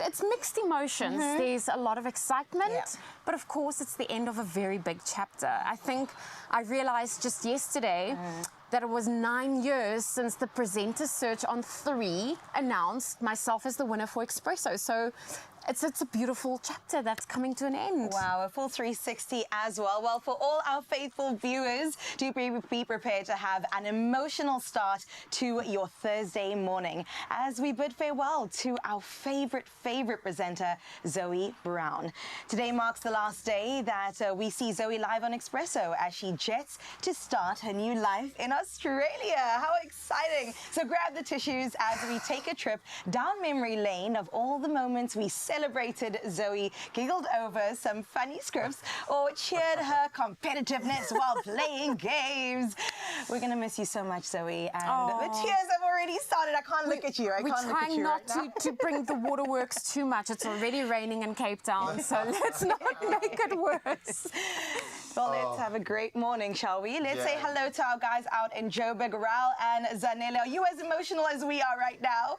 It's mixed emotions. There's a lot of excitement, Yeah. but of course it's the end of a very big chapter. I think I realized just yesterday that it was 9 years since the presenter search on 3 announced myself as the winner for Expresso. So it's a beautiful chapter that's coming to an end. Wow, a full 360 as well. Well, for all our faithful viewers, do be prepared to have an emotional start to your Thursday morning as we bid farewell to our favorite presenter, Zoe Brown. Today marks the last day that we see Zoe live on Expresso as she jets to start her new life in Australia. How exciting! So grab the tissues as we take a trip down memory lane of all the moments we celebrated Zoe, giggled over some funny scripts, or cheered her competitiveness while playing games. We're going to miss you so much, Zoe, and the tears have already started. I can't look at you. I can't look at you We're trying not to bring the waterworks too much. It's already raining in Cape Town, so let's not make it worse. Well, let's have a great morning, shall we? Let's say hello to our guys out in Joburg, Ral and Zanele. Are you as emotional as we are right now?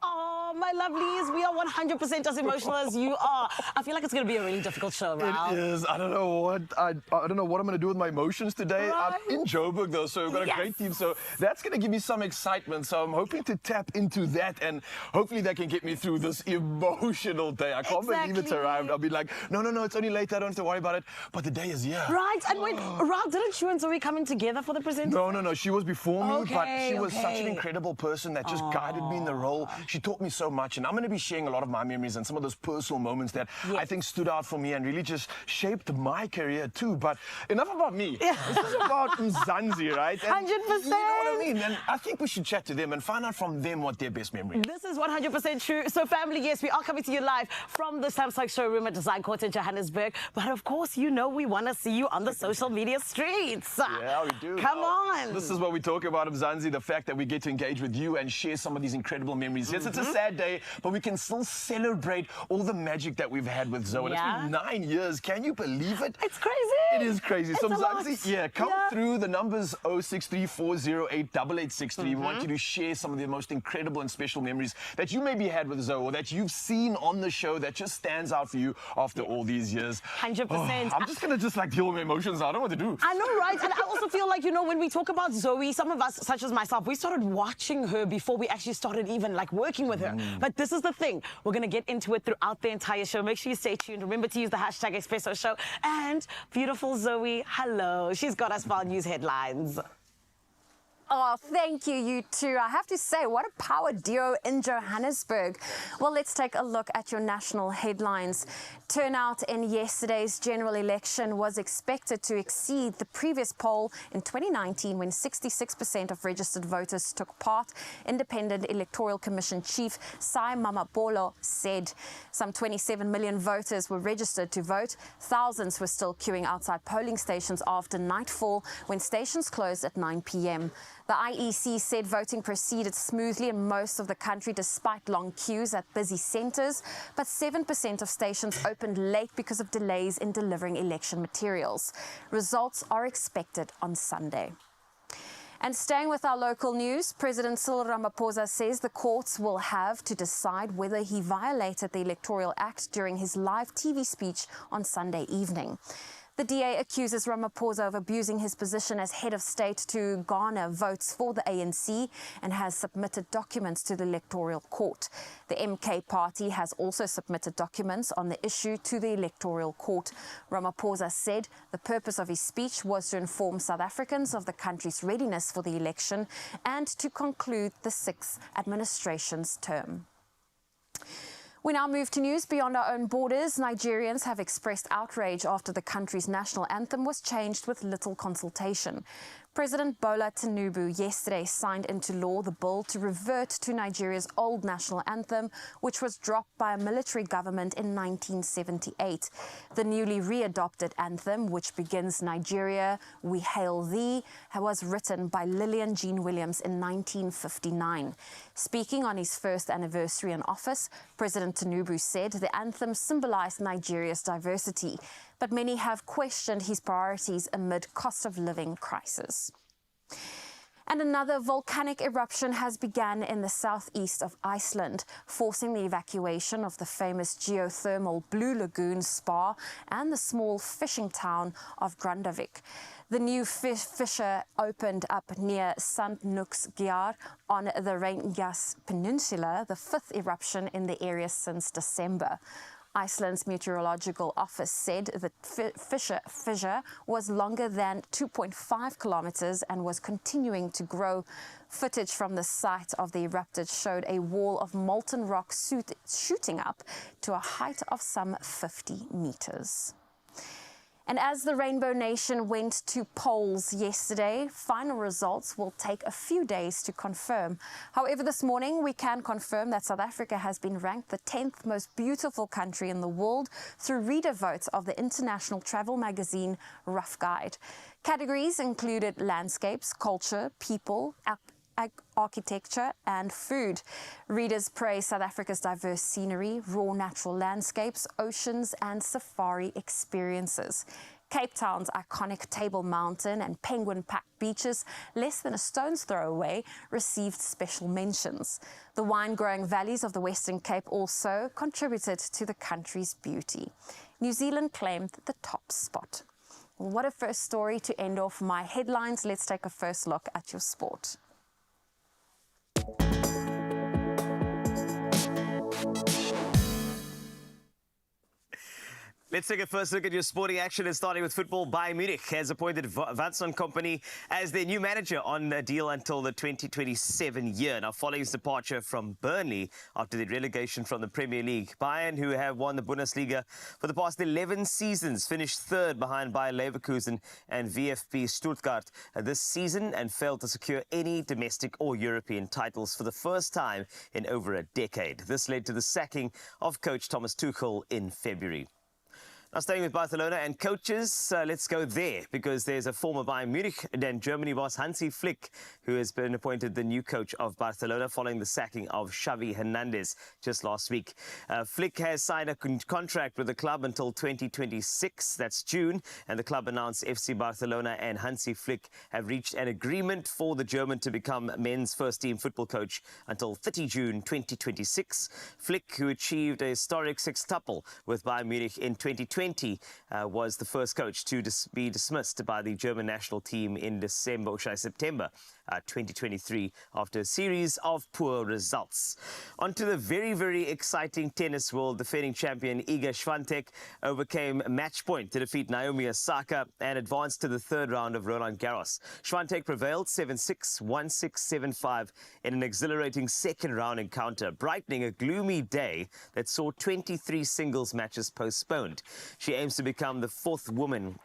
Oh, my lovelies, we are 100% as emotional as you are. I feel like it's going to be a really difficult show, Ral. It is. I don't know what I don't know what I'm going to do with my emotions today. Right. I'm in Joburg though, so we've got a great team. So that's going to give me some excitement. So I'm hoping to tap into that, and hopefully that can get me through this emotional day. I can't believe it's arrived. I'll be like, no, it's only late. I don't have to worry about it. But the day is here. Right. And wait, Ral, didn't you and Zoe come in together for the presentation? No. She was before me, but she was such an okay. incredible person that just guided me in the role. She taught me so much, and I'm going to be sharing a lot of my memories and some of those personal moments that I think stood out for me and really just shaped my career too. But enough about me. This is about Mzansi, right? 100%. You know what I mean? And I think we should chat to them and find out from them what their best memory is. This is 100% true. So, family, yes, we are coming to you live from the Samsung showroom at Design Court in Johannesburg. But, of course, you know we want to see you on the social media streets. Yeah, we do. Come on. This is what we talk about, Mzansi, the fact that we get to engage with you and share some of these incredible memories. Yes, it's a sad day, but we can still celebrate all the magic that we've had with Zoe. It's been 9 years. Can you believe it? It's crazy. It is crazy. It's So, a lot. Mzansi, come through. The number's 0634088863. We want you to share some of the most incredible and special memories that you maybe had with Zoe or that you've seen on the show that just stands out for you after all these years. 100%. I'm just going to deal with my emotions. I don't know what to do. I know, right? And I also feel like, you know, when we talk about Zoe, some of us, such as myself, we started watching her before we actually started even like working with her. But this is the thing. We're going to get into it throughout the entire show. Make sure you stay tuned. Remember to use the hashtag Expresso Show. And beautiful Zoe, hello. She's got us for our news headlines. Oh, thank you, you two. I have to say, what a power duo in Johannesburg. Well, let's take a look at your national headlines. Turnout in yesterday's general election was expected to exceed the previous poll in 2019 when 66% of registered voters took part. Independent Electoral Commission Chief Sai Mamabolo said some 27 million voters were registered to vote. Thousands were still queuing outside polling stations after nightfall when stations closed at 9 p.m. The IEC said voting proceeded smoothly in most of the country despite long queues at busy centres, but 7% of stations opened late because of delays in delivering election materials. Results are expected on Sunday. And staying with our local news, President Cyril Ramaphosa says the courts will have to decide whether he violated the Electoral Act during his live TV speech on Sunday evening. The DA accuses Ramaphosa of abusing his position as head of state to garner votes for the ANC and has submitted documents to the Electoral Court. The MK party has also submitted documents on the issue to the Electoral Court. Ramaphosa said the purpose of his speech was to inform South Africans of the country's readiness for the election and to conclude the sixth administration's term. We now move to news beyond our own borders. Nigerians have expressed outrage after the country's national anthem was changed with little consultation. President Bola Tinubu yesterday signed into law the bill to revert to Nigeria's old national anthem, which was dropped by a military government in 1978. The newly re-adopted anthem, which begins "Nigeria, we hail thee," was written by Lillian Jean Williams in 1959. Speaking on his first anniversary in office, President Tinubu said the anthem symbolized Nigeria's diversity, but many have questioned his priorities amid cost of living crisis. And another volcanic eruption has begun in the southeast of Iceland, forcing the evacuation of the famous geothermal Blue Lagoon spa and the small fishing town of Grandavik. The new fissure opened up near Sandnúksgjar on the Reyngas Peninsula, the fifth eruption in the area since December. Iceland's meteorological office said the fissure was longer than 2.5 kilometers and was continuing to grow. Footage from the site of the erupted showed a wall of molten rock shooting up to a height of some 50 meters. And as the Rainbow Nation went to polls yesterday, final results will take a few days to confirm. However, this morning we can confirm that South Africa has been ranked the 10th most beautiful country in the world through reader votes of the international travel magazine Rough Guide. Categories included landscapes, culture, people, architecture and food. Readers praise South Africa's diverse scenery, raw natural landscapes, oceans and safari experiences. Cape Town's iconic Table Mountain and penguin-packed beaches, less than a stone's throw away, received special mentions. The wine-growing valleys of the Western Cape also contributed to the country's beauty. New Zealand claimed the top spot. What a first story to end off my headlines. Let's take a first look at your sport. Let's take a first look at your sporting action and starting with football. Bayern Munich has appointed Vincent Kompany as their new manager on a deal until the 2027 year. Now, following his departure from Burnley after the relegation from the Premier League, Bayern, who have won the Bundesliga for the past 11 seasons, finished third behind Bayer Leverkusen and VfB Stuttgart this season and failed to secure any domestic or European titles for the first time in over a decade. This led to the sacking of coach Thomas Tuchel in February. Now, staying with Barcelona and coaches, let's go there because there's a former Bayern Munich and Germany boss Hansi Flick who has been appointed the new coach of Barcelona following the sacking of Xavi Hernandez just last week. Flick has signed a contract with the club until 2026, that's June, and the club announced FC Barcelona and Hansi Flick have reached an agreement for the German to become men's first-team football coach until 30 June 2026. Flick, who achieved a historic sextuple with Bayern Munich in 2020, was the first coach to be dismissed by the German national team in September 2023 after a series of poor results. On to the very, very exciting tennis world. Defending champion Iga Swiatek overcame match point to defeat Naomi Osaka and advanced to the third round of Roland Garros. Swiatek prevailed 7-6, 1-6, 7-5 in an exhilarating second round encounter, brightening a gloomy day that saw 23 singles matches postponed. She aims to become the fourth woman.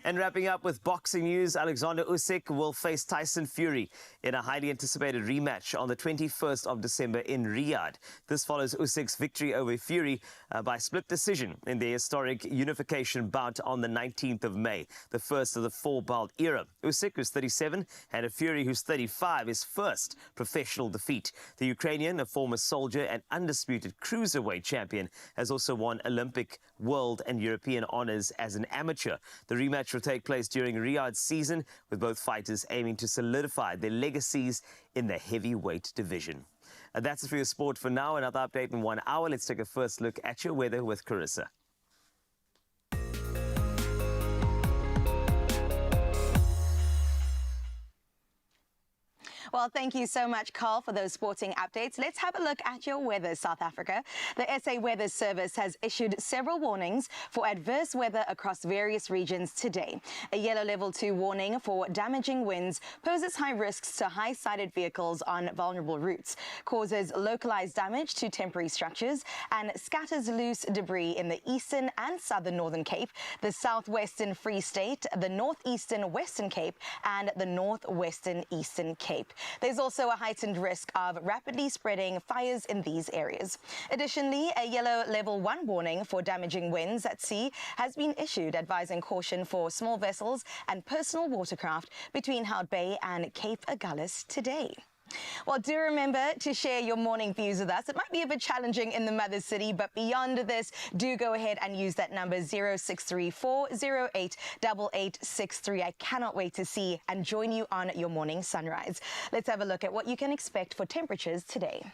And wrapping up with boxing news, Alexander Usyk will face Tyson Fury in a highly anticipated rematch on the 21st of December in Riyadh. This follows Usyk's victory over Fury by split decision in the historic unification bout on the 19th of May, the first of the four-belt era. Usyk, who's 37, and Fury, who's 35, his first professional defeat. The Ukrainian, a former soldier and undisputed cruiserweight champion, has also won Olympic, world and European honors as an amateur. The rematch will take place during Riyadh's season, with both fighters aiming to solidify their legacies in the heavyweight division. And that's it for your sport for now. Another update in 1 hour. Let's take a first look at your weather with Carissa. Well, thank you so much, Carl, for those sporting updates. Let's have a look at your weather, South Africa. The SA Weather Service has issued several warnings for adverse weather across various regions today. A yellow level 2 warning for damaging winds poses high risks to high-sided vehicles on vulnerable routes, causes localized damage to temporary structures, and scatters loose debris in the eastern and southern Northern Cape, the southwestern Free State, the northeastern Western Cape, and the northwestern Eastern Cape. There's also a heightened risk of rapidly spreading fires in these areas. Additionally, a yellow level 1 warning for damaging winds at sea has been issued, advising caution for small vessels and personal watercraft between Hout Bay and Cape Agulhas today. Well, do remember to share your morning views with us. It might be a bit challenging in the mother city, but beyond this, do go ahead and use that number 0634088863. I cannot wait to see and join you on your morning sunrise. Let's have a look at what you can expect for temperatures today.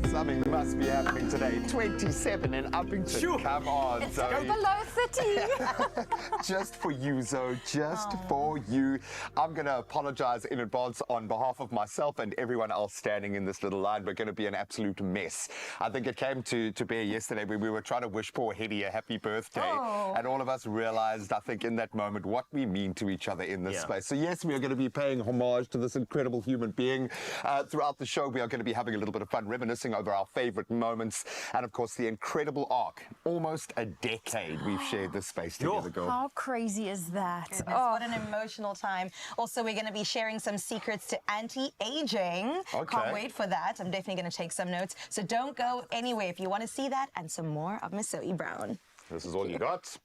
Something must be happening today. 27 in Uppington. Sure. Come on, It's Zoe. below 30. Just for you, Zoe. Just for you. I'm going to apologize in advance on behalf of myself and everyone else standing in this little line. We're going to be an absolute mess. I think it came to bear yesterday when we were trying to wish poor Hetty a happy birthday. And all of us realized, I think, in that moment, what we mean to each other in this space. So, yes, we are going to be paying homage to this incredible human being. Throughout the show, we are going to be having a little bit of fun reminiscing over our favorite moments. And, of course, the incredible arc. Almost a decade we've shared this space together, girl. How crazy is that? Goodness, what an emotional time. Also, we're going to be sharing some secrets to anti-aging. Okay. Can't wait for that. I'm definitely going to take some notes. So don't go anywhere if you want to see that and some more of Miss Zoe Brown. This is all you got.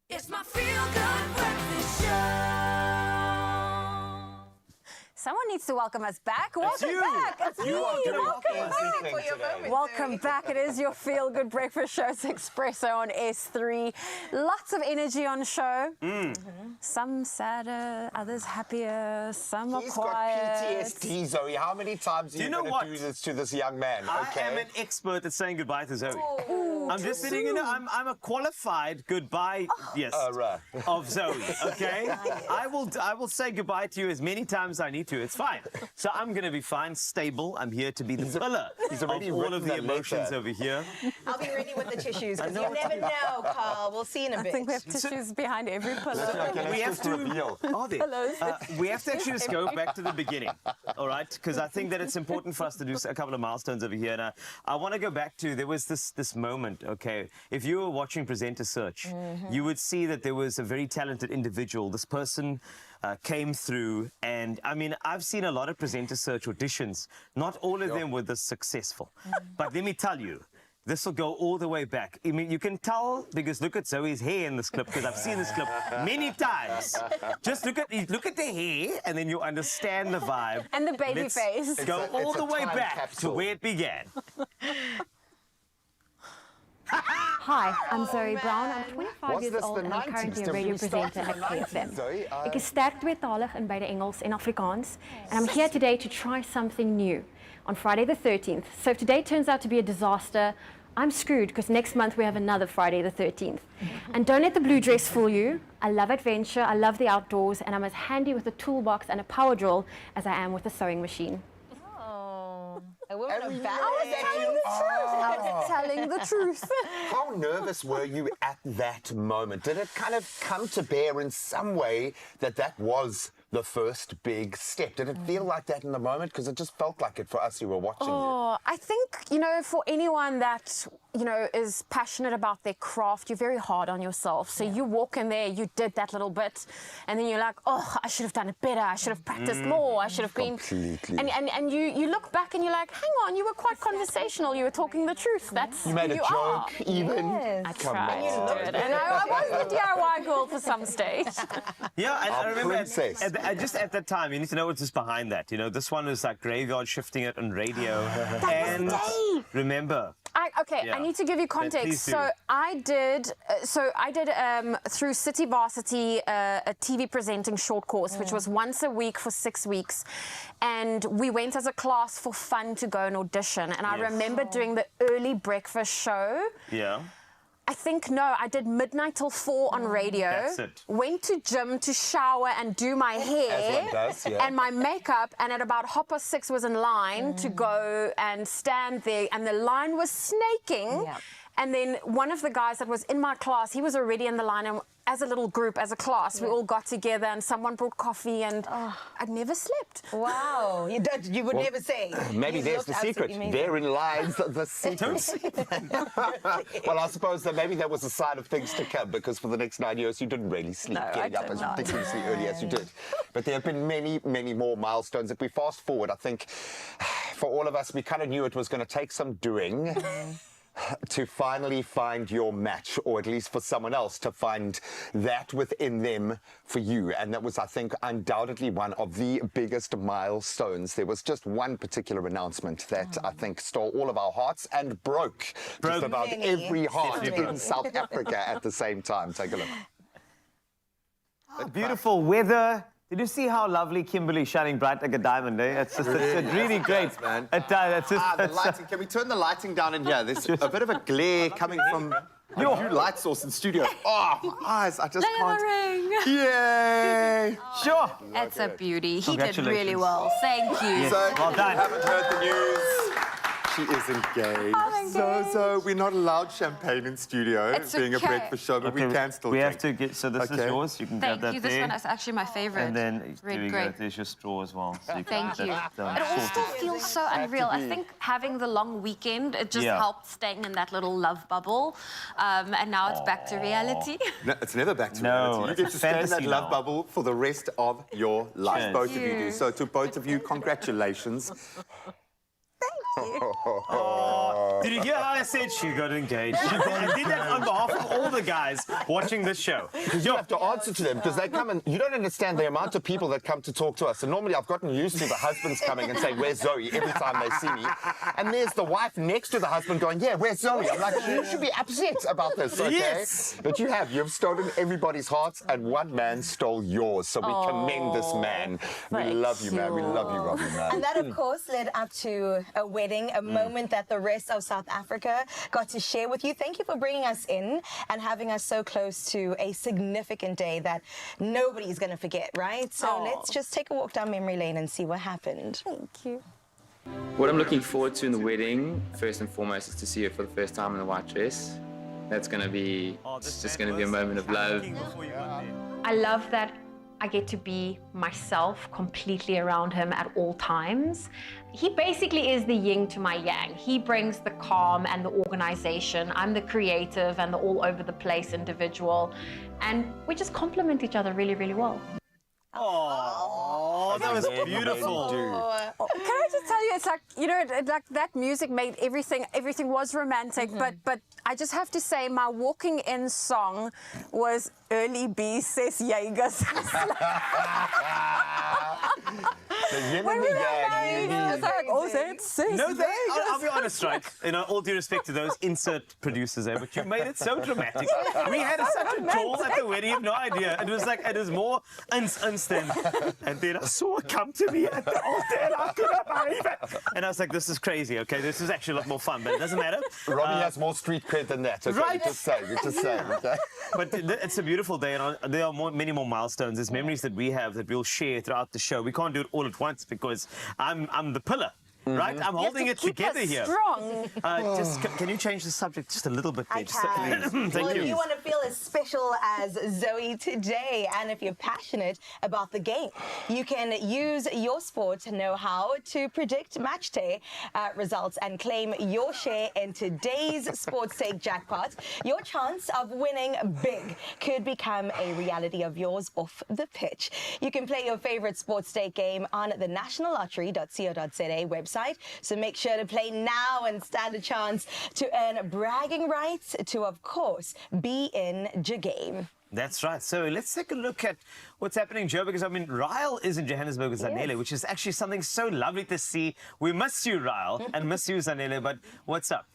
It's my feel-good breakfast show. Someone needs to welcome us back. Welcome you. back. It's me. Welcome back. Welcome back. It is your feel-good breakfast show. It's Expresso on S3. Lots of energy on show. Some sadder, others happier, some are He's quiet. got PTSD, Zoe. How many times are you going to do this to this young man? I am an expert at saying goodbye to Zoe. I'm just sitting in I'm a qualified goodbye right. of Zoe, okay? I will say goodbye to you as many times as I need to. It's fine. So I'm going to be fine, stable. I'm here to be the pillar of already all of written the that emotions letter. over here. I'll be ready with the tissues because you never know, Carl. We'll see in a I bit. think we have tissues behind every pillow. We have to reveal. Are there? We have to actually just go back to the beginning, all right? Because I think that it's important for us to do a couple of milestones over here. And I want to go back to, there was this moment, okay? If you were watching Presenter Search, you would see that there was a very talented individual. This person came through, and I mean, I've seen a lot of Presenter Search auditions. Not all of them were this successful. But let me tell you, this will go all the way back. I mean, you can tell because look at Zoe's hair in this clip, because I've seen this clip many times. Just look at the hair, and then you understand the vibe. And the baby Let's face. Go all it's a the way time back capsule. to where it began. Hi, I'm Zoe Brown. I'm 25 Was years this old the and I'm 90s? currently a Did radio we start presenter in at the 90s, KFM. Zoe? Ek is sterk tweetalig in beide Engels en Afrikaans, and I'm here today to try something new on Friday the 13th. So if today turns out to be a disaster, I'm screwed because next month we have another Friday the 13th. And don't let the blue dress fool you. I love adventure, I love the outdoors, and I'm as handy with a toolbox and a power drill as I am with a sewing machine. A woman of we valor. I was telling the truth. How nervous were you at that moment? Did it kind of come to bear in some way that was the first big step? Did it feel like that in the moment? Because it just felt like it for us who were watching you. Oh, I think, for anyone that, is passionate about their craft, you're very hard on yourself. So you walk in there, you did that little bit, and then you're like, oh, I should have done it better. I should have practiced more. I should have been... Completely. And you look back and you're like, hang on, you were quite conversational. You were talking the truth. That's You made who a you are. joke, even. I tried to do it. And I was the DIY girl for some stage. Yeah, and I remember princess. just at that time, you need to know what's just behind that. This one was like graveyard shifting it on radio. And remember. I need to give you Please context. do. So I did through City Varsity a TV presenting short course, which was once a week for 6 weeks, and we went as a class for fun to go and audition. And I remember doing the early breakfast show. Yeah. I did midnight till 4 on radio. That's it. Went to gym to shower and do my hair. As one does, yeah. And my makeup, and at about 6:30 was in line to go and stand there, and the line was snaking. Yep. And then one of the guys that was in my class, he was already in the line, and as a little group, as a class, we all got together, and someone brought coffee, and I'd never slept. Wow. You would never say. Maybe You there's looked the secret. absolutely amazing. Therein lies the secret. Well, I suppose that maybe that was a sign of things to come, because for the next 9 years you didn't really sleep, getting up as ridiculously early as you did. But there have been many, many more milestones. If we fast forward, I think for all of us, we kind of knew it was going to take some doing. To finally find your match, or at least for someone else to find that within them for you. And that was, I think, undoubtedly one of the biggest milestones. There was just one particular announcement that I think stole all of our hearts and broke just about every heart in South Africa at the same time. Take a look. Beautiful weather. Did you see how lovely Kimberly shining bright like a diamond, eh? It's just it's really great. man. It's just, The lighting. Can we turn the lighting down in here? There's a bit of a glare coming from a new light source in studio. Oh, my eyes. I just can't. Yay! Sure. That's a beauty. He did Congratulations. really well. Thank you. So, Well if done. you haven't heard the news, she is engaged. So we're not allowed champagne in studio, It's being okay. a breakfast show, but we can still We drink. have to get, so this is Okay. yours. You can Thank grab you. that This there. one is actually my favorite. And then, It's there really you go. great. There's your straw as well. So you Thank can you. get that It all sorted. still feels so unreal. I think having the long weekend, it just Yeah. helped staying in that little love bubble. And now it's back to reality. No, it's never back to No, reality. You it's get a to stay in that fantasy love now. bubble for the rest of your life. Cheers. Both of you do. So to both of you, congratulations. Did you hear how I said she got engaged? I did that on behalf of all the guys watching this show. Because you have to answer to them, because they come and you don't understand the amount of people that come to talk to us. And normally I've gotten used to the husbands coming and saying, "Where's Zoe?" every time they see me. And there's the wife next to the husband going, "Yeah, where's Zoe?" I'm like, you should be upset about this, okay? Yes. But you've stolen everybody's hearts, and one man stole yours. So we commend this man. We love you, man. We love you, Robbie, man. And that, of course, led up to a wedding, a moment that the rest of South Africa got to share with you. Thank you for bringing us in and having us so close to a significant day that nobody's going to forget, right? So let's just take a walk down memory lane and see what happened. Thank you. What I'm looking forward to in the wedding, first and foremost, is to see her for the first time in the white dress. That's going to be, it's just going to be a moment of love. I love that I get to be myself completely around him at all times. He basically is the yin to my yang. He brings the calm and the organization. I'm the creative and the all over the place individual. And we just complement each other really, really well. Oh, that was beautiful. Can I just tell you, it's like, you know, like that music made everything was romantic, but I just have to say my walking in song was Early B Says Jaegers. When we were married, it's like, oh, I'll be honest, right? You know, all due respect to those insert producers there, but you made it so dramatic. We had such a ball at the wedding, you have no idea. It was like, it was more instant. And then I saw it come to me at the altar, and I couldn't believe it. And I was like, this is crazy, okay? This is actually a lot more fun, but it doesn't matter. Robbie has more street cred than that, okay? Right. Just saying, okay? But it's a beautiful day, and there are many more milestones. There's memories that we have that we'll share throughout the show. We can't do it all at once because I'm the pillar. Right? I'm holding it together here. Strong. Can you change the subject just a little bit there? I can. Thank Well, you. if you want to feel as special as Zoe today, and if you're passionate about the game, you can use your sports know-how to predict match day results and claim your share in today's Sports Take jackpot. Your chance of winning big could become a reality of yours off the pitch. You can play your favorite Sports Take game on the nationallottery.co.za website. So make sure to play now and stand a chance to earn bragging rights to, of course, be in your game. That's right. So let's take a look at what's happening, Joe, because, I mean, Ryle is in Johannesburg with Zanele, which is actually something so lovely to see. We miss you, Ryle, and miss you, Zanele, but what's up?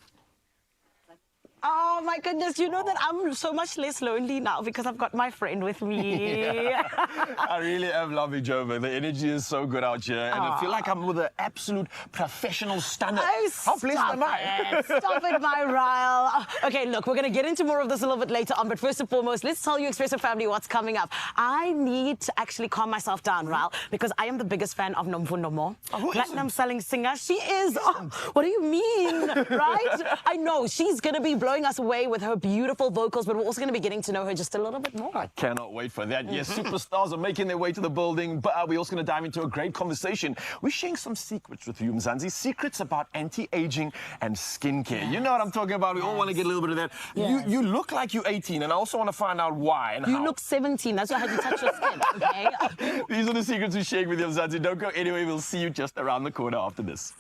Oh my goodness, you know that I'm so much less lonely now because I've got my friend with me. I really am loving Joe. The energy is so good out here, and I feel like I'm with an absolute professional stunner. Oh, how blessed am I? Stop it, my Ryle. Okay, look, we're going to get into more of this a little bit later on, but first and foremost, let's tell you, Expresso family, what's coming up. I need to actually calm myself down, Ryle, because I am the biggest fan of Nomfundo Mo. Platinum selling singer. She is. Oh, what do you mean, right? I know, she's going to be blowing us away with her beautiful vocals, but we're also going to be getting to know her just a little bit more. I cannot wait for that. Yes, superstars are making their way to the building, but we're also going to dive into a great conversation. We're sharing some secrets with you, Mzansi. Secrets about anti-aging and skincare. You know what I'm talking about. We all want to get a little bit of that. You look like you're 18, and I also want to find out why and how. You look 17. That's why I had to touch your skin, okay? These are the secrets we're sharing with you, Mzansi. Don't go anywhere. We'll see you just around the corner after this.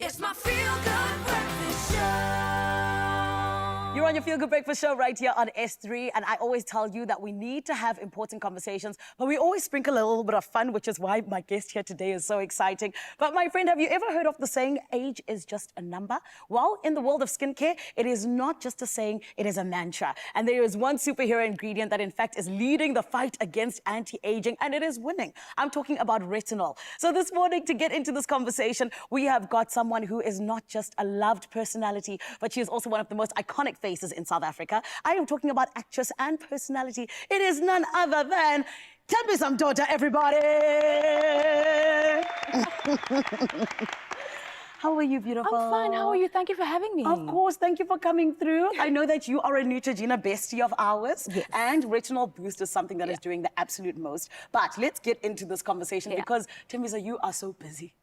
It's my feel-good breakfast show. You're on your Feel Good Breakfast show right here on S3, and I always tell you that we need to have important conversations, but we always sprinkle a little bit of fun, which is why my guest here today is so exciting. But my friend, have you ever heard of the saying, age is just a number? Well, in the world of skincare, it is not just a saying, it is a mantra. And there is one superhero ingredient that in fact is leading the fight against anti-aging, and it is winning. I'm talking about retinol. So this morning, to get into this conversation, we have got someone who is not just a loved personality, but she is also one of the most iconic faces in South Africa. I am talking about actress and personality. It is none other than Tell Me Some Daughter, everybody. How are you, beautiful? I'm fine. How are you? Thank you for having me. Of course. Thank you for coming through. I know that you are a Neutrogena bestie of ours. Yes. And Retinol Boost is something that is doing the absolute most. But let's get into this conversation because, Tembisa, you are so busy.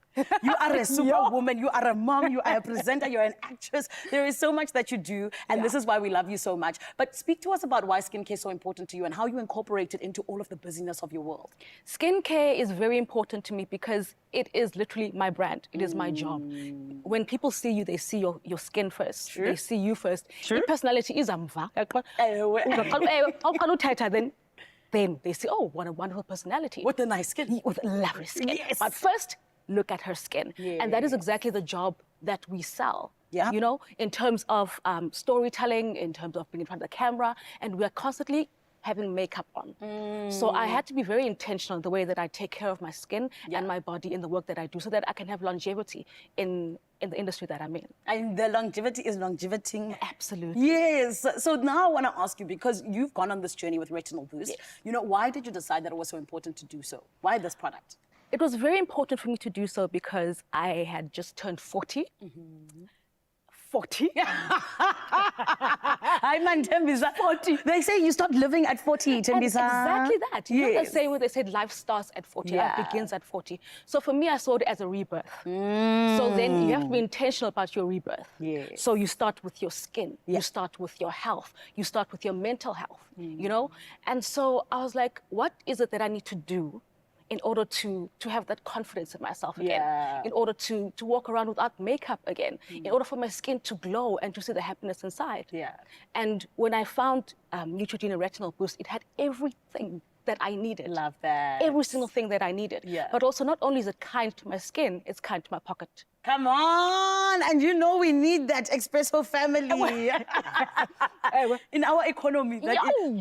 You are a superwoman, you are a mom, you are a presenter, you're an actress. There is so much that you do, and this is why we love you so much. But speak to us about why skincare is so important to you and how you incorporate it into all of the busyness of your world. Skincare is very important to me because it is literally my brand. It is my job. When people see you, they see your skin first. They see you first. Your personality is then they say, oh, what a wonderful personality. With a nice skin. With a lovely skin. Yes. But first, look at her skin. Yes. And that is exactly the job that we sell. Yeah. You know, in terms of storytelling, in terms of being in front of the camera, and we are constantly having makeup on. So I had to be very intentional in the way that I take care of my skin and my body in the work that I do so that I can have longevity in the industry that I'm in. And the longevity is longevity. Absolutely. Yes. So now I want to ask you, because you've gone on this journey with Retinol Boost, you know, why did you decide that it was so important to do so? Why this product? It was very important for me to do so because I had just turned 40. 40? I'm on Tembisa. 40. They say you stop living at 40, Tembisa. Exactly that. You know Yes. the same way they said life starts at 40, Yeah. life begins at 40. So for me, I saw it as a rebirth. So then you have to be intentional about your rebirth. Yes. So you start with your skin, you start with your health, you start with your mental health, you know? And so I was like, what is it that I need to do in order to have that confidence in myself again, in order to walk around without makeup again, in order for my skin to glow and to see the happiness inside. And when I found Neutrogena Retinol Boost, it had everything that I needed. Love that. Every single thing that I needed. But also not only is it kind to my skin, it's kind to my pocket. Come on, and you know we need that Expresso family. In our economy, that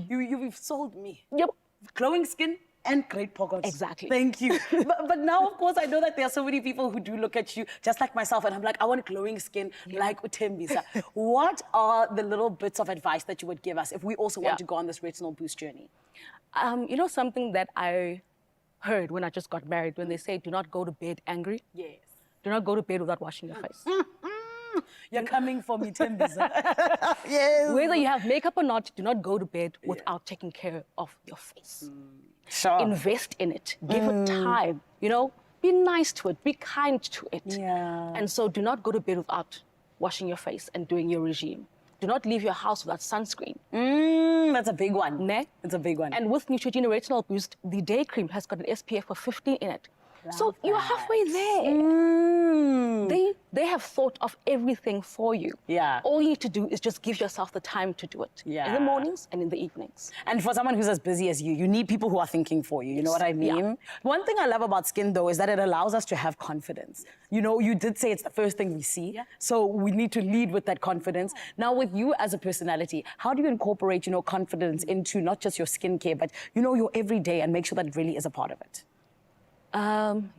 you've sold me. Yep. Glowing skin and great pockets. Exactly. Thank you. but now, of course, I know that there are so many people who do look at you just like myself, and I'm like, I want glowing skin like Utembisa. What are the little bits of advice that you would give us if we also want to go on this Retinol Boost journey? You know something that I heard when I just got married, when they say, do not go to bed angry? Yes. Do not go to bed without washing your face. You're coming for me, Tembisa. Yes. Whether you have makeup or not, do not go to bed without taking care of your face. Sure. Invest in it. Give it time. You know, be nice to it. Be kind to it. Yeah. And so do not go to bed without washing your face and doing your regime. Do not leave your house without sunscreen. That's a big one. Ne? It's a big one. And with Neutrogena Retinol Boost, the day cream has got an SPF of 15 in it. So you're halfway there. They have thought of everything for you. Yeah. All you need to do is just give yourself the time to do it. In the mornings and in the evenings. And for someone who's as busy as you need people who are thinking for you. You know what I mean? Yeah. One thing I love about skin, though, is that it allows us to have confidence. You know, you did say it's the first thing we see. Yeah. So we need to lead with that confidence. Now, with you as a personality, how do you incorporate, you know, confidence into not just your skincare, but, you know, your everyday and make sure that it really is a part of it?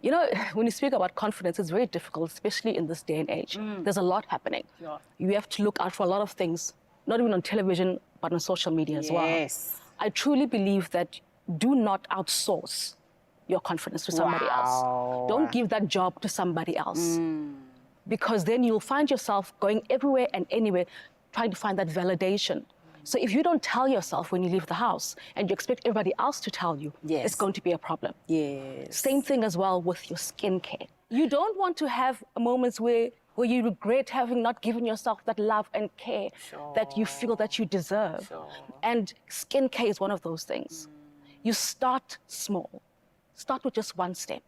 You know, when you speak about confidence, it's very difficult, especially in this day and age. There's a lot happening. Sure. You have to look out for a lot of things, not even on television, but on social media as well. Yes. I truly believe that do not outsource your confidence to somebody else. Don't give that job to somebody else. Because then you'll find yourself going everywhere and anywhere trying to find that validation. So if you don't tell yourself when you leave the house and you expect everybody else to tell you, it's going to be a problem. Yes. Same thing as well with your skincare. You don't want to have moments where you regret having not given yourself that love and care that you feel that you deserve. And skincare is one of those things. You start small. start with just one step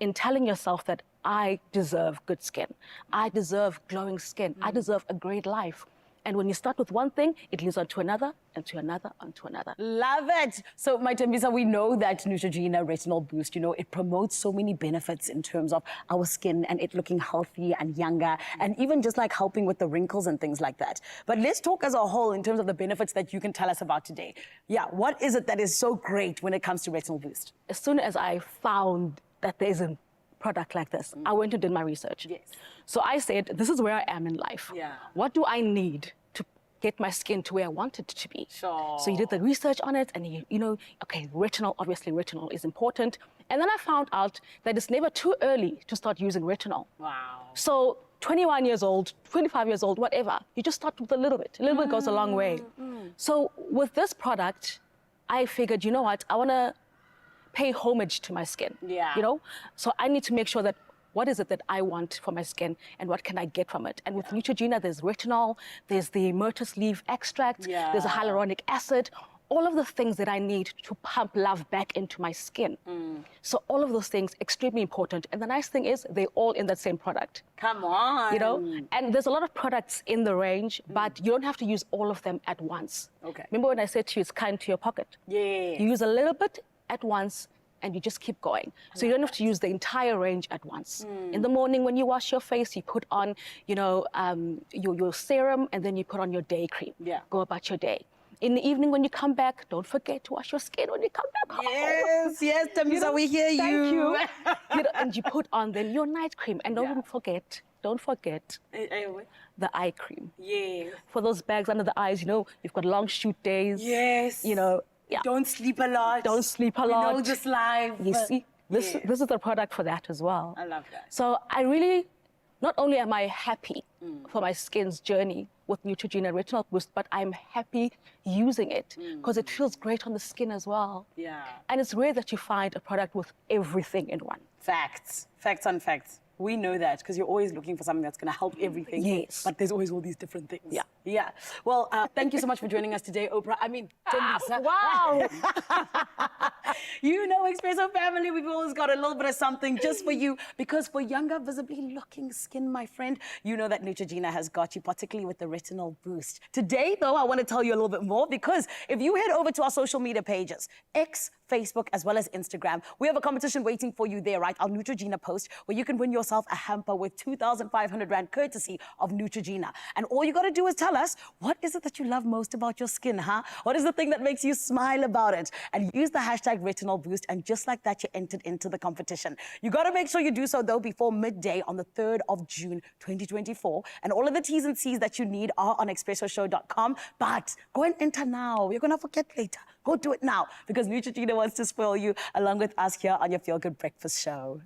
in telling yourself that I deserve good skin. I deserve glowing skin. I deserve a great life. And when you start with one thing, it leads on to another, and to another, and to another. Love it. So, my Tembisa, we know that Neutrogena Retinol Boost, it promotes so many benefits in terms of our skin and it looking healthy and younger, and even just like helping with the wrinkles and things like that. But let's talk as a whole in terms of the benefits that you can tell us about today. Yeah, what is it that is so great when it comes to Retinol Boost? As soon as I found that there's a product like this, I went and did my research. Yes. So I said, this is where I am in life. Yeah. What do I need to get my skin to where I want it to be? Sure. So you did the research on it, and okay, retinol, obviously retinol is important. And then I found out that it's never too early to start using retinol. Wow. So 21 years old, 25 years old, whatever, you just start with a little bit. A little bit goes a long way. So with this product, I figured, you know what, I want to pay homage to my skin. Yeah. So I need to make sure that what is it that I want for my skin and what can I get from it? And with Neutrogena, there's retinol, there's the myrtus leaf extract, there's a hyaluronic acid, all of the things that I need to pump love back into my skin. So all of those things, extremely important. And the nice thing is they're all in that same product. Come on. And there's a lot of products in the range, but you don't have to use all of them at once. Okay. Remember when I said to you, it's kind to your pocket? Yeah. You use a little bit at once, and you just keep going. So you don't have to use the entire range at once. In the morning when you wash your face, you put on, your serum, and then you put on your day cream. Yeah. Go about your day. In the evening when you come back, don't forget to wash your skin when you come back home. Yes, Tembisa, we hear you. Thank you. And you put on then your night cream, and don't forget the eye cream. Yeah. For those bags under the eyes, you've got long shoot days. Yes. Yeah. Don't sleep a lot. Don't sleep a lot. We know this live. You see, this is the product for that as well. I love that. So I really, not only am I happy for my skin's journey with Neutrogena Retinol Boost, but I'm happy using it because it feels great on the skin as well. Yeah. And it's rare that you find a product with everything in one. Facts. Facts on facts. We know that because you're always looking for something that's going to help everything. Yes. But there's always all these different things. Yeah. Yeah. Well, thank you so much for joining us today, Oprah. I mean, Tembisa. Wow. Expresso family, we've always got a little bit of something just for you, because for younger, visibly looking skin, my friend, you know that Neutrogena has got you, particularly with the Retinol Boost. Today, though, I want to tell you a little bit more, because if you head over to our social media pages, X, Facebook, as well as Instagram, we have a competition waiting for you there, right? Our Neutrogena post, where you can win yourself a hamper with 2,500 Rand courtesy of Neutrogena. And all you got to do is tell us, what is it that you love most about your skin, huh? What is the thing that makes you smile about it? And use the hashtag Retinol Boost, and just like that, you entered into the competition. You got to make sure you do so, though, before midday on the 3rd of June, 2024. And all of the T's and C's that you need are on expressoshow.com. But go and enter now. You're going to forget later. Go do it now, because Neutrogena wants to spoil you along with us here on your Feel Good Breakfast Show.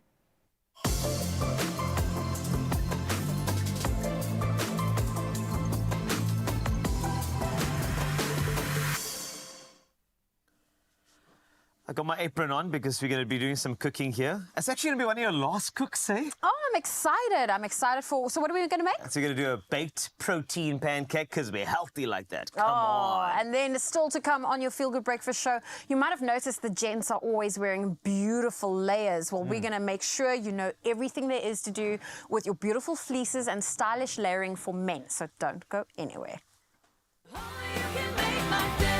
I got my apron on because we're going to be doing some cooking here. It's actually going to be one of your last cooks, eh? Oh, I'm excited. I'm excited for... So what are we going to make? So we're going to do a baked protein pancake because we're healthy like that. Come Oh, on. and then still to come on your Feel Good Breakfast Show, you might have noticed the gents are always wearing beautiful layers. Well, we're going to make sure you know everything there is to do with your beautiful fleeces and stylish layering for men. So don't go anywhere. You can make my day.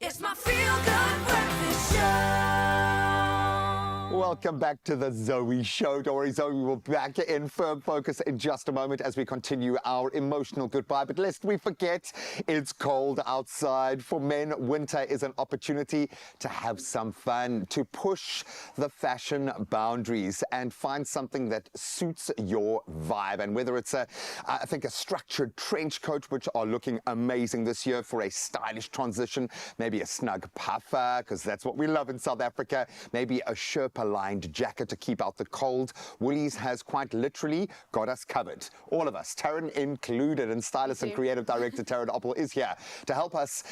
It's my feel-good breakfast show. Welcome back to the Zoe Show. Don't worry, Zoe will be back in firm focus in just a moment as we continue our emotional goodbye. But lest we forget, it's cold outside. For men, winter is an opportunity to have some fun, to push the fashion boundaries and find something that suits your vibe. And whether it's I think a structured trench coat, which are looking amazing this year for a stylish transition, maybe a snug puffer, because that's what we love in South Africa, maybe a Sherpa-lined jacket to keep out the cold. Woolies has quite literally got us covered. All of us, Taryn included, and stylist and creative director Taryn Oppel is here to help us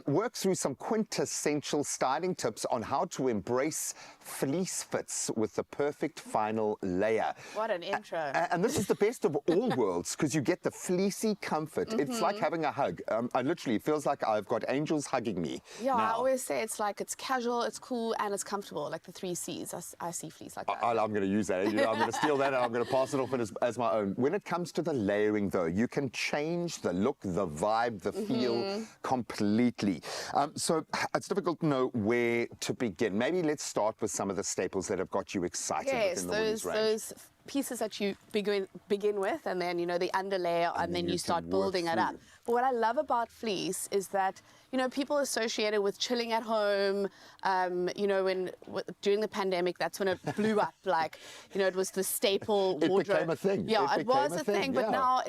work through some quintessential styling tips on how to embrace fleece fits with the perfect final layer. What an intro. And this is the best of all worlds because you get the fleecy comfort. It's like having a hug. I literally, it feels like I've got angels hugging me. Yeah, I now. always say it's like it's casual, it's cool, and it's comfortable, like the 3 C's. I see fleece like that. I'm going to use that. You know, I'm going to steal that and I'm going to pass it off as my own. When it comes to the layering, though, you can change the look, the vibe, the feel completely. So it's difficult to know where to begin. Maybe let's start with some of the staples that have got you excited within the women's range. Those pieces that you begin with, and then, you know, the underlayer, and then you start building it up. But what I love about fleece is that, you know, people associate it with chilling at home. You know, during the pandemic, that's when it blew up. Like, you know, it was the staple wardrobe. It became a thing. Yeah, it was a thing. But yeah. now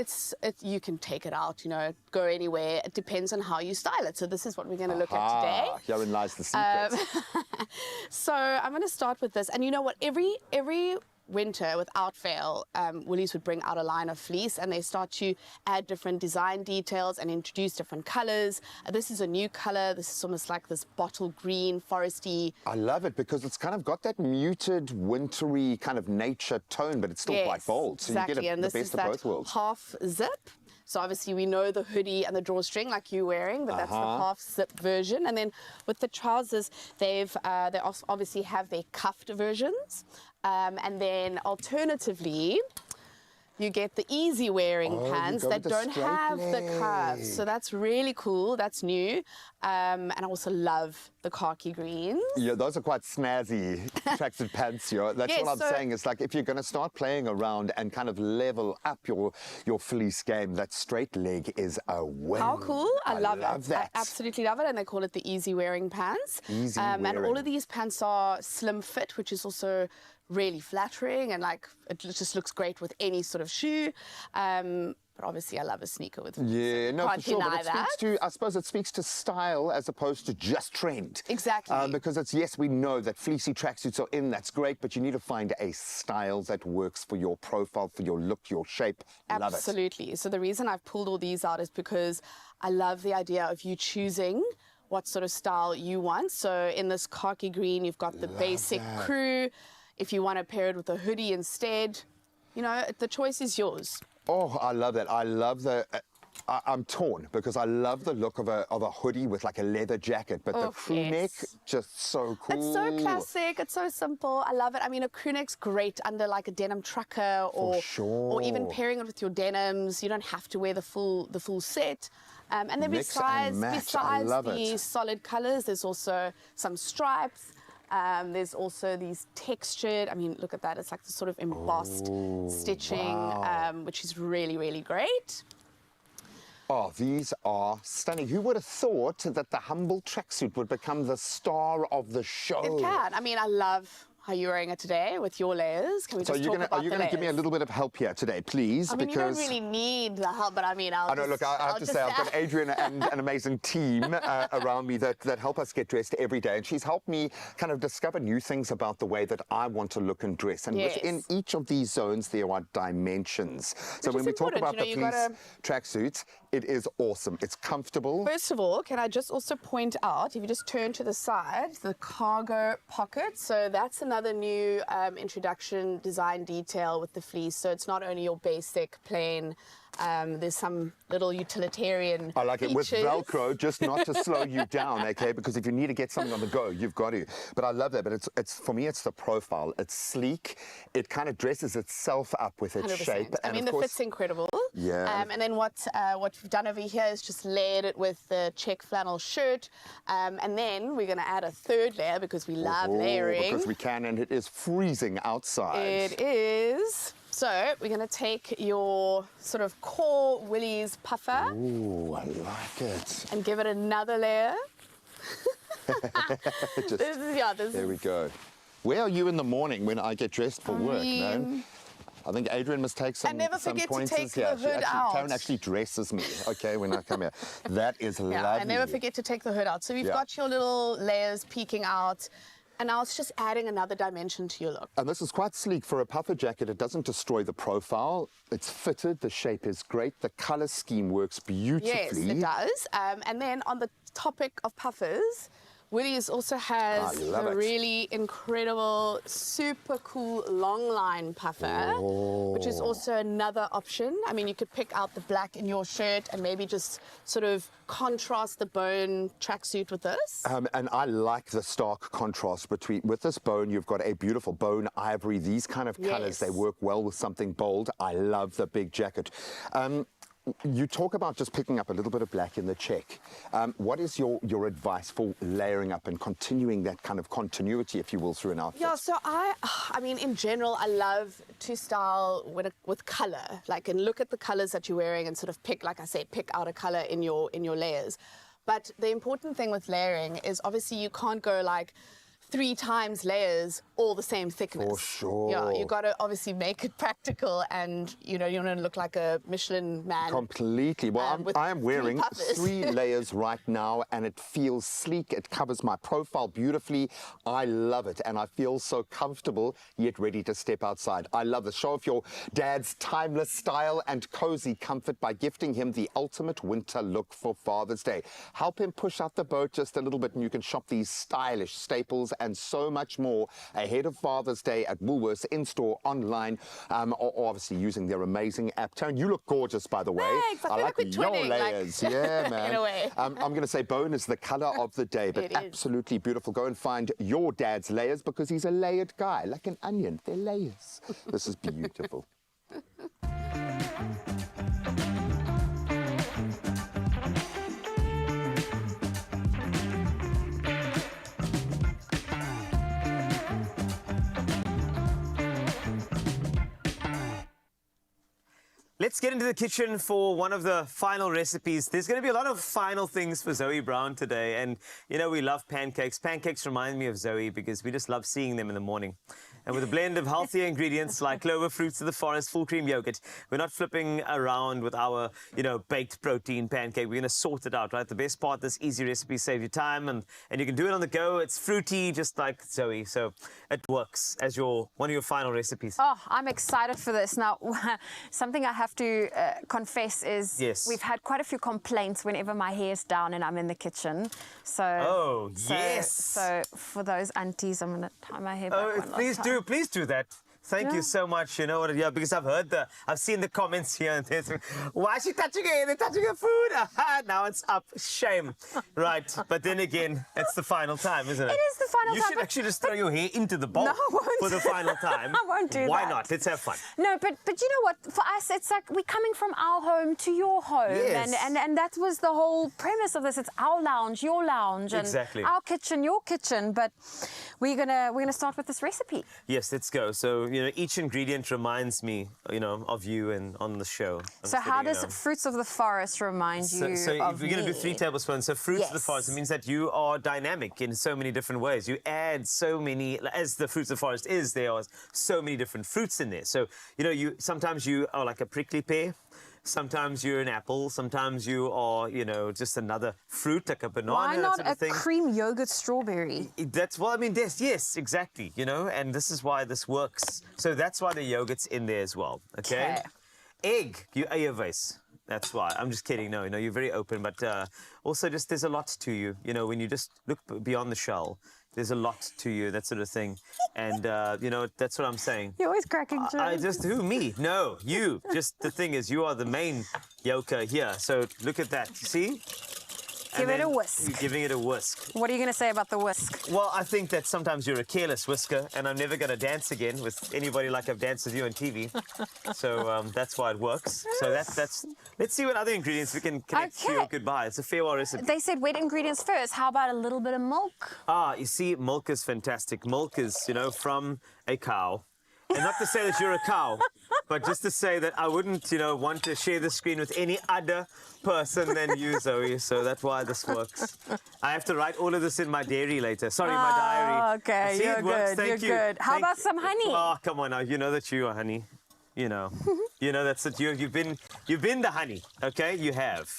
you can take it out, you know, go anywhere. It depends on how you style it. So this is what we're going to look at today. Herein lies the secret. So I'm going to start with this. And you know what? Every winter, without fail, Woolies would bring out a line of fleece, and they start to add different design details and introduce different colors. This is a new color. This is almost like this bottle green, foresty. I love it because it's kind of got that muted, wintry kind of nature tone, but it's still quite bold. So exactly. you get And the this best is of that both worlds. half zip. So obviously we know the hoodie and the drawstring like you're wearing, but that's the half zip version. And then with the trousers, they obviously have their cuffed versions. And then alternatively, you get the easy wearing pants that don't have the cuffs. So that's really cool. That's new. And I also love the khaki greens. Yeah, those are quite snazzy tracksuit pants. That's Yes, what I'm saying. It's like if you're going to start playing around and kind of level up your fleece game, that straight leg is a win. How cool. I love it. that. I absolutely love it. And they call it the easy wearing pants. Easy And all wearing. of these pants are slim fit, which is also really flattering, and like it just looks great with any sort of shoe. But obviously I love a sneaker with fleece. Yeah, no, Can't for sure. But deny it speaks to, I suppose it speaks to style as opposed to just trend. Exactly. Because it's, yes, we know that fleecy tracksuits are in, that's great, but you need to find a style that works for your profile, for your look, your shape. Love it. Absolutely. So the reason I've pulled all these out is because I love the idea of you choosing what sort of style you want. So in this khaki green, you've got the basic crew. If you want to pair it with a hoodie instead, you know, the choice is yours. Oh, I love that. I love the... I'm torn because I love the look of a hoodie with like a leather jacket, but the crew neck, just so cool. It's so classic. It's so simple. I love it. I mean, a crew neck's great under like a denim trucker, or even pairing it with your denims. You don't have to wear the full set. And then besides the solid colors, there's also some stripes. There's also these textured, I mean, look at that. It's like the sort of embossed stitching, which is really, really great. Oh, these are stunning. Who would have thought that the humble tracksuit would become the star of the show? It can. I mean, I love how you're wearing it today with your layers. Can we just talk about the layers? Are you going to give me a little bit of help here today, please? I mean, you don't really need the help, but I mean, I have to say, I've got Adrian and an amazing team around me that help us get dressed every day. And she's helped me kind of discover new things about the way that I want to look and dress. And within each of these zones, there are dimensions. So when we talk about the fleece tracksuits, it is awesome. It's comfortable. First of all, can I just also point out, if you just turn to the side, the cargo pocket. So that's another new introduction design detail with the fleece. So it's not only your basic plain, there's some little utilitarian I like it with features. Velcro, just not to slow you down, okay? Because if you need to get something on the go, you've got to. But I love that. But it's for me, it's the profile. It's sleek. It kind of dresses itself up with its 100%. shape. I And mean, of the course, fit's incredible. Yeah. And then what we've done over here is just layered it with the check flannel shirt. And then we're going to add a third layer because we love layering. Because we can, and it is freezing outside. It is. So we're going to take your sort of core Willie's puffer. Ooh, I like it. And give it another layer. There we go. Where are you in the morning when I get dressed for work, no? I think Adrian must take some pointers. And never forget to take here. the hood out. Karen actually dresses me, okay, when I come here. That is lovely. And never forget to take the hood out. So we've got your little layers peeking out. And now it's just adding another dimension to your look. And this is quite sleek for a puffer jacket. It doesn't destroy the profile. It's fitted. The shape is great. The color scheme works beautifully. Yes, it does. And then on the topic of puffers, Willie's also has a really incredible, super cool long line puffer, which is also another option. I mean, you could pick out the black in your shirt and maybe just sort of contrast the bone tracksuit with this. And I like the stark contrast with this bone. You've got a beautiful bone ivory. These kind of colors, they work well with something bold. I love the big jacket. You talk about just picking up a little bit of black in the check. What is your advice for layering up and continuing that kind of continuity, if you will, through an outfit? Yeah, so I mean, in general, I love to style with color, like, and look at the colors that you're wearing and sort of pick, like I say, pick out a color in your layers. But the important thing with layering is obviously you can't go like 3 times layers, all the same thickness. For sure. Yeah, you got to obviously make it practical, and you know, you want to look like a Michelin man. Completely. Well, I am wearing 3 layers right now, and it feels sleek. It covers my profile beautifully. I love it, and I feel so comfortable yet ready to step outside. I love this. Show off your dad's timeless style and cozy comfort by gifting him the ultimate winter look for Father's Day. Help him push out the boat just a little bit, and you can shop these stylish staples and so much more ahead of Father's Day at Woolworths, in-store, online, or obviously using their amazing app. Taryn, you look gorgeous, by the way. Thanks. I like your layers. Yeah, man. In a way. I'm going to say bone is the color of the day, but absolutely beautiful. Go and find your dad's layers because he's a layered guy, like an onion. They're layers. This is beautiful. Let's get into the kitchen for one of the final recipes. There's going to be a lot of final things for Zoe Brown today. And, you know, we love pancakes. Pancakes remind me of Zoe because we just love seeing them in the morning. And with a blend of healthier ingredients like clover, fruits of the forest, full cream yogurt, we're not flipping around with our, you know, baked protein pancake. We're going to sort it out, right? The best part, this easy recipe saves you time, and you can do it on the go. It's fruity, just like Zoe. So it works as one of your final recipes. Oh, I'm excited for this. Now, something I have to confess is we've had quite a few complaints whenever my hair's down and I'm in the kitchen. So, So for those aunties, I'm going to tie my hair back one please last time. Please do that. Thank you so much. You know what? Yeah, because I've seen the comments here. And there's, why is she touching it? They're touching her food. Now it's up. Shame. Right. But then again, it's the final time, isn't it? It is the final time. You should actually just throw your hair into the bowl for the final time. I won't do that. Why not? Let's have fun. No, but you know what? For us, it's like we're coming from our home to your home. Yes. And that was the whole premise of this. It's our lounge, your lounge. And our kitchen, your kitchen. But we're gonna start with this recipe. Yes, let's go. So, you know, each ingredient reminds me, you know, of you and on the show. So how does fruits of the forest remind you of me? So if we're going to do 3 tablespoons, so fruits of the forest, it means that you are dynamic in so many different ways. You add so many, as the fruits of the forest is, there are so many different fruits in there. So, you know, sometimes you are like a prickly pear. Sometimes you're an apple. Sometimes you are, you know, just another fruit, like a banana. Why not sort of thing. cream yogurt strawberry? That's what I mean. Yes, exactly. You know, and this is why this works. So that's why the yogurt's in there as well. Okay. Egg. You are your vase. That's why. I'm just kidding. No, you're very open, but also just there's a lot to you. You know, when you just look beyond the shell. There's a lot to you, that sort of thing. And, you know, that's what I'm saying. You're always cracking jokes. Who, me? No, you. Just the thing is, you are the main yoker here. So look at that. See? Give it a whisk. You're giving it a whisk. What are you going to say about the whisk? Well, I think that sometimes you're a careless whisker, and I'm never going to dance again with anybody like I've danced with you on TV. So that's why it works. So that's. Let's see what other ingredients we can connect to your goodbye. It's a farewell recipe. They said wet ingredients first. How about a little bit of milk? You see, milk is fantastic. Milk is, from a cow. And not to say that you're a cow, but just to say that I wouldn't, want to share the screen with any other person than you, Zoe. So that's why this works. I have to write all of this in my diary later. Sorry, my diary. Okay, See, you're it works. good. Thank You're you. good. How about some honey? Oh, come on now. You know that you are honey. That's it. You've been the honey. Okay, you have.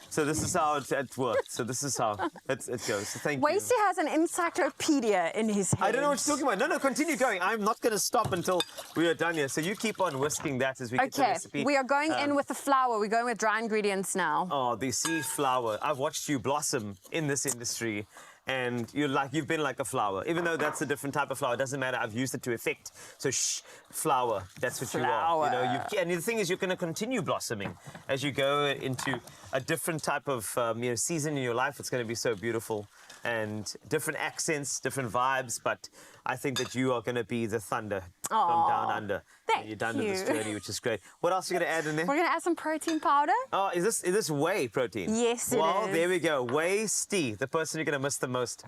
So this is how it works. So this is how it goes. So thank you. Wasey has an encyclopedia in his head. I don't know what you're talking about. No, continue going. I'm not going to stop until we are done here. So you keep on whisking that as we get the recipe. Okay, we are going in with the flour. We're going with dry ingredients now. Oh, the sea flour. I've watched you blossom in this industry. And you've been like a flower. Even though that's a different type of flower, it doesn't matter. I've used it to effect. So flower, that's what you are. And the thing is, you're going to continue blossoming as you go into a different type of season in your life. It's going to be so beautiful and different accents, different vibes. But I think that you are going to be the thunder from down under. You're done with this journey, which is great. What else are you going to add in there? We're going to add some protein powder. Oh, is this whey protein? Yes, it is. Well, there we go. Wasey, the person you're going to miss the most.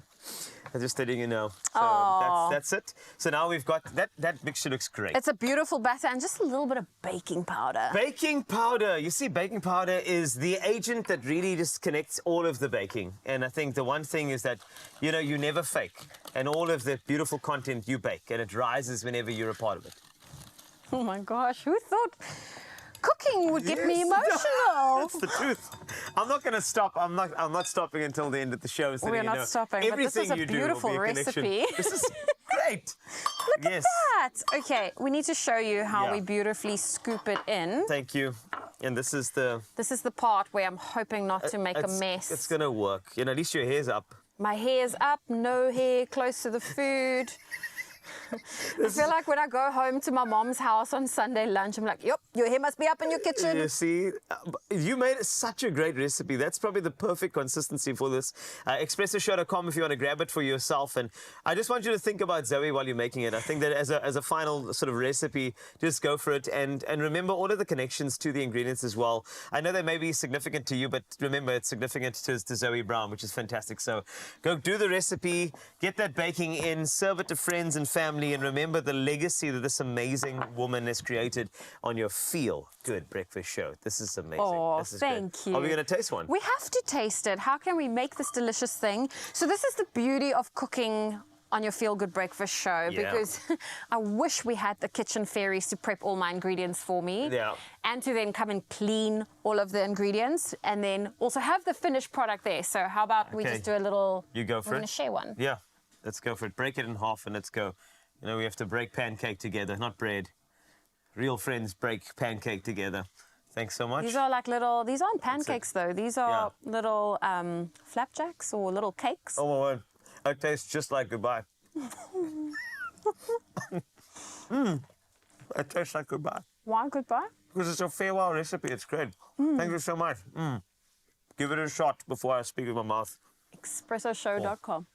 I'm just letting you know. So that's it. So now we've got that mixture looks great. It's a beautiful batter and just a little bit of baking powder. Baking powder. You see, baking powder is the agent that really just connects all of the baking. And I think the one thing is that, you never fake. And all of the beautiful content you bake, and it rises whenever you're a part of it. Oh my gosh, who thought cooking would get me emotional? That's the truth. I'm not going to stop. I'm not stopping until the end of the show. So We're not stopping. Everything but this is a you beautiful do will be a recipe. This is great. Look at that. Okay, we need to show you how we beautifully scoop it in. Thank you. And this is the part where I'm hoping not to make a mess. It's going to work. At least your hair's up. My hair's up, no hair, close to the food. I feel like when I go home to my mom's house on Sunday lunch, I'm like, yep, your hair must be up in your kitchen. You see, you made such a great recipe. That's probably the perfect consistency for this. Expressoshow.com if you want to grab it for yourself. And I just want you to think about Zoe while you're making it. I think that as a final sort of recipe, just go for it. And remember all of the connections to the ingredients as well. I know they may be significant to you, but remember it's significant to Zoe Brown, which is fantastic. So go do the recipe, get that baking in, serve it to friends and family, and remember the legacy that this amazing woman has created on your Feel Good Breakfast show. This is amazing. Oh, this is thank you. Are we going to taste one? We have to taste it. How can we make this delicious thing? So this is the beauty of cooking on your Feel Good Breakfast show, because I wish we had the kitchen fairies to prep all my ingredients for me, and to then come and clean all of the ingredients, and then also have the finished product there. So how about we just do a little... You go for it. We're going to share one. Yeah, let's go for it. Break it in half and let's go. We have to break pancake together, not bread. Real friends break pancake together. Thanks so much. These are like little... These aren't pancakes, though. These are little flapjacks or little cakes. Oh, my word. It tastes just like goodbye. It tastes like goodbye. Why goodbye? Because it's a farewell recipe. It's great. Thank you so much. Give it a shot before I speak with my mouth. Expressoshow.com.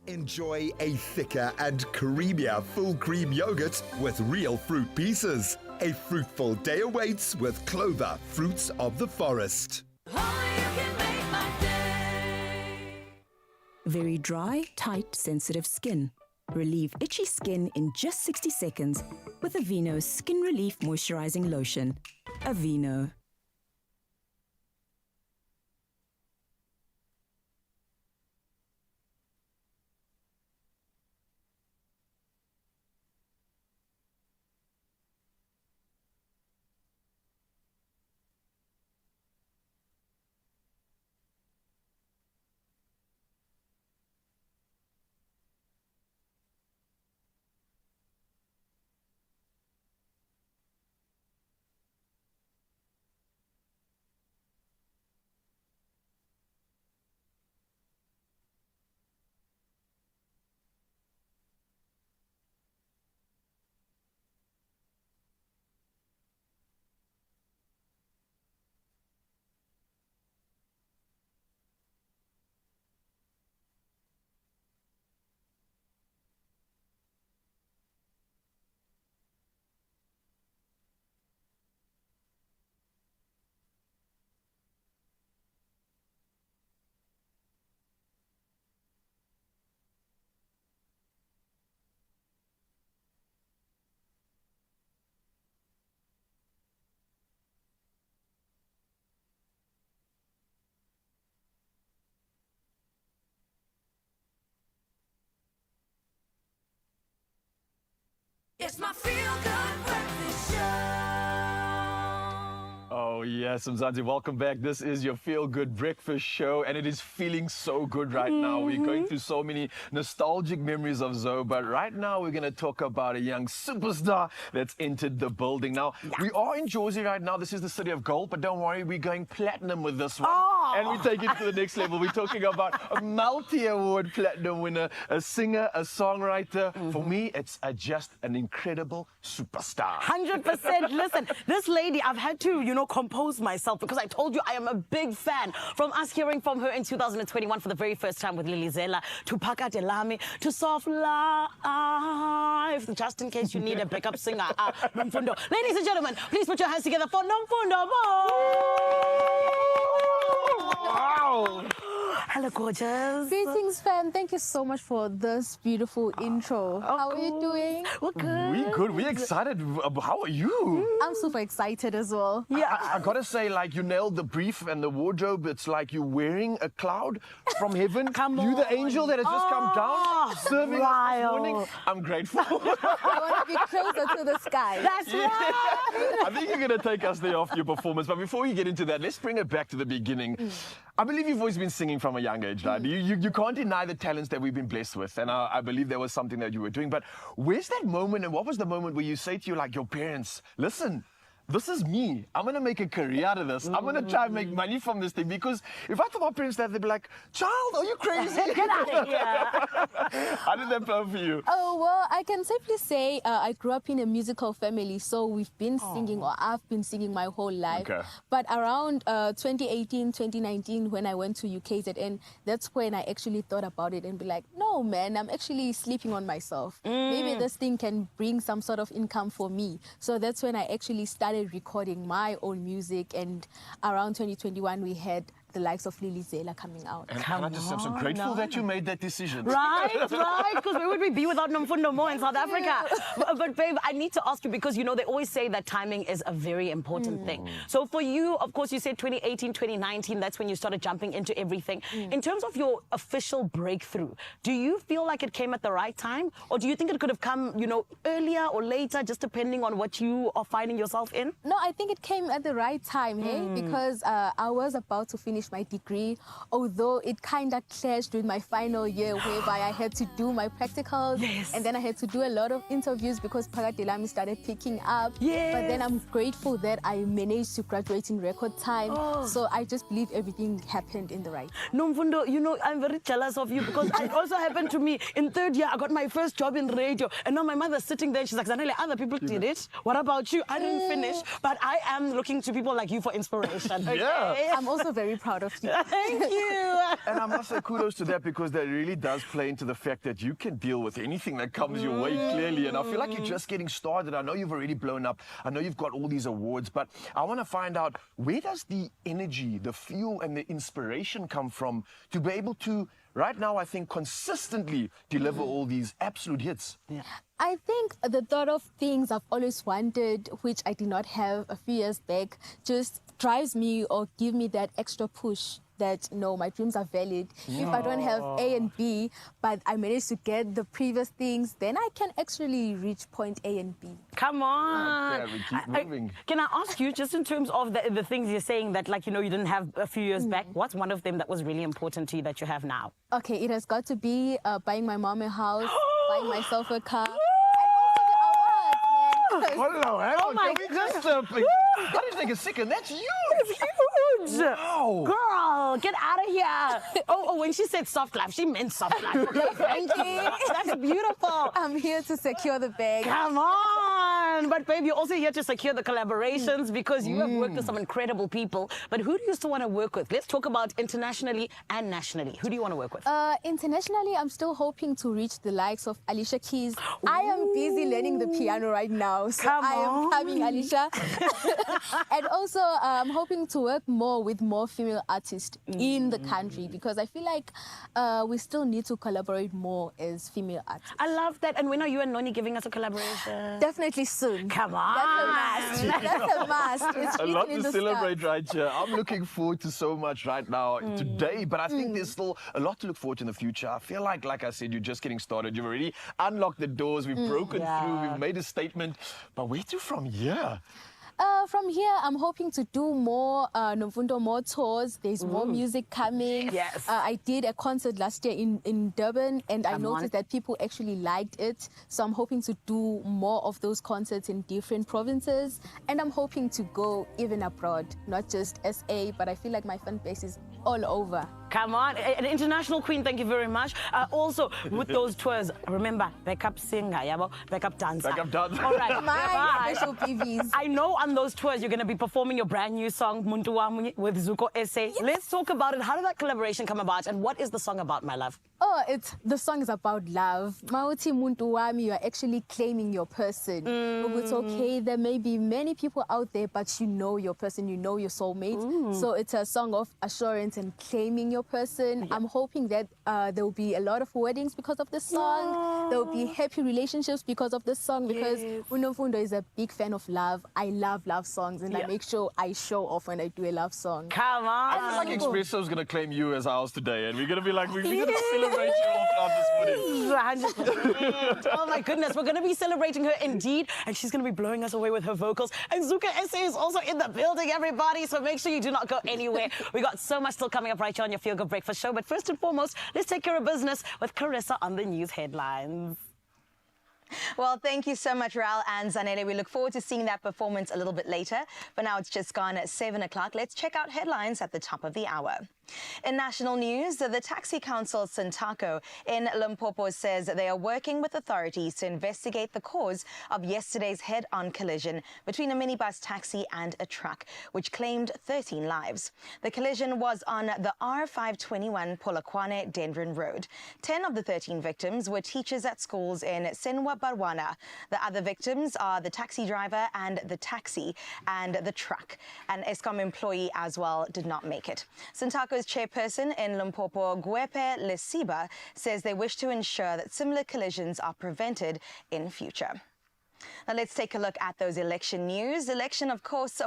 Enjoy a thicker and creamier full cream yogurt with real fruit pieces. A fruitful day awaits with Clover Fruits of the Forest. Very dry, tight, sensitive skin. Relieve itchy skin in just 60 seconds with Aveeno's Skin Relief Moisturizing Lotion. Aveeno. It's my feel-good breakfast show. Oh yes, Mzansi, welcome back. This is your Feel Good Breakfast Show, and it is feeling so good right now. We're going through so many nostalgic memories of Zoe, but right now we're going to talk about a young superstar that's entered the building. Now, we are in Jersey right now. This is the city of gold, but don't worry, we're going platinum with this one. And we take it to the next level. We're talking about a multi-award platinum winner, a singer, a songwriter. For me, it's just an incredible superstar. 100%. Listen, this lady, I've had to, compose myself because I told you I am a big fan. From us hearing from her in 2021 for the very first time with Lilizela, to Phakathi Lami, to Soft Life, just in case you need a backup singer, Nomfundo. Ladies and gentlemen, please put your hands together for Nomfundo. Wow! Hello, gorgeous. Greetings, fam. Thank you so much for this beautiful intro. How are you doing? We're good. We're good. We're excited. How are you? I'm super excited as well. Yeah, I gotta say, like, you nailed the brief and the wardrobe. It's like you're wearing a cloud from heaven. You the angel that has just come down, serving us this morning. I'm grateful. I want to be closer to the sky. That's right. I think you're gonna take us there after your performance. But before we get into that, let's bring it back to the beginning. I believe you've always been singing from a young age, right? You can't deny the talents that we've been blessed with. And I believe there was something that you were doing. But where's that moment, and what was the moment where you say to your parents, listen, this is me. I'm going to make a career out of this. I'm going to try and make money from this thing. Because if I told my parents that, they'd be like, child, are you crazy? Get out of here. How did that plan for you? Oh, well, I can safely say I grew up in a musical family. So we've been singing, or I've been singing my whole life. Okay. But around 2018, 2019, when I went to UKZN, that's when I actually thought about it and be like, no, man, I'm actually sleeping on myself. Maybe this thing can bring some sort of income for me. So that's when I actually started recording my own music, and around 2021 we had the likes of Lilizela coming out. And I'm so grateful that you made that decision. Right, because where would we be without Nomfundo Mo in South Africa? But babe, I need to ask you, because they always say that timing is a very important thing. So for you, of course, you said 2018, 2019, that's when you started jumping into everything. In terms of your official breakthrough, do you feel like it came at the right time? Or do you think it could have come, earlier or later, just depending on what you are finding yourself in? No, I think it came at the right time, hey? Because I was about to finish my degree, although it kind of clashed with my final year, whereby I had to do my practicals, and then I had to do a lot of interviews because Phakathi Lami started picking up. But then I'm grateful that I managed to graduate in record time. So I just believe everything happened in the right time. Nomfundo, I'm very jealous of you, because it also happened to me. In third year, I got my first job in radio, and now my mother's sitting there and she's like, Zanele, other people did it. What about you? I didn't finish, but I am looking to people like you for inspiration. Okay? Yeah. I'm also very proud of you. Thank you. And I must say kudos to that, because that really does play into the fact that you can deal with anything that comes your way clearly. And I feel like you're just getting started. I know you've already blown up. I know you've got all these awards, but I want to find out, where does the energy, the fuel and the inspiration come from to be able to, right now, I think, consistently deliver all these absolute hits? Yeah. I think the thought of things I've always wanted, which I did not have a few years back, just drives me or give me that extra push that, no, my dreams are valid. If I don't have A and B, but I managed to get the previous things, then I can actually reach point A and B. Come on. Yeah, we keep moving. Can I ask you, just in terms of the things you're saying that, you didn't have a few years back, what's one of them that was really important to you that you have now? Okay, it has got to be buying my mom a house, buying myself a car. Oh my God. How did you take a second? That's huge. It's huge. Wow. Girl, get out of here. Oh, when she said soft life, she meant soft life. Okay, thank you. That's beautiful. I'm here to secure the bag. Come on. But babe, you're also here to secure the collaborations, because you have worked with some incredible people. But who do you still want to work with? Let's talk about internationally and nationally. Who do you want to work with? Internationally, I'm still hoping to reach the likes of Alicia Keys. I am busy learning the piano right now, so I am coming, Alicia. And also, I'm hoping to work more with more female artists in the country, because I feel like we still need to collaborate more as female artists. I love that. And when are you and Noni giving us a collaboration? Definitely soon. soon. Come on. That's a must. That's a must. It's A written lot in to the celebrate stars. right here. I'm looking forward to so much right now today, but I think there's still a lot to look forward to in the future. I feel like I said, you're just getting started. You've already unlocked the doors. We've broken through. We've made a statement. But where to from here? From here, I'm hoping to do more Nomfundo, more tours. There's more music coming. Yes. I did a concert last year in Durban, and I Come on. noticed that people actually liked it. So I'm hoping to do more of those concerts in different provinces. And I'm hoping to go even abroad, not just SA, but I feel like my fan base is all over. Come on, an international queen, thank you very much. Also, with those tours, remember, backup singer, yabo, backup dancer. Backup dancer. All right. My special PVs. I know on those tours you're going to be performing your brand new song, Muntu Wami, with Zuko SA. Yes. Let's talk about it. How did that collaboration come about, and what is the song about, my love? Oh, the song is about love. Mauti muntu wami, you are actually claiming your person. It's okay, there may be many people out there, but you know your person, you know your soulmate. So it's a song of assurance and claiming your person. I'm hoping that there will be a lot of weddings because of the song. There will be happy relationships because of the song, because Unomfundo is a big fan of love. I love love songs, and I make sure I show off when I do a love song. Come on. I feel like Expresso is going to claim you as ours today, and we're going to be like, we're going to celebrate you all throughout this footage. 100%. Oh my goodness, we're going to be celebrating her indeed, and she's going to be blowing us away with her vocals. And Zuka SA is also in the building, everybody, so make sure you do not go anywhere. We got so much still coming up right here on your Feel Good Breakfast show, but first and foremost, let's take care of business with Carissa on the news headlines. Well, thank you so much, Raul and Zanele. We look forward to seeing that performance a little bit later. But now it's just gone at 7 o'clock. Let's check out headlines at the top of the hour. In national news, the Taxi Council Sintaco in Limpopo says they are working with authorities to investigate the cause of yesterday's head-on collision between a minibus taxi and a truck, which claimed 13 lives. The collision was on the R521 Polokwane Dendron Road. 10 of the 13 victims were teachers at schools in Senwa Barwana. The other victims are the taxi driver and the taxi and the truck. An Eskom employee as well did not make it. Sintaco's chairperson in Limpopo, Gwepe Lesiba, says they wish to ensure that similar collisions are prevented in future. Now let's take a look at those election news. The election, of course,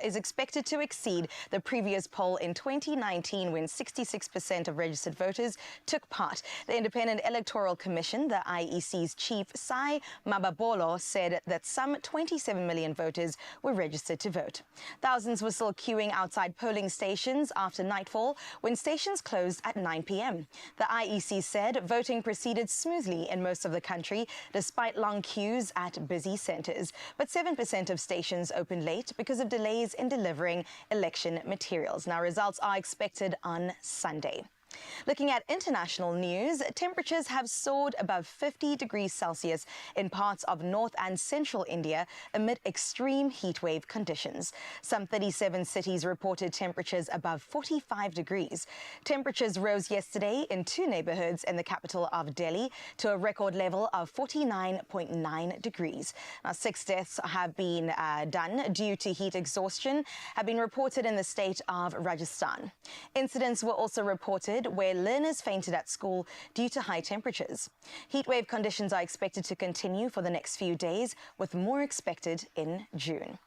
is expected to exceed the previous poll in 2019 when 66% of registered voters took part. The Independent Electoral Commission, the IEC's chief, Sai Mababolo, said that some 27 million voters were registered to vote. Thousands were still queuing outside polling stations after nightfall when stations closed at 9 p.m. The IEC said voting proceeded smoothly in most of the country despite long queues at busy centres, but 7% of stations opened late because of delays in delivering election materials. Now, results are expected on Sunday. Looking at international news, temperatures have soared above 50 degrees Celsius in parts of north and central India amid extreme heatwave conditions. Some 37 cities reported temperatures above 45 degrees. Temperatures rose yesterday in 2 neighborhoods in the capital of Delhi to a record level of 49.9 degrees. Now, 6 deaths have been done due to heat exhaustion, have been reported in the state of Rajasthan. Incidents were also reported where learners fainted at school due to high temperatures. Heatwave conditions are expected to continue for the next few days, with more expected in June.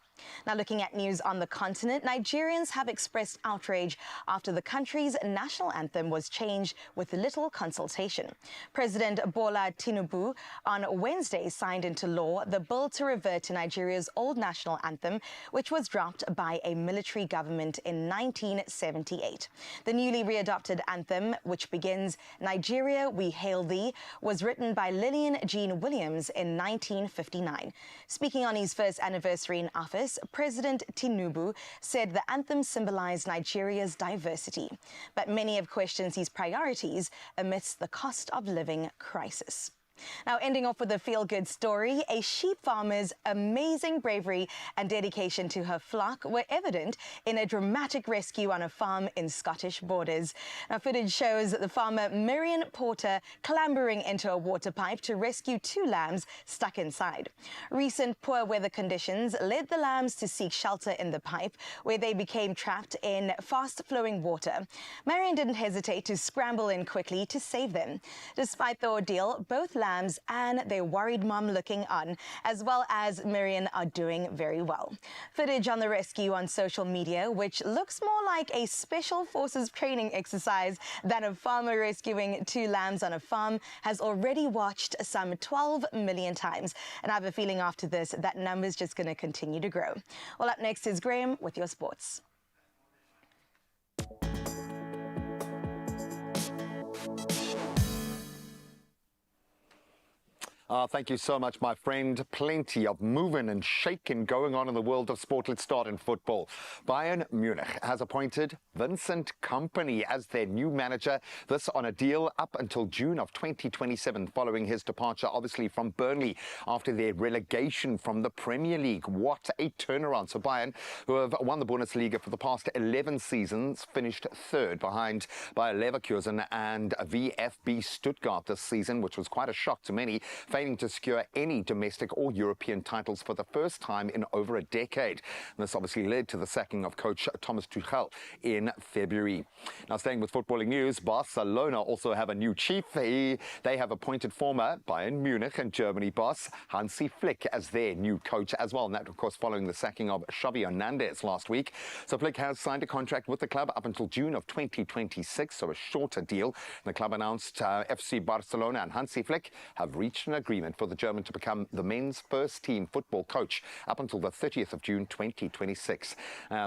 Now, looking at news on the continent, Nigerians have expressed outrage after the country's national anthem was changed with little consultation. President Bola Tinubu on Wednesday signed into law the bill to revert to Nigeria's old national anthem, which was dropped by a military government in 1978. The newly readopted anthem, which begins "Nigeria, we hail thee," was written by Lillian Jean Williams in 1959. Speaking on his first anniversary in office, President Tinubu said the anthem symbolized Nigeria's diversity, but many have questioned his priorities amidst the cost of living crisis. Now, ending off with a feel-good story, a sheep farmer's amazing bravery and dedication to her flock were evident in a dramatic rescue on a farm in Scottish Borders. Now, footage shows the farmer Miriam Porter clambering into a water pipe to rescue 2 lambs stuck inside. Recent poor weather conditions led the lambs to seek shelter in the pipe, where they became trapped in fast-flowing water. Marion didn't hesitate to scramble in quickly to save them. Despite the ordeal, both lambs lambs and their worried mum looking on, as well as Miriam, are doing very well. Footage on the rescue on social media, which looks more like a special forces training exercise than a farmer rescuing 2 lambs on a farm, has already watched some 12 million times. And I have a feeling after this, that number's just going to continue to grow. Well, up next is Graham with your sports. Thank you so much, my friend. Plenty of moving and shaking going on in the world of sport. Let's start in football. Bayern Munich has appointed Vincent Kompany as their new manager. This on a deal up until June of 2027, following his departure, obviously, from Burnley after their relegation from the Premier League. What a turnaround. So Bayern, who have won the Bundesliga for the past 11 seasons, finished third behind Bayer Leverkusen and VfB Stuttgart this season, which was quite a shock to many, failing to secure any domestic or European titles for the first time in over a decade. And this obviously led to the sacking of coach Thomas Tuchel in February. Now, staying with footballing news, Barcelona also have a new chief. They have appointed former Bayern Munich and Germany boss Hansi Flick as their new coach as well. And that, of course, following the sacking of Xavi Hernandez last week. So Flick has signed a contract with the club up until June of 2026, so a shorter deal. And the club announced FC Barcelona and Hansi Flick have reached an agreement for the German to become the men's first-team football coach up until the 30th of June 2026.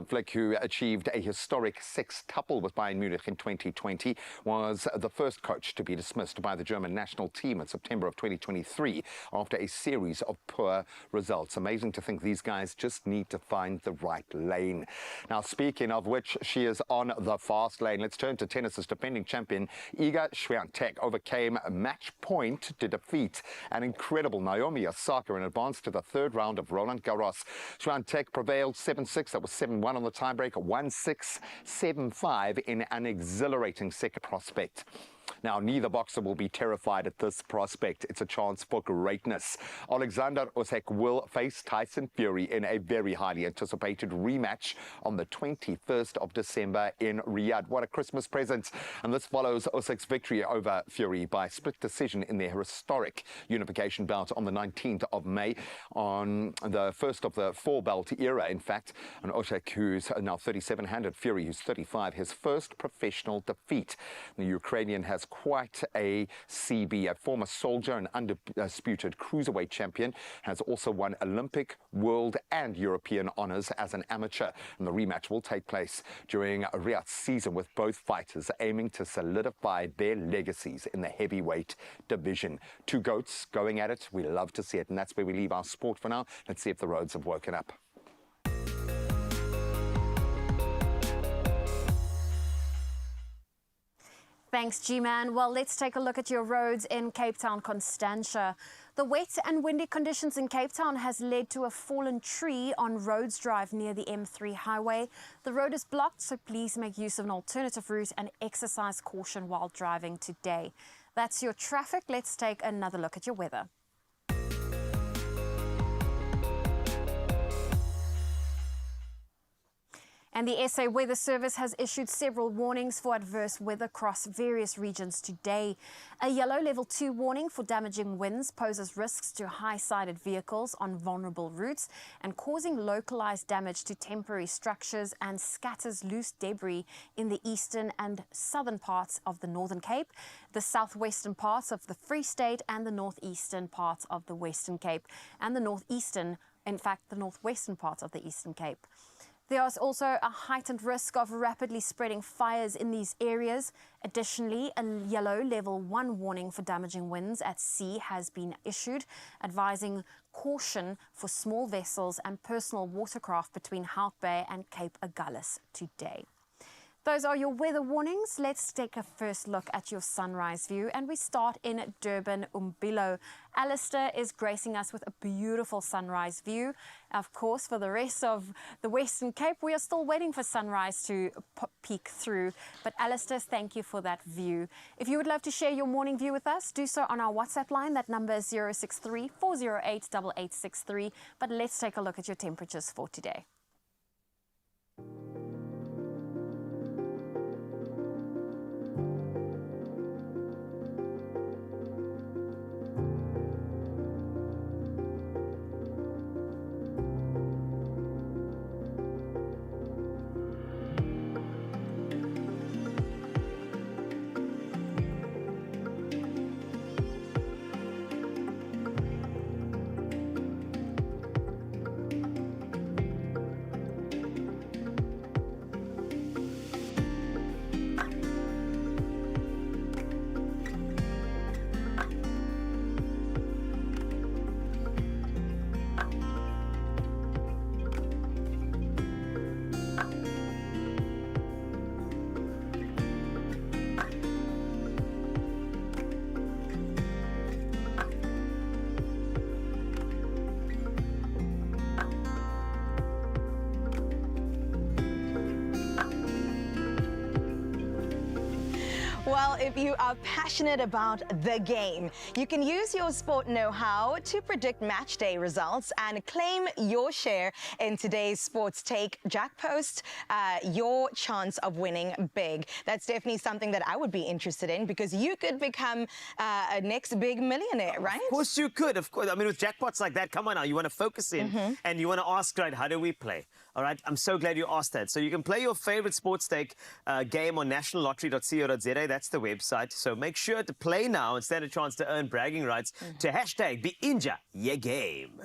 Flick, who achieved a historic sextuple with Bayern Munich in 2020, was the first coach to be dismissed by the German national team in September of 2023 after a series of poor results. Amazing to think these guys just need to find the right lane. Now, speaking of which, she is on the fast lane. Let's turn to tennis's defending champion Iga Swiatek overcame match point to defeat an incredible Naomi Osaka and advanced to the third round of Roland Garros. Swiatek prevailed 7-6. That was 7-1 on the tiebreak, 1-6, 7-5 in an exhilarating second prospect. Now, neither boxer will be terrified at this prospect. It's a chance for greatness. Alexander Usyk will face Tyson Fury in a very highly anticipated rematch on the 21st of December in Riyadh. What a Christmas present. And this follows Usyk's victory over Fury by split decision in their historic unification bout on the 19th of May, on the first of the 4-belt era, in fact. And Usyk, who's now 37, handed Fury, who's 35, his first professional defeat. The Ukrainian has quite a CB, a former soldier and undisputed cruiserweight champion, has also won Olympic, world and European honors as an amateur. And the rematch will take place during Riyadh's season, with both fighters aiming to solidify their legacies in the heavyweight division. Two goats going at it. We love to see it. And that's where we leave our sport for now. Let's see if the roads have woken up. Thanks, G-Man. Well, let's take a look at your roads in Cape Town, Constantia. The wet and windy conditions in Cape Town has led to a fallen tree on Rhodes Drive near the M3 highway. The road is blocked, so please make use of an alternative route and exercise caution while driving today. That's your traffic. Let's take another look at your weather. And the SA Weather Service has issued several warnings for adverse weather across various regions today. A yellow level 2 warning for damaging winds poses risks to high-sided vehicles on vulnerable routes and causing localized damage to temporary structures and scatters loose debris in the eastern and southern parts of the Northern Cape, the southwestern parts of the Free State and the northeastern parts of the Western Cape, and the northwestern parts of the Eastern Cape. There is also a heightened risk of rapidly spreading fires in these areas. Additionally, a yellow level 1 warning for damaging winds at sea has been issued, advising caution for small vessels and personal watercraft between Hout Bay and Cape Agulhas today. Those are your weather warnings. Let's take a first look at your sunrise view, and we start in Durban, Umbilo. Alistair is gracing us with a beautiful sunrise view. Of course, for the rest of the Western Cape, we are still waiting for sunrise to peek through. But Alistair, thank you for that view. If you would love to share your morning view with us, do so on our WhatsApp line. That number is 063 408 8863. But let's take a look at your temperatures for today. Well, if you are passionate about the game, you can use your sport know-how to predict match day results and claim your share in today's Sports Take Jack Post, your chance of winning big. That's definitely something that I would be interested in because you could become a next big millionaire, right? Of course you could, of course. I mean, with jackpots like that, come on now, you want to focus in and you want to ask, right, how do we play? All right, I'm so glad you asked that. So you can play your favorite sports stake game on nationallottery.co.za. That's the website. So make sure to play now and stand a chance to earn bragging rights to hashtag BeInja Your Game.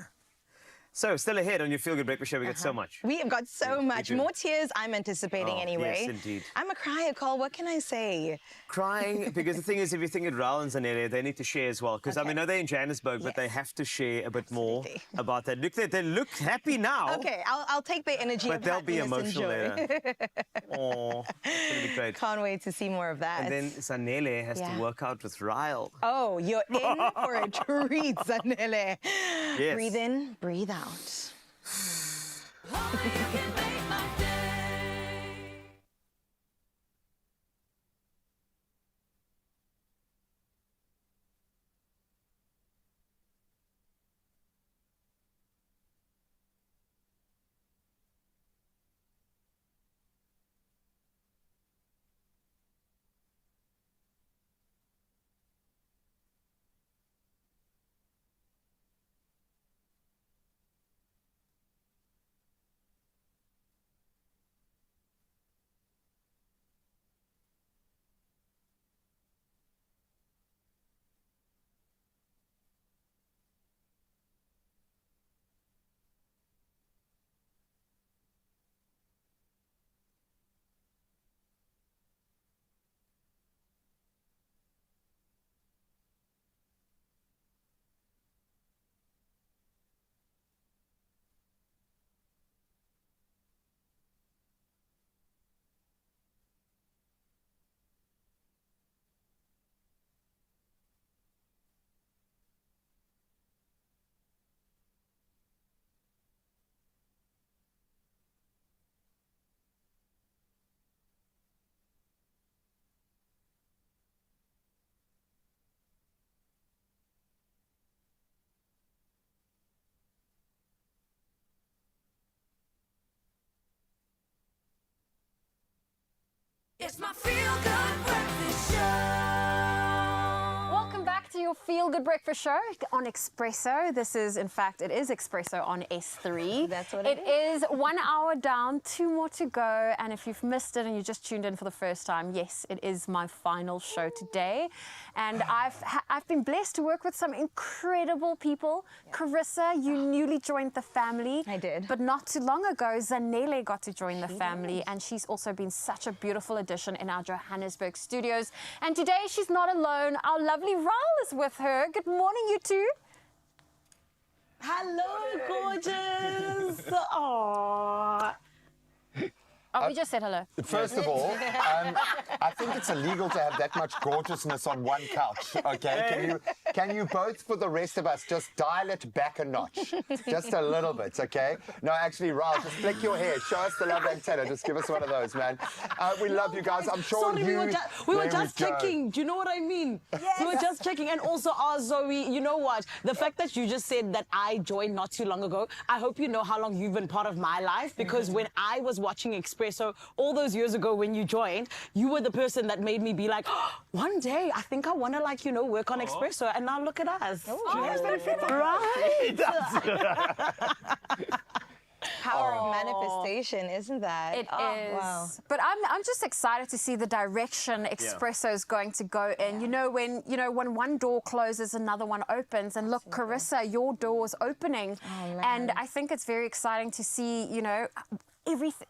So, still ahead on your Feel Good Breakfast Show. We got so much. We have got so much. do. More tears I'm anticipating anyway. Yes, indeed. I'm a crier, Cole. What can I say? Crying, because the thing is, if you think at Raul and Zanele, they need to share as well. Because, I mean, I know they're in Johannesburg, but they have to share a bit more about that. Look, they look happy now. Okay, I'll take their energy But and they'll be happiness and emotional joy. later. Oh, it's going to be great. Can't wait to see more of that. And then Zanele has to work out with Raul. Oh, you're in for a treat, Zanele. Yes. Breathe in, breathe out. It's my Feel Good Breakfast Show. Welcome back to your Feel Good Breakfast Show on Expresso. This is, in fact, it is Expresso on S3. That's what it is. 1 hour down, 2 more to go. And if you've missed it and you just tuned in for the first time, yes, it is my final show today. And I've been blessed to work with some incredible people. Carissa, you newly joined the family. I did. But not too long ago, Zanele got to join the family. And she's also been such a beautiful addition in our Johannesburg studios. And today she's not alone. Our lovely Raul is with her. Good morning, you two. Hello, gorgeous. Aww. Oh, we just said hello. First of all, I think it's illegal to have that much gorgeousness on one couch, okay? Can you both, for the rest of us, just dial it back a notch? Just a little bit, okay? No, actually, Raul, just flick your hair. Show us the love antenna. Just give us one of those, man. We love you guys. I'm sure Sorry, we were just checking. Do you know what I mean? Yes. We were just checking. And also, Zoe, you know what? The fact that you just said that I joined not too long ago, I hope you know how long you've been part of my life, because when I was watching Expresso all those years ago when you joined, you were the person that made me be like, oh, one day I think I want to, like, you know, work on Expresso. And now look at us. Right. Power of manifestation, isn't that? It is. Wow. But I'm just excited to see the direction Expresso is going to go in. You know, when one door closes, another one opens. And look, Carissa, your door's opening. And I think it's very exciting to see, you know,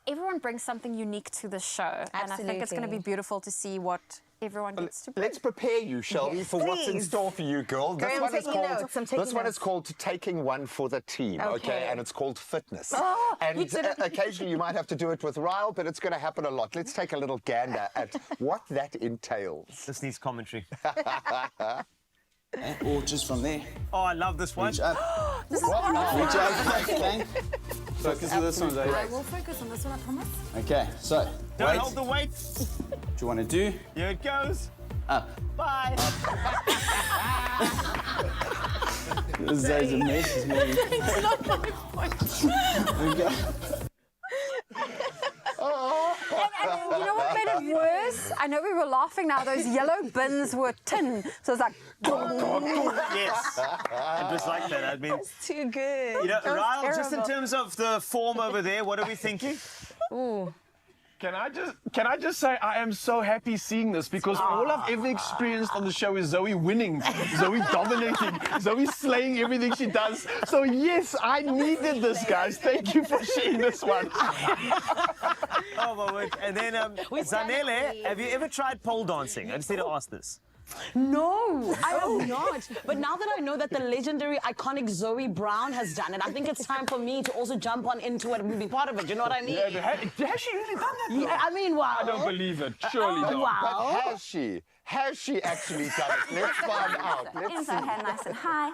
everyone brings something unique to the show. And I think it's going to be beautiful to see what everyone gets to bring. Let's prepare you, shall we, for what's in store for you, girl. This one is called Taking One for the Team, okay? And it's called fitness. Oh, and occasionally you might have to do it with Ryle, but it's going to happen a lot. Let's take a little gander at what that entails. This needs commentary. Or just from there. Oh, I love this one. Reach up. This is one. Reach up. Okay. Focus on this one, Zoe. I will focus on this one, I promise. Okay, so Don't hold the weight. what you want to do, Here it goes. Up. Bye. This guy's amazing, man. It's not my point. Okay. And you know what made it worse? I know we were laughing now. Those yellow bins were tin, so it's like. Yes, it was like that. I mean, That's too good. you know, That was Ryle, just in terrible. terms of the form over there, what are we thinking? Ooh. Can I just say I am so happy seeing this because all I've ever experienced on the show is Zoe winning, Zoe dominating, Zoe slaying everything she does. So yes, I needed this, guys. Thank you for sharing this one. Oh my word! And then Zanele, have you ever tried pole dancing? I just need to ask this. No, I have not. But now that I know that the legendary, iconic Zoe Brown has done it, I think it's time for me to also jump on into it and be part of it. You know what I mean? Yeah, but has she really done that? Yeah, I mean, wow. I don't believe it. Surely not. Wow. But has she? Has she actually done it? Let's find out. Let's Inside see. hand nice and high,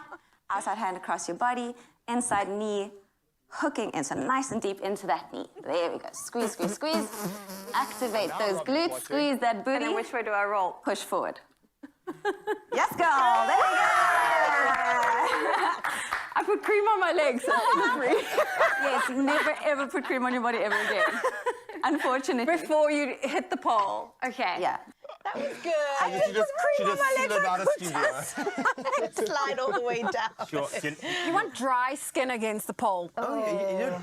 outside hand across your body, inside knee, hooking in, so nice and deep into that knee. There we go. Squeeze, squeeze, squeeze. Activate those glutes, squeeze that booty. And then which way do I roll? Push forward. Yes, girl. There you go. I put cream on my legs. Yes, never ever put cream on your body ever again. Unfortunately. Before you hit the pole. Okay. Yeah. That was good. And she just slid out of studio. Slide all the way down. Sure. You want dry skin against the pole.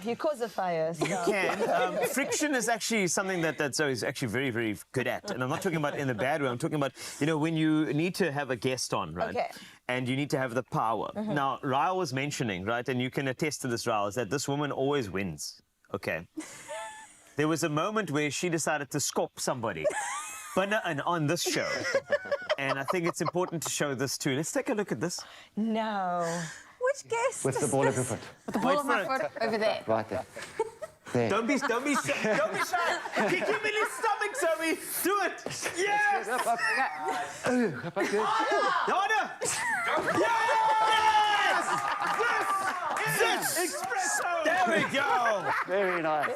You cause a fire. So. You can. Friction is actually something that Zoe is actually very, very good at. And I'm not talking about in the bad way. I'm talking about, you know, when you need to have a guest on, right? Okay. And you need to have the power. Now, Ryle was mentioning, right, and you can attest to this, Ryle, is that this woman always wins. Okay. There was a moment where she decided to scope somebody. But no, and on this show. And I think it's important to show this too. Let's take a look at this. No. Which guest? With the ball of your foot. With the ball of my foot over there. Right there. There. Don't be shy. Don't be shy. Give me the stomach, Zoe. Do it. Yes. Yonder. Yes. This. Expresso. There we go. Very nice.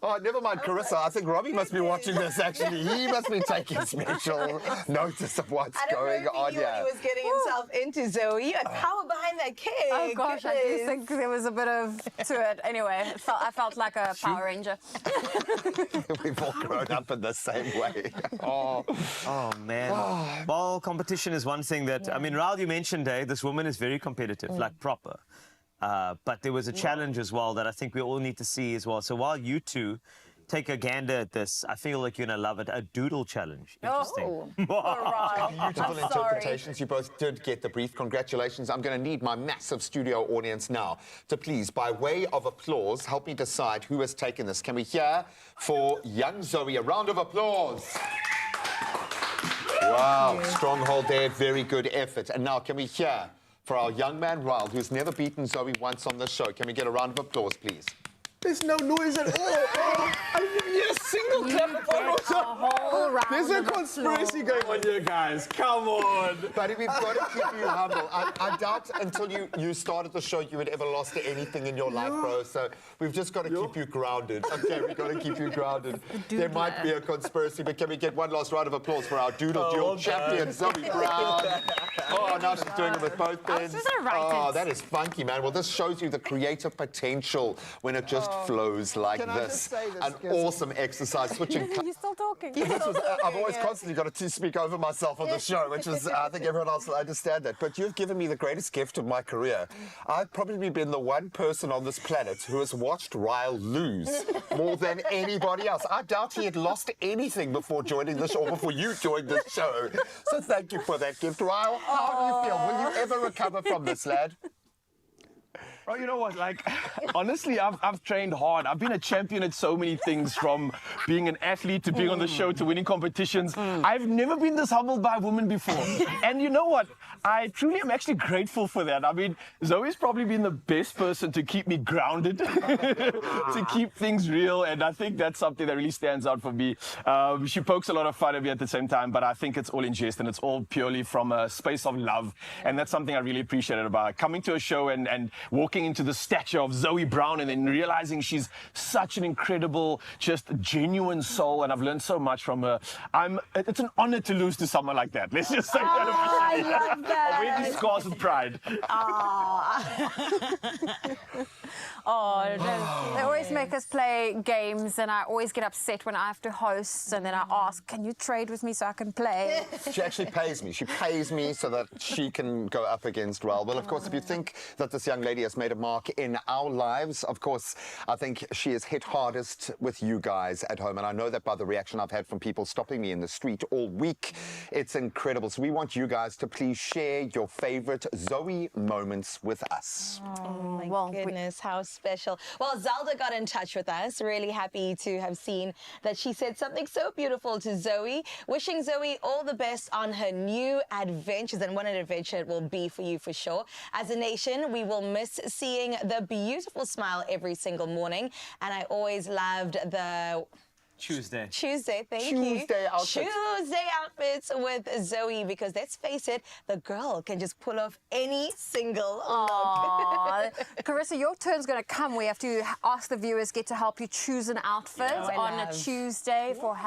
Oh, never mind, Carissa. I think Robbie must be watching this, actually. He must be taking special notice of what's going on He here. was getting himself into, Zoe. You had power behind that kick. Oh gosh, I do think there was a bit of to it. Anyway, I felt like a Power Ranger. We've all grown up in the same way. Oh man. Ball competition is one thing that, I mean, Ryle, you mentioned, this woman is very competitive, like proper. But there was a challenge as well that I think we all need to see as well. So while you two take a gander at this, I feel like you're going to love it. A doodle challenge. Interesting. Beautiful interpretations. You both did get the brief. Congratulations. I'm going to need my massive studio audience now to please, by way of applause, help me decide who has taken this. Can we hear for young Zoe a round of applause? Wow, stronghold there, very good effort. And now can we hear for our young man, Ryle, who's never beaten Zoe once on this show. Can we get a round of applause, please? There's no noise at all. I didn't hear a single clap. There's a conspiracy going on here, guys. Come on. Buddy, we've got to keep you humble. I doubt until you started the show you had ever lost anything in your life, bro. So we've just got to keep you grounded. Okay, we've got to keep you grounded. There might be a conspiracy, but can we get one last round of applause for our Doodle Duel champion, Zoe Brown? Oh, now she's doing it with both hands. Oh, that is funky, man. Well, this shows you the creative potential when it just flows like this. An awesome exercise, switching. You're still talking. I've always constantly got to speak over myself on the show, which is, I think everyone else will understand that. But you've given me the greatest gift of my career. I've probably been the one person on this planet who has watched Ryle lose more than anybody else. I doubt he had lost anything before joining this or before you joined this show. So thank you for that gift, Ryle. How do you feel? Will you ever recover from this, lad? Bro, you know what? Like, honestly, I've trained hard. I've been a champion at so many things, from being an athlete to being on the show to winning competitions. I've never been this humbled by a woman before. And you know what? I truly am actually grateful for that. I mean, Zoe's probably been the best person to keep me grounded, to keep things real. And I think that's something that really stands out for me. She pokes a lot of fun at me at the same time, but I think it's all in jest and it's all purely from a space of love. And that's something I really appreciated about her. Coming to a show and walking looking into the stature of Zoe Brown and then realizing she's such an incredible, just genuine soul, and I've learned so much from her. It's an honor to lose to someone like that. Let's just say that officially. I love that. I wear these scars with pride. They always make us play games, and I always get upset when I have to host, and then I ask, can you trade with me so I can play? She actually pays me. She pays me so that she can go up against Raoul. Well, of course, if you think that this young lady has made a mark in our lives, of course, I think she has hit hardest with you guys at home. And I know that by the reaction I've had from people stopping me in the street all week. It's incredible. So we want you guys to please share your favorite Zoe moments with us. Oh my goodness, how special. Well, Zelda got in touch with us. Really happy to have seen that she said something so beautiful to Zoe. Wishing Zoe all the best on her new adventures, and what an adventure it will be for you for sure. As a nation, we will miss seeing the beautiful smile every single morning. And I always loved the Tuesday, thank you. Tuesday outfits. Tuesday outfits with Zoe, because let's face it, the girl can just pull off any single look. Carissa, your turn's going to come. We have to ask the viewers, get to help you choose an outfit on a love. Tuesday for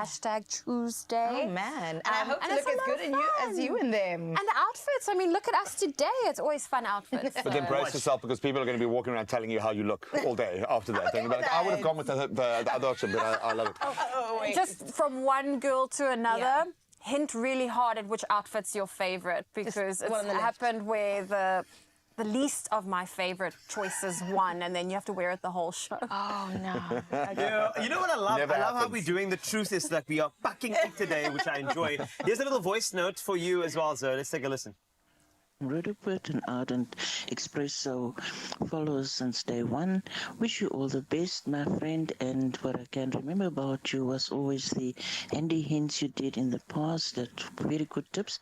#Tuesday. Oh man, and I hope to look as good as you in them. And the outfits, I mean, look at us today. It's always fun outfits. But then brace yourself, because people are going to be walking around telling you how you look all day after that. And you'll be like, I would have gone with the other option, but I love it. Just from one girl to another, hint really hard at which outfit's your favorite, because it's happened where the least of my favorite choices won, and then you have to wear it the whole show. Oh no. You know what I love? I love how we're doing the truth is that we are packing it today, which I enjoy. Here's a little voice note for you as well, so let's take a listen. Rudolph and ardent Expresso followers since day one. Wish you all the best, my friend, and what I can remember about you was always the handy hints you did in the past, that very good tips.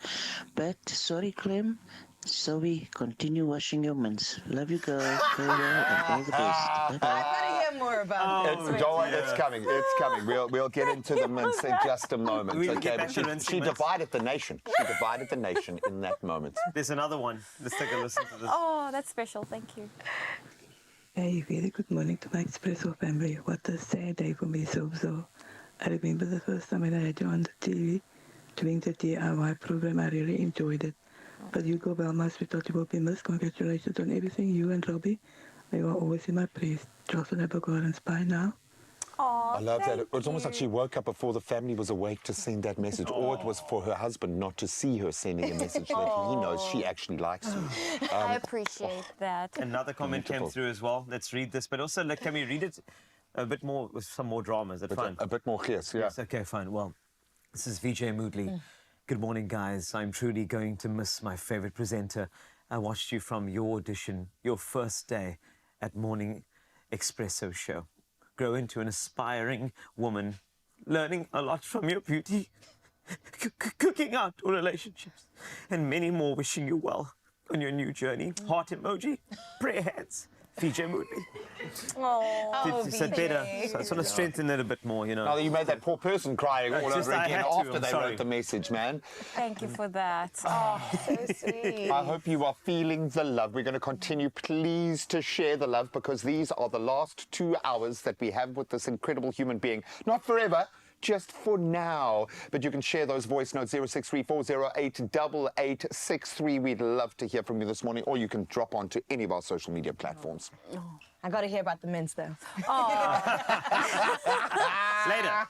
But sorry, Clem, Zoe, continue washing your mints. Love you, girl. Farewell and all the best. Bye-bye. I've got to hear more about this. It's coming. It's coming. We'll get into the mints in just a moment. Okay, but she divided the nation. She divided the nation in that moment. There's another one. Let's take a listen to this. Oh, that's special. Thank you. Hey, very good morning to my Expresso family. What a sad day for me, so. I remember the first time when I had you on the TV doing the DIY program. I really enjoyed it. But you go well, must we thought you will be missed. Congratulations on everything, you and Robbie. You are always in my praise. Jocelyn Abergordon's by now. I love that. It was almost like she woke up before the family was awake to send that message, or it was for her husband not to see her sending a message that he knows she actually likes you. I appreciate that. Another comment came through as well. Let's read this, but also can we read it a bit more with some more drama? Is that fine? A bit more yes, yeah. Yes, okay, fine. Well, this is VJ Moodley. Good morning, guys. I'm truly going to miss my favorite presenter. I watched you from your audition, your first day at Morning Expresso show. Grow into an aspiring woman, learning a lot from your beauty, cooking out relationships, and many more. Wishing you well on your new journey. Heart emoji, prayer hands. VJ Moodley. Oh, said better. So I sort of strengthened it a bit more, you know. Now you made that poor person crying all over again after they wrote the message, man. Thank you for that. Oh, so sweet. I hope you are feeling the love. We're going to continue, please, to share the love, because these are the last 2 hours that we have with this incredible human being. Not forever, just for now. But you can share those voice notes, 0634088863. We'd love to hear from you this morning, or you can drop onto any of our social media platforms. I got to hear about the mints, though. Later.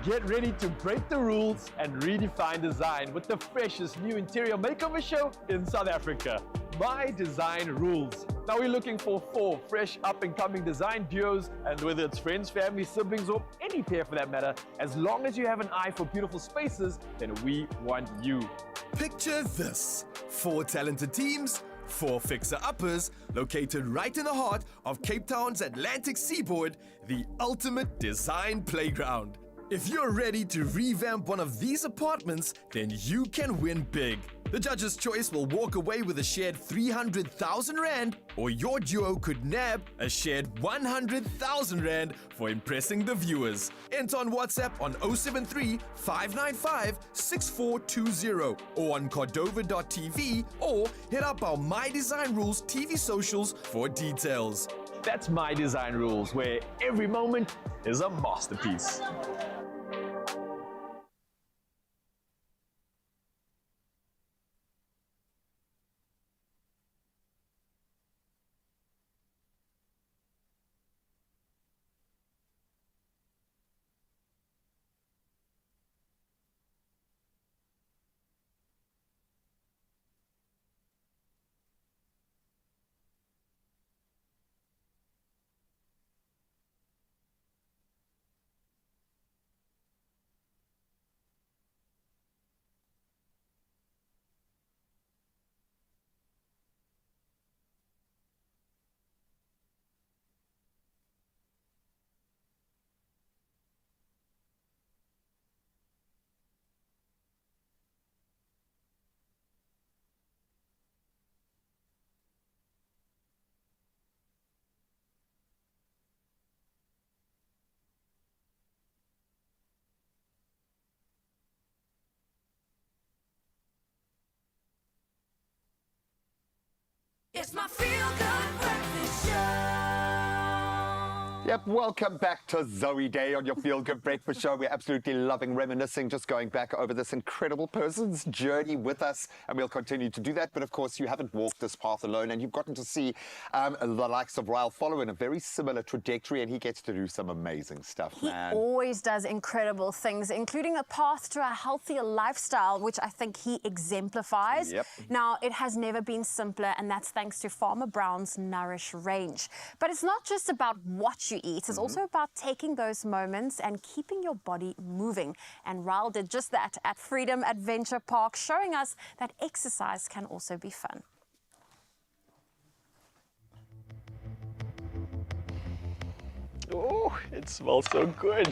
Get ready to break the rules and redefine design with the freshest new interior makeover show in South Africa. My Design Rules. Now we're looking for 4 fresh up-and-coming design duos, and whether it's friends, family, siblings, or any pair for that matter, as long as you have an eye for beautiful spaces, then we want you. Picture this: 4 talented teams, 4 fixer-uppers, located right in the heart of Cape Town's Atlantic seaboard, the ultimate design playground. If you're ready to revamp one of these apartments, then you can win big. The judge's choice will walk away with a shared 300,000 Rand, or your duo could nab a shared 100,000 Rand for impressing the viewers. Enter on WhatsApp on 073 595 6420 or on Cordova.tv, or hit up our My Design Rules TV socials for details. That's My Design Rules, where every moment is a masterpiece. It's my feel-good breakfast show. Yep, welcome back to Zoe Day on your Feel Good Breakfast Show. We're absolutely loving reminiscing, just going back over this incredible person's journey with us, and we'll continue to do that. But of course, you haven't walked this path alone, and you've gotten to see the likes of Ryle follow in a very similar trajectory, and he gets to do some amazing stuff, man. He always does incredible things, including a path to a healthier lifestyle, which I think he exemplifies. Yep. Now, it has never been simpler, and that's thanks to Farmer Brown's Nourish range. But it's not just about what you eat, it's also about taking those moments and keeping your body moving. And Ryle did just that at Freedom Adventure Park, showing us that exercise can also be fun. Oh, it smells so good.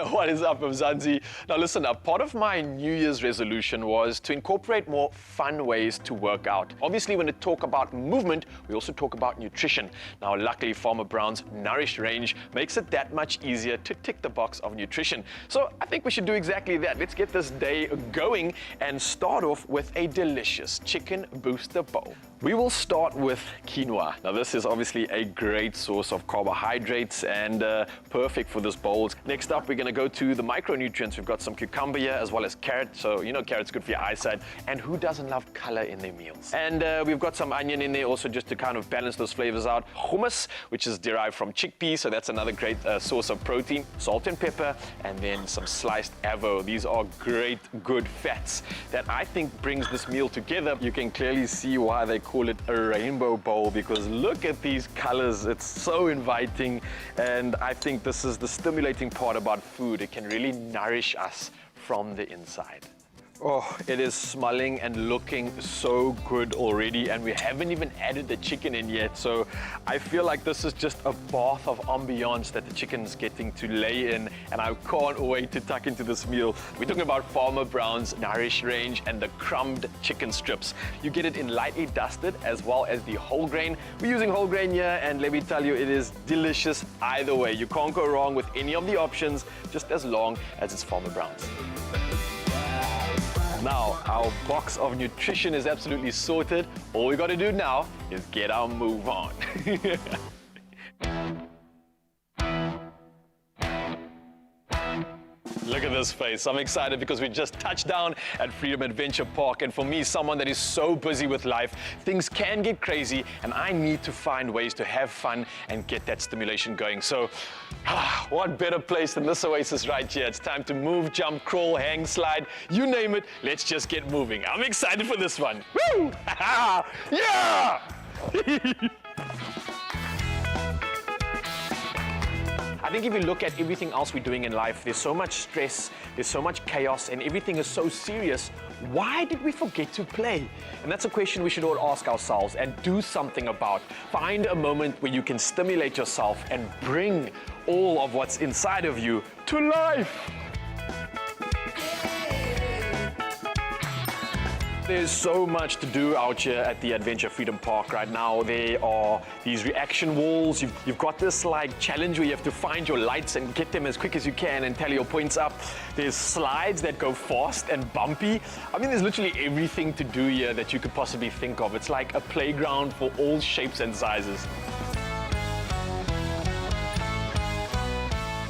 What is up, Mzansi? Now listen up, part of my New Year's resolution was to incorporate more fun ways to work out. Obviously, when we talk about movement, we also talk about nutrition. Now, luckily, Farmer Brown's Nourish range makes it that much easier to tick the box of nutrition. So I think we should do exactly that. Let's get this day going and start off with a delicious chicken booster bowl. We will start with quinoa. Now, this is obviously a great source of carbohydrates and perfect for this bowl. Next up, we're going to go to the micronutrients. We've got some cucumber here as well as carrot. So, you know, carrot's good for your eyesight. And who doesn't love color in their meals? And we've got some onion in there also just to kind of balance those flavors out. Hummus, which is derived from chickpeas. So that's another great source of protein. Salt and pepper, and then some sliced avo. These are great, good fats that I think brings this meal together. You can clearly see why they call it a rainbow bowl, because look at these colors. It's so inviting, and I think this is the stimulating part about food. It can really nourish us from the inside. Oh, it is smelling and looking so good already, and we haven't even added the chicken in yet. So I feel like this is just a bath of ambiance that the chicken's getting to lay in, and I can't wait to tuck into this meal. We're talking about Farmer Brown's Nourish range and the crumbed chicken strips. You get it in lightly dusted as well as the whole grain. We're using whole grain here, and let me tell you, it is delicious either way. You can't go wrong with any of the options, just as long as it's Farmer Brown's. Now, our box of nutrition is absolutely sorted. All we got to do now is get our move on. Look at this face. I'm excited because we just touched down at Freedom Adventure Park. And for me, someone that is so busy with life, things can get crazy, and I need to find ways to have fun and get that stimulation going. So, what better place than this oasis right here? It's time to move, jump, crawl, hang, slide, you name it. Let's just get moving. I'm excited for this one. Woo! Yeah! I think if you look at everything else we're doing in life, there's so much stress, there's so much chaos, and everything is so serious. Why did we forget to play? And that's a question we should all ask ourselves and do something about. Find a moment where you can stimulate yourself and bring all of what's inside of you to life. There's so much to do out here at the Adventure Freedom Park right now. There are these reaction walls. You've got this like challenge where you have to find your lights and get them as quick as you can and tally your points up. There's slides that go fast and bumpy. I mean, there's literally everything to do here that you could possibly think of. It's like a playground for all shapes and sizes.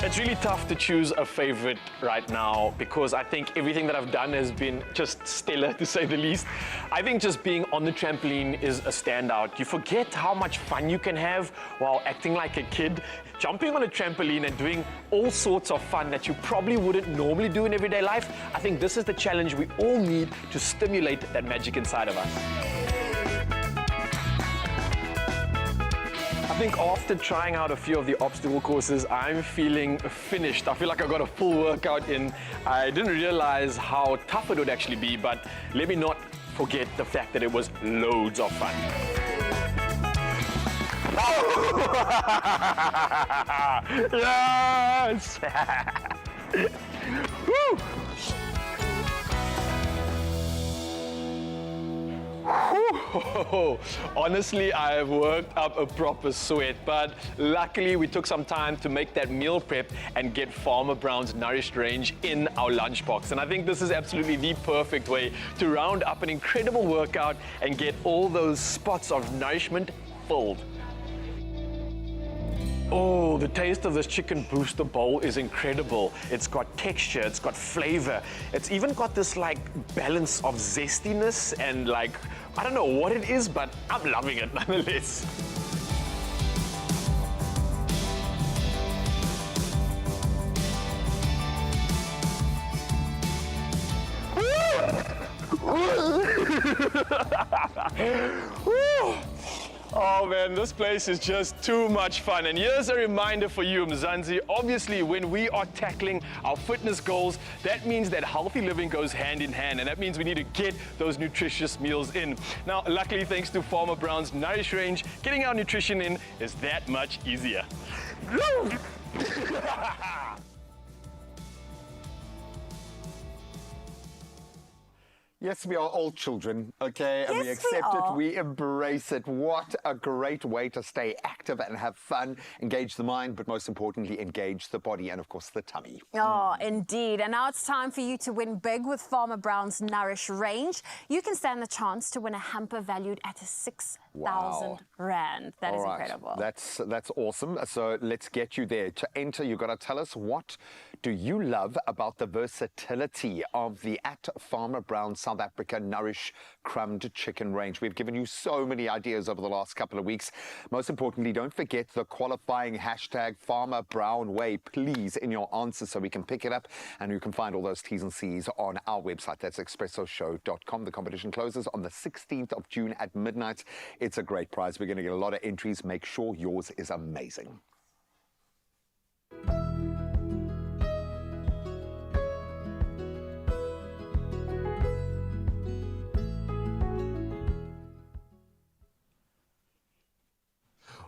It's really tough to choose a favorite right now because I think everything that I've done has been just stellar, to say the least. I think just being on the trampoline is a standout. You forget how much fun you can have while acting like a kid. Jumping on a trampoline and doing all sorts of fun that you probably wouldn't normally do in everyday life. I think this is the challenge we all need to stimulate that magic inside of us. I think after trying out a few of the obstacle courses, I'm feeling finished. I feel like I got a full workout in. I didn't realize how tough it would actually be, but let me not forget the fact that it was loads of fun. Yes! Woo! Honestly, I have worked up a proper sweat, but luckily we took some time to make that meal prep and get Farmer Brown's Nourished range in our lunchbox. And I think this is absolutely the perfect way to round up an incredible workout and get all those spots of nourishment filled. Oh, the taste of this chicken booster bowl is incredible. It's got texture, it's got flavor. It's even got this like balance of zestiness and like, I don't know what it is, but I'm loving it nonetheless. Oh man, this place is just too much fun. And here's a reminder for you, Mzansi. Obviously, when we are tackling our fitness goals, that means that healthy living goes hand in hand. And that means we need to get those nutritious meals in. Now, luckily, thanks to Farmer Brown's Nourish range, getting our nutrition in is that much easier. Yes, we are all children, okay? And Yes, we accept we it, are. we embrace it. What a great way to stay active and have fun, engage the mind, but most importantly, engage the body and, of course, the tummy. Oh, indeed. And now it's time for you to win big with Farmer Brown's Nourish range. You can stand the chance to win a hamper valued at 6,000 Rand. That is All right. incredible. That's awesome. So let's get you there. To enter, you've got to tell us, what do you love about the versatility of the at Farmer Brown South Africa Nourish crumbed chicken range? We've given you so many ideas over the last couple of weeks. Most importantly, don't forget the qualifying hashtag Farmer Brown Way, please, in your answers so we can pick it up. And you can find all those T's and C's on our website. That's expressoshow.com. The competition closes on the 16th of June at midnight. It's a great prize. We're going to get a lot of entries. Make sure yours is amazing.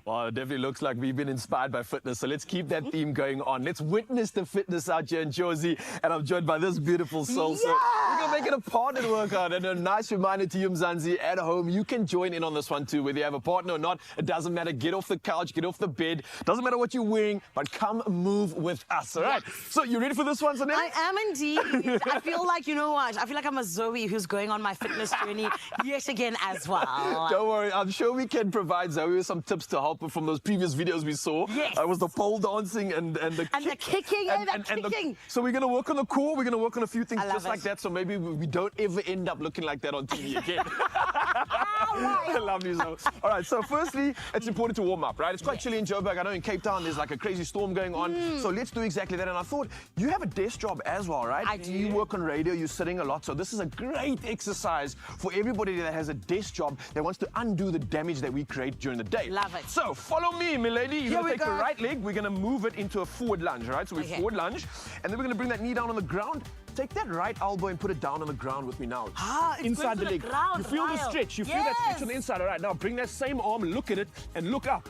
Well, it definitely looks like we've been inspired by fitness, so let's keep that theme going on. Let's witness the fitness out here in Jozi, and I'm joined by this beautiful soul. So we're going to make it a partnered workout, and a nice reminder to you, Mzansi, at home, you can join in on this one too, whether you have a partner or not. It doesn't matter. Get off the couch, get off the bed. Doesn't matter what you're wearing, but come move with us, all right? So you ready for this one, Sonel? I am indeed. I feel like, you know what? I feel like I'm a Zoe who's going on my fitness journey yet again as well. Don't worry, I'm sure we can provide Zoe with some tips to help her from those previous videos we saw. Yes. It was the pole dancing and the kicking, kicking. So we're going to work on the core, we're going to work on a few things I love just like it. that, so maybe we don't ever end up looking like that on TV again. I love you, Zoe. All right, so firstly, it's important to warm up, right? It's quite chilly in Joburg. I know in Cape Town there's like a crazy storm going on, so let's do exactly that. And I thought, you have a desk job as well, right? I do. You work on radio, you're sitting a lot, so this is a great exercise for everybody that has a desk job that wants to undo the damage that we create during the day. Love it. So follow me, milady. You're Here going we to take go. the right leg, we're going to move it into a forward lunge, right? So we forward lunge, and then we're going to bring that knee down on the ground. Take that right elbow and put it down on the ground with me now. It's inside going the to leg. the ground, You feel the wild. stretch. You feel that stretch on the inside. All right, now bring that same arm, look at it, and look up.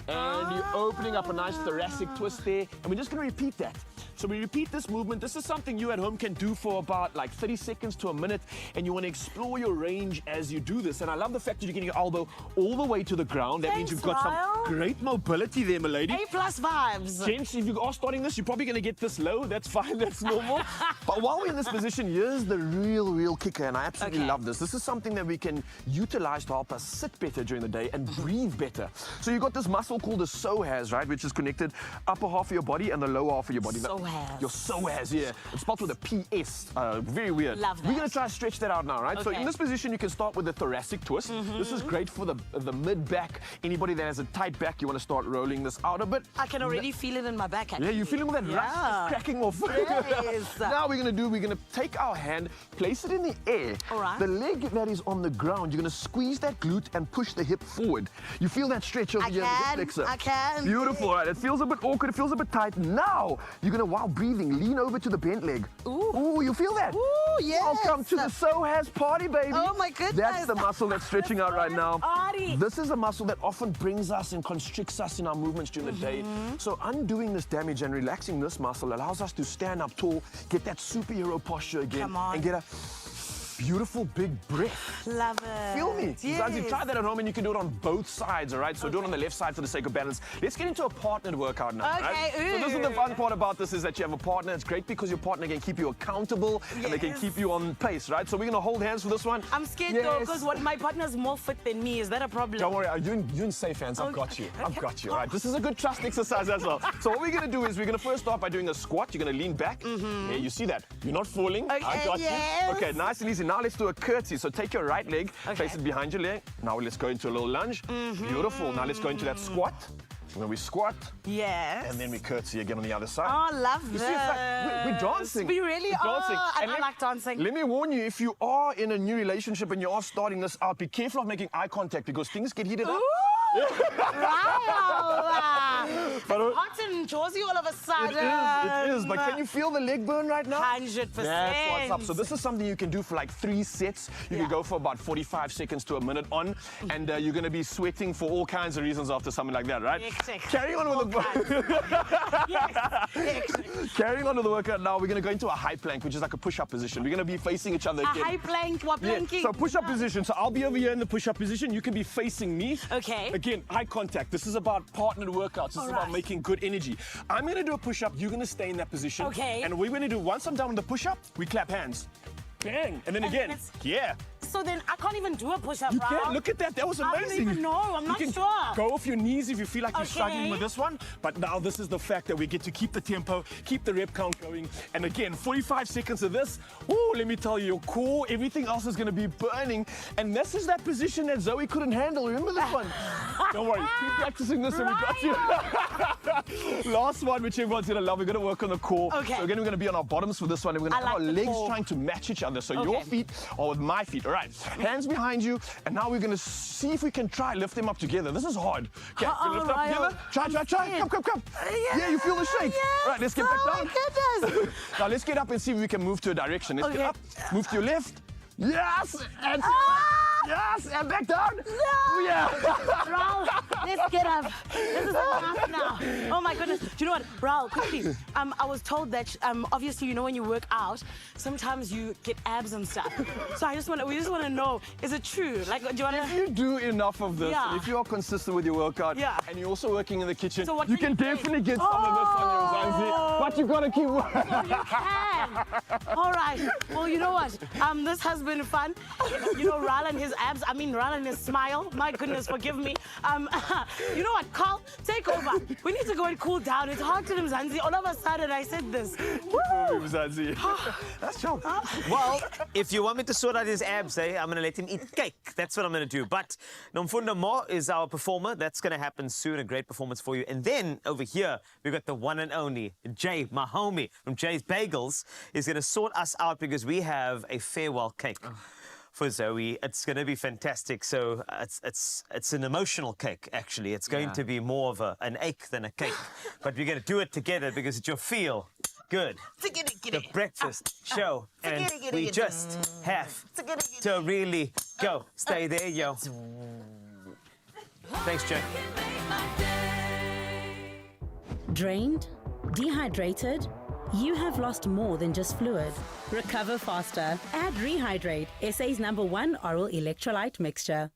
And you're opening up a nice thoracic twist there. And we're just going to repeat that So we repeat this movement. This is something you at home can do for about like 30 seconds to a minute, and you want to explore your range as you do this. And I love the fact that you're getting your elbow all the way to the ground. That means you've got some great mobility there, my lady. A+ vibes. Gents, if you are starting this, you're probably going to get this low. That's fine, that's normal. But while we're in this position, here's the real kicker, and I absolutely love this. This is something that we can utilize to help us sit better during the day and breathe better. So you've got this muscle called the psoas, right, which is connected upper half of your body and the lower half of your body. Psoas. Your psoas, yeah. It's spelled with a PS. Very weird. Love that. We're going to try to stretch that out now, right? So in this position, you can start with the thoracic twist. This is great for the mid-back. Anybody that has a tight back, you want to start rolling this out a bit. I can already feel it in my back, actually. Yeah, you're feeling all that rust cracking off. Yes. Now we're going to take our hand, place it in the air. All right. The leg that is on the ground, you're going to squeeze that glute and push the hip forward. You feel that stretch over here in the hip flexor. I can. Beautiful, right? It feels a bit awkward, it feels a bit tight. Now, you're going to, while breathing, lean over to the bent leg. Ooh, you feel that? Ooh, yes. Welcome to the psoas party, baby. Oh, my goodness. That's the muscle that's stretching out right now. Party. This is a muscle that often brings us and constricts us in our movements during the day. So undoing this damage and relaxing this muscle allows us to stand up tall, get that superhero posture again, and get a beautiful big breath. Love it. Feel me? Yes. Guys, you try that at home and you can do it on both sides, all right? So do it on the left side for the sake of balance. Let's get into a partnered workout now, right? So this is the fun part about this, is that you have a partner. It's great because your partner can keep you accountable and they can keep you on pace, right? So we're going to hold hands for this one. I'm scared though, because my partner's more fit than me. Is that a problem? Don't worry, you're in safe hands. I've got you. I've got you. All right, this is a good trust exercise as well. So what we're going to do is we're going to first start by doing a squat. You're going to lean back. Yeah, you see that? You're not falling. I got you. Okay, nice and easy. Now let's do a curtsy. So take your right leg, place it behind your leg. Now let's go into a little lunge. Beautiful. Now let's go into that squat. And then we squat. Yes. And then we curtsy again on the other side. Oh, love you this. See, it's like we're dancing. We really are. Dancing. And I like dancing. Let me warn you, if you are in a new relationship and you are starting this out, be careful of making eye contact because things get heated up. Wow. But hot and Josie all of a sudden. It is. But can you feel the leg burn right now? 100%. That's what's up. So this is something you can do for like 3 sets. You can go for about 45 seconds to a minute on, and you're going to be sweating for all kinds of reasons after something like that, right? Carrying on with Carrying on with the workout now, we're going to go into a high plank, which is like a push-up position. We're going to be facing each other again. A high plank, what planking? So push-up position. So I'll be over here in the push-up position. You can be facing me. Okay. Again, eye contact. This is about partnered workouts. This is about making good energy. I'm going to do a push-up. You're going to stay in that position. Okay. And we're going to do, once I'm done with the push-up, we clap hands. Bang. And then again. Yeah. So then I can't even do a push-up, You can. Look at that. That was amazing. I don't even know. I'm not can sure. Go off your knees if you feel like you're struggling with this one. But now this is the fact that we get to keep the tempo, keep the rep count going. And again, 45 seconds of this. Ooh, let me tell you, your core, everything else is going to be burning. And this is that position that Zoe couldn't handle. Remember this one? Don't worry. Keep practicing this and we got you. Last one, which everyone's going to love. We're going to work on the core. Okay. So again, we're going to be on our bottoms for this one. And we're going to have our legs trying to match each other. So your feet are with my feet. All right. Hands behind you, and now we're going to see if we can try lift them up together. This is hard. Okay, lift up together. Try. Come. Yeah, you feel the shake. All right, let's get back down. Goodness. Now let's get up and see if we can move to a direction. Let's get up, move to your left. Yes, and yes, and back down. No. Yeah. Raul, let's get up. This is enough now. Oh my goodness. Do you know what, Raul? Quickly. I was told that obviously, you know, when you work out, sometimes you get abs and stuff. So we just want to know, is it true? Like, do you want to? If you do enough of this, and if you are consistent with your workout, and you're also working in the kitchen, so you can definitely get some of this on your Zanzi. But you gotta keep working. You can. All right. Well, you know what? This has been fun. You know, Raul and his abs. I mean, Raul and his smile. My goodness, forgive me. You know what, Carl? Take over. We need to go and cool down. It's hard to Mzansi. All of a sudden, I said this. Woo! Mzansi. That's joke. Well, if you want me to sort out his abs, I'm going to let him eat cake. That's what I'm going to do. But Nomfundo Mo is our performer. That's going to happen soon. A great performance for you. And then over here, we've got the one and only Jay, my homie from Jay's Bagels, is going to sort us out because we have a farewell cake. For Zoe, it's going to be fantastic. So it's an emotional cake, actually. It's going to be more of an ache than a cake. But we're going to do it together because it's your feel good. The breakfast show. And we just have to really go. Stay there, yo. Thanks, Jay. Drained? Dehydrated? You have lost more than just fluid. Recover faster. Add Rehydrate, SA's #1 oral electrolyte mixture.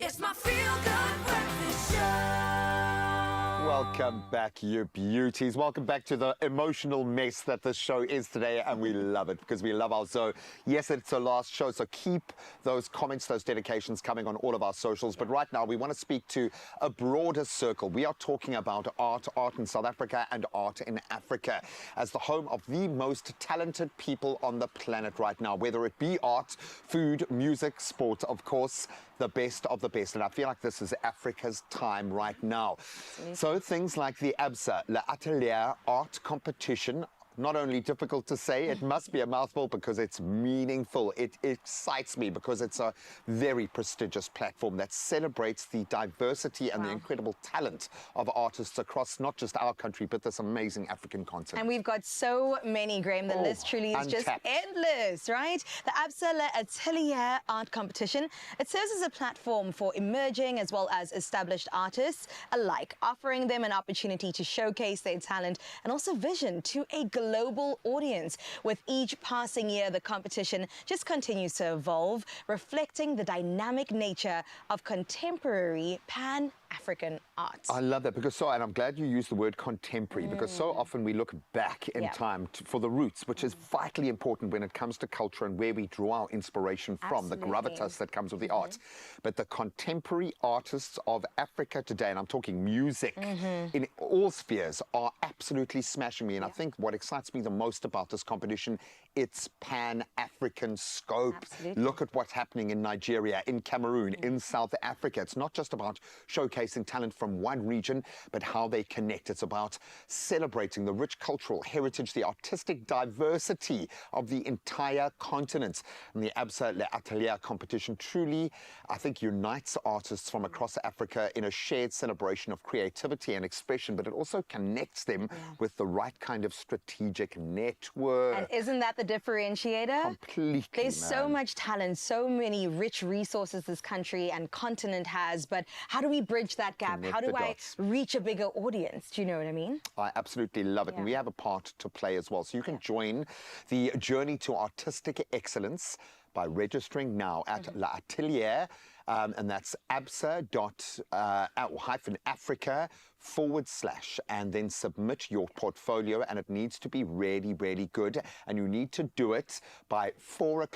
It's my feel-good breakfast show. Welcome back, you beauties. Welcome back to the emotional mess that this show is today, and we love it because we love our Zoe. Yes, it's the last show, so keep those comments, those dedications coming on all of our socials. But right now, we want to speak to a broader circle. We are talking about art in South Africa and art in Africa as the home of the most talented people on the planet right now, whether it be art, food, music, sport, of course, the best of the best. And I feel like this is Africa's time right now. So things like the ABSA, L'Atelier Art Competition, not only difficult to say, it must be a mouthful because it's meaningful. It excites me because it's a very prestigious platform that celebrates the diversity and the incredible talent of artists across not just our country, but this amazing African continent. And we've got so many, Graham. The list truly is just endless, right? The ABSA L'Atelier Art Competition, it serves as a platform for emerging as well as established artists alike, offering them an opportunity to showcase their talent and also vision to a global audience. With each passing year, the competition just continues to evolve, reflecting the dynamic nature of contemporary Pan-African art. I love that because and I'm glad you used the word contemporary because so often we look back in time for the roots, which is vitally important when it comes to culture and where we draw our inspiration from, the gravitas that comes with the arts. But the contemporary artists of Africa today, and I'm talking music in all spheres, are absolutely smashing me. And I think what excites me the most about this competition, it's Pan-African scope. Look at what's happening in Nigeria, in Cameroon, in South Africa. It's not just about showcasing talent from one region, but how they connect. It's about celebrating the rich cultural heritage, the artistic diversity of the entire continent. And the ABSA L'Atelier competition truly, I think, unites artists from across Africa in a shared celebration of creativity and expression, but it also connects them with the right kind of strategic network. And isn't that the differentiator? Completely. There's so much talent, so many rich resources this country and continent has, but how do we bridge that gap? How do I reach a bigger audience? Do you know what I mean? I absolutely love it. And we have a part to play as well. So you can join the journey to artistic excellence by registering now at L'Atelier. And that's absa.africa / and then submit your portfolio, and it needs to be really, really good. And you need to do it by 4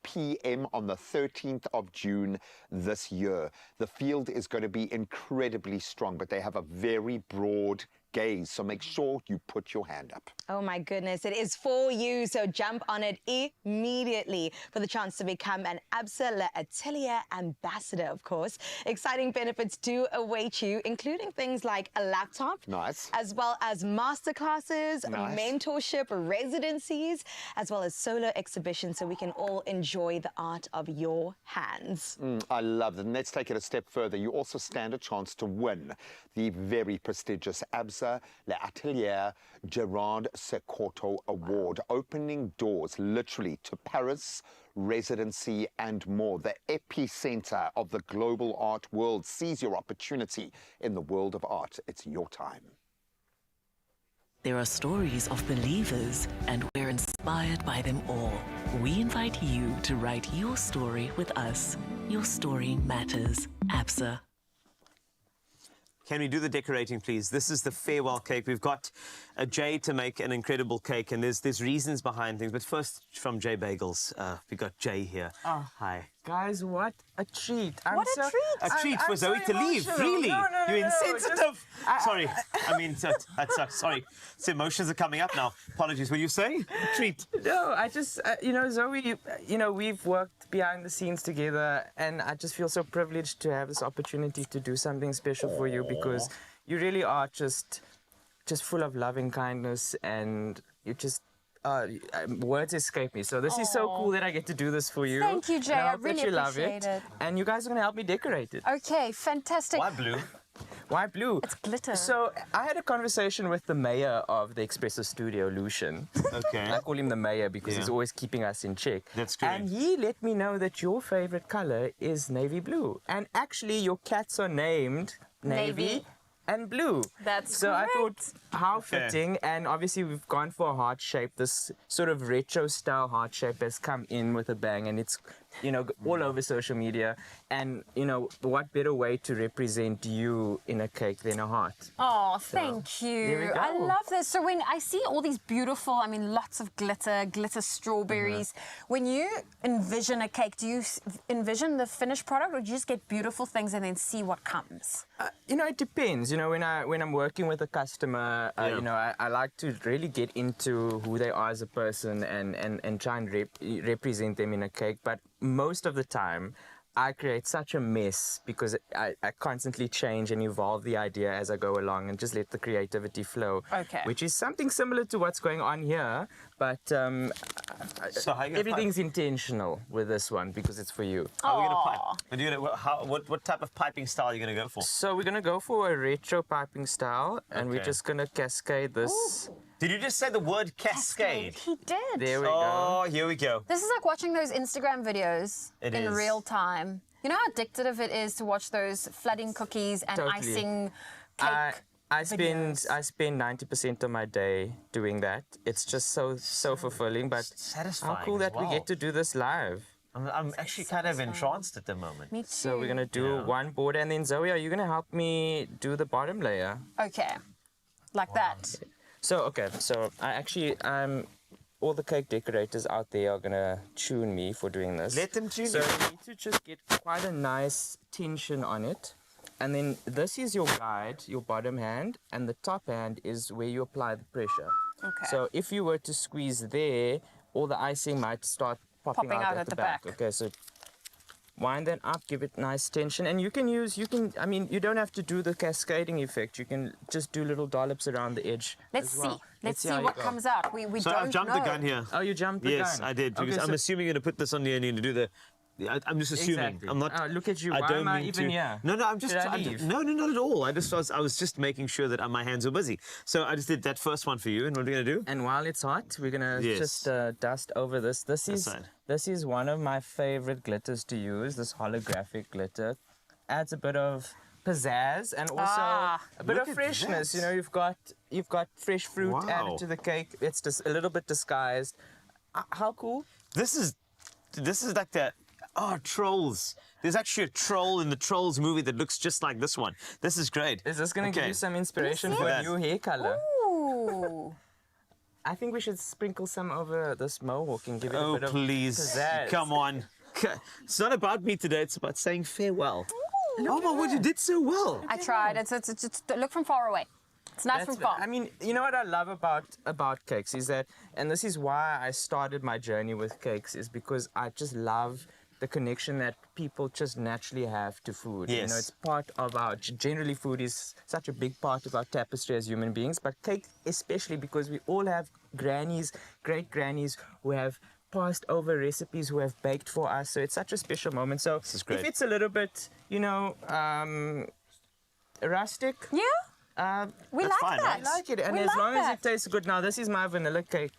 p.m. on the 13th of June this year. The field is going to be incredibly strong, but they have a very broad gaze, so make sure you put your hand up. Oh my goodness, it is for you, so jump on it immediately for the chance to become an Absa L'Atelier ambassador, of course. Exciting benefits do await you, including things like a laptop, nice, as well as masterclasses, nice, mentorship, residencies, as well as solo exhibitions, so we can all enjoy the art of your hands. I love it. And let's take it a step further. You also stand a chance to win the very prestigious Absa L'Atelier Gerard Secoto Award, opening doors literally to Paris, residency and more. The epicenter of the global art world. Seize your opportunity in the world of art. It's your time. There are stories of believers, and we're inspired by them all. We invite you to write your story with us. Your story matters. Absa. Can we do the decorating, please? This is the farewell cake. We've got Jay to make an incredible cake, and there's reasons behind things. But first, from Jay Bagels, we got Jay here. Oh, hi. Guys, what a treat. What a treat. A treat for Zoe to leave. Really? No, You're insensitive. Sorry. I mean, that sucks. Sorry. So emotions are coming up now. Apologies. Will you say? A treat. No, I just, you know, Zoe, you know, we've worked behind the scenes together, and I just feel so privileged to have this opportunity to do something special for you, because you really are just full of loving kindness, and you just, words escape me. So this is so cool that I get to do this for you. Thank you, Jay. And I hope that really you love appreciate it. And you guys are going to help me decorate it. Okay, fantastic. Why blue? Why blue? It's glitter. So I had a conversation with the mayor of the Expresso studio, Lucian. Okay. I call him the mayor because he's always keeping us in check. That's great. And he let me know that your favorite color is navy blue. And actually your cats are named Navy and Blue. That's so correct. I thought, how fitting. And obviously we've gone for a heart shape. This sort of retro style heart shape has come in with a bang, and it's, you know, all over social media. And, you know, what better way to represent you in a cake than a heart? Oh, thank you. there we go. I love this. So when I see all these beautiful, I mean, lots of glitter strawberries, when you envision a cake, do you envision the finished product, or do you just get beautiful things and then see what comes? You know, it depends. You know, when I'm working with a customer, you know, I like to really get into who they are as a person and try and represent them in a cake. But most of the time, I create such a mess because I constantly change and evolve the idea as I go along and just let the creativity flow. Okay. Which is something similar to what's going on here, but So how you gonna everything's intentional with this one because it's for you. How are we going to pipe? And you're gonna, what type of piping style are you going to go for? So we're going to go for a retro piping style, and we're Okay. just going to cascade this. Did you just say the word cascade? He did. There we Oh, here we go. This is like watching those Instagram videos It in is. real time. You know how addictive it is to watch those flooding cookies and Totally. icing cake I spend 90% of my day doing that. It's just so fulfilling, but satisfying how cool as that we well. get to do this live. I'm actually kind of entranced at the moment. Me too. So we're gonna do one border, and then Zoe, are you gonna help me do the bottom layer? Okay. Like that. So all the cake decorators out there are gonna tune me for doing this. Let them tune so you. you need to just get quite a nice tension on it. And then this is your guide, your bottom hand, and the top hand is where you apply the pressure. Okay. So if you were to squeeze there, all the icing might start popping out at the back. Okay, so wind that up, give it nice tension, and you don't have to do the cascading effect. You can just do little dollops around the edge. Let's as well. see. Let's see how you what go. comes out. We So don't I've jumped know. the gun here. Oh, you jumped the gun? Yes, I did. Because Okay, I'm so- assuming you're going to put this on the end to do the... I'm just assuming. Exactly. I'm not. Oh, look at you. I Why don't am I mean even to, here? No, I'm just. Should I leave? No, not at all. I was just making sure that my hands were busy. So I just did that first one for you. And what are we gonna do? And while it's hot, we're gonna Yes. just dust over this. This is one of my favorite glitters to use. This holographic glitter adds a bit of pizzazz and also a bit look of at freshness. that. You know, you've got fresh fruit Wow. added to the cake. It's just a little bit disguised. How cool! This is like the. Oh, trolls. There's actually a troll in the Trolls movie that looks just like this one. This is great. Is this going to give you some inspiration for a new hair color? Ooh. I think we should sprinkle some over this mohawk and give it a bit of please. pizzazz. Come on. It's not about me today. It's about saying farewell. Oh, my word, you did so well. I tried. It's look from far away. It's nice from far. I mean, you know what I love about cakes is that, and this is why I started my journey with cakes, is because I just love the connection that people just naturally have to food. Yes. You know, it's part of generally food is such a big part of our tapestry as human beings, but cake especially, because we all have grannies, great grannies who have passed over recipes, who have baked for us. So it's such a special moment. So this is great. If it's a little bit, you know, rustic. Yeah. We that's like fine, that. right? I like it. And We as like long as that. it tastes good. Now, this is my vanilla cake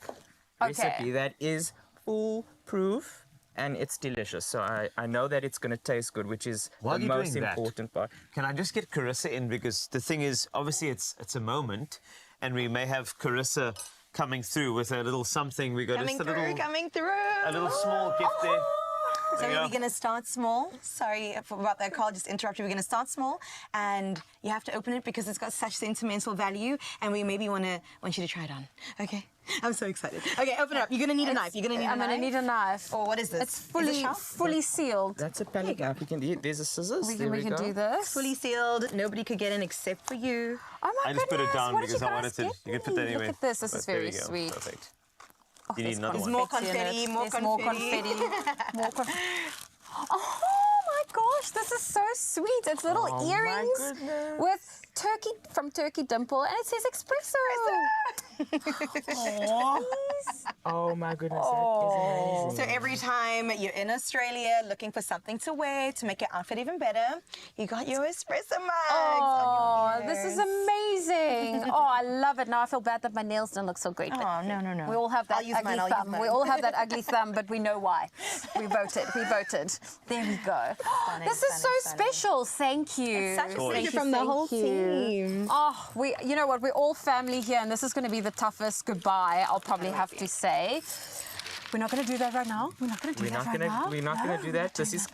recipe that is foolproof. And it's delicious, so I know that it's going to taste good, which is While the you're most doing that, important part. Can I just get Carissa in? Because the thing is, obviously, it's a moment, and we may have Carissa coming through with a little something. We got Coming just a through, little, coming through. a little small gift there. So There you we're go. going to start small. Sorry about that, Carl, just interrupted. We're going to start small, and you have to open it because it's got such sentimental value, and we maybe want you to try it on. Okay? I'm so excited. Okay, open it up. You're going to need a knife. You're going to need a knife. I'm going to need a knife. Or what is this? It's Is it fully sharp? sealed. That's a palette knife. We can do it. There's a scissors. We There can go. do this. Fully sealed. Nobody could get in except for you. Oh my I just put it goodness, down what did because you I guys wanted to. get You can put that me? anyway. Look at this. This But is there very you go. sweet. Perfect. Oh, You need there's another There's one. more confetti in it. confetti, more There's more confetti. confetti. More confetti. Oh my gosh, this is so sweet. It's little Oh, my earrings goodness. with Turkey Dimple, and it says Expresso. Aw. Oh my goodness, Oh. that is So amazing. every time you're in Australia looking for something to wear to make your outfit even better, you got your espresso mugs. Oh, on your this is ears. amazing. Oh, I love it. Now I feel bad that my nails don't look so great. but Oh, no. We all have that I'll use ugly mine, I'll use thumb. mine. We all have that ugly thumb, but we know why. We voted. We voted. There we go. Stunning, This is so stunning, special. Thank you. It's such a Thank pleasure you, from the thank whole you. team. Oh, you know what? We're all family here, and this is going to be the toughest goodbye I'll probably have to say. We're not going to do that right now. We're not going to do that right now. We're not gonna do that. This is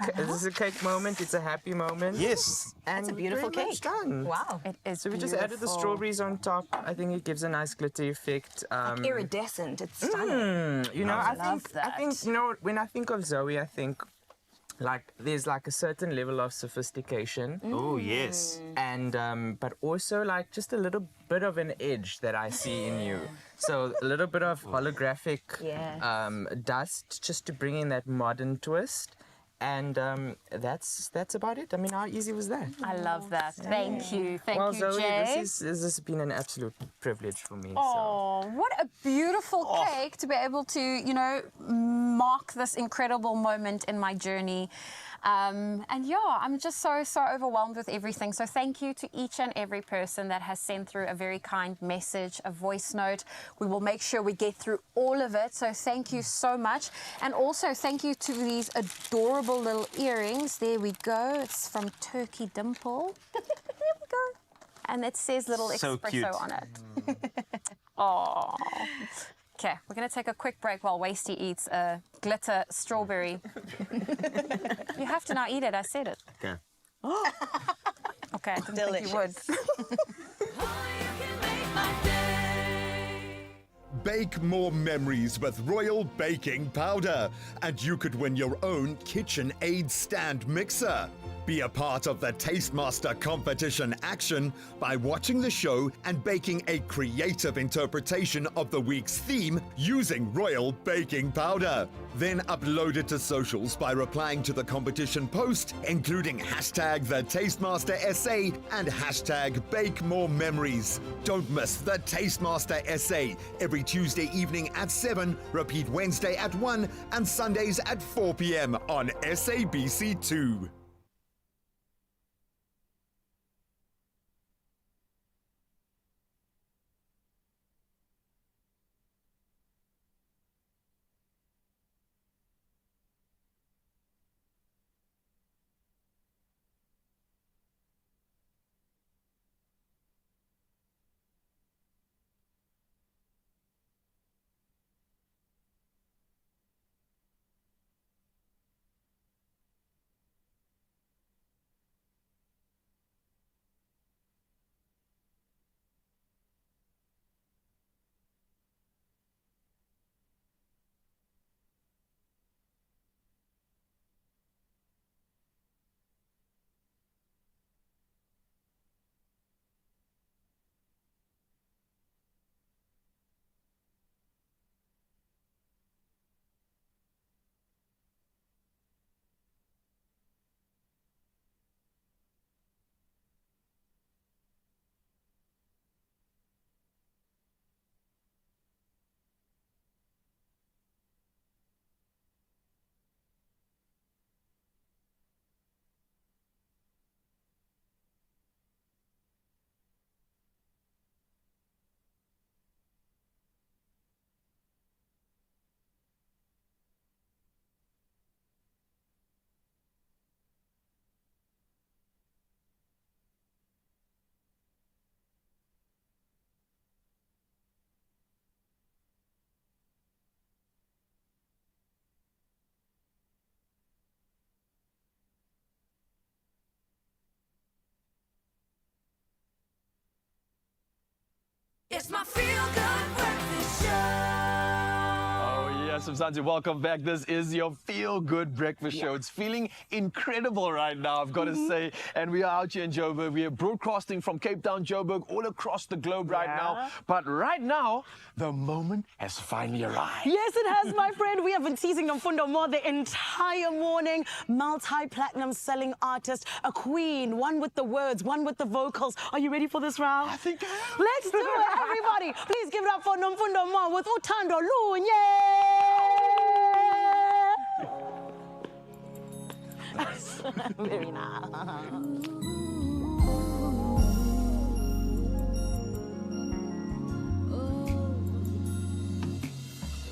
a cake moment. It's a happy moment. Yes. And It's a beautiful pretty much cake. done. Wow. It is So we just added the beautiful. strawberries on top. I think it gives a nice glitter effect. Iridescent. It's stunning. You know, I I love think you know, when I think of Zoe, I think like there's like a certain level of sophistication. Oh, yes. And but also like just a little bit of an edge that I see in you. So a little bit of holographic Yes. dust just to bring in that modern twist. And that's about it. I mean, how easy was that? I love that. Thank you. Thank well, you, Zoe, Jay. this has been an absolute privilege for me. Oh, what a beautiful cake to be able to, you know, mark this incredible moment in my journey. And yeah, I'm just so overwhelmed with everything. So thank you to each and every person that has sent through a very kind message, a voice note. We will make sure we get through all of it. So thank you so much. And also thank you to these adorable little earrings. There we go. It's from Turkey Dimple. There we go. And it says little So espresso cute. on it. Oh. Okay, we're going to take a quick break while Wasty eats a glitter strawberry. You have to now eat it, I said it. Okay. Okay, I didn't think you would. Bake more memories with Royal Baking Powder, and you could win your own KitchenAid stand mixer. Be a part of the Tastemaster competition action by watching the show and baking a creative interpretation of the week's theme using Royal Baking Powder. Then upload it to socials by replying to the competition post, including hashtag the Tastemaster SA and hashtag Bake More Memories. Don't miss the Tastemaster SA every Tuesday evening at 7, repeat Wednesday at 1 and Sundays at 4 p.m. on SABC2. It's my feel-good breakfast show. Oh, yes, Mzansi, welcome back. This is your feel-good breakfast show. It's feeling incredible right now, I've got to say. And we are out here in Joburg. We are broadcasting from Cape Town, Joburg, all across the globe right now. But right now, the moment has finally arrived. Yes, it has, my friend. We have been teasing Mfundo Mo the entire morning. Multi-platinum selling artist, a queen, one with the words, one with the vocals. Are you ready for this round? I think I am. Let's do it, everybody. Please give it up for Mfundo Mo with Uthando Lunye. Very nice.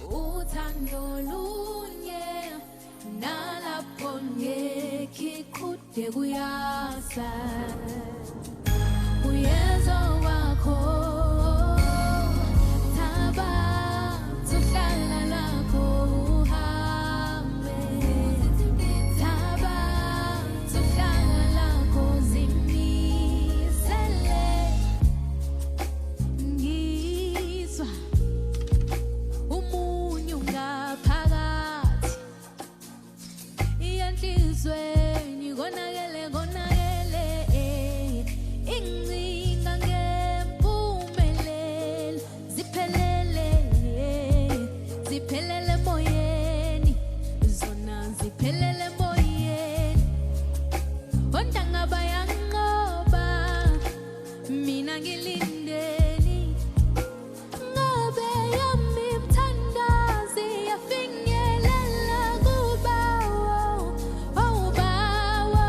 Uthando lunye nalapho ngekikude kuyasa uyezo wakho thaba tuhlala lakho uhambe thaba tuhlala lakho zimisele ngizwa umunyu ngaphakathi iyanhlizweni konakele incinga ngempumelelo ziphelele moyeni zona ziphelele moyeni ontanga bayanqoba mina ngilindeni ngabe yami mthandazi yafinyelela kubawo awubawo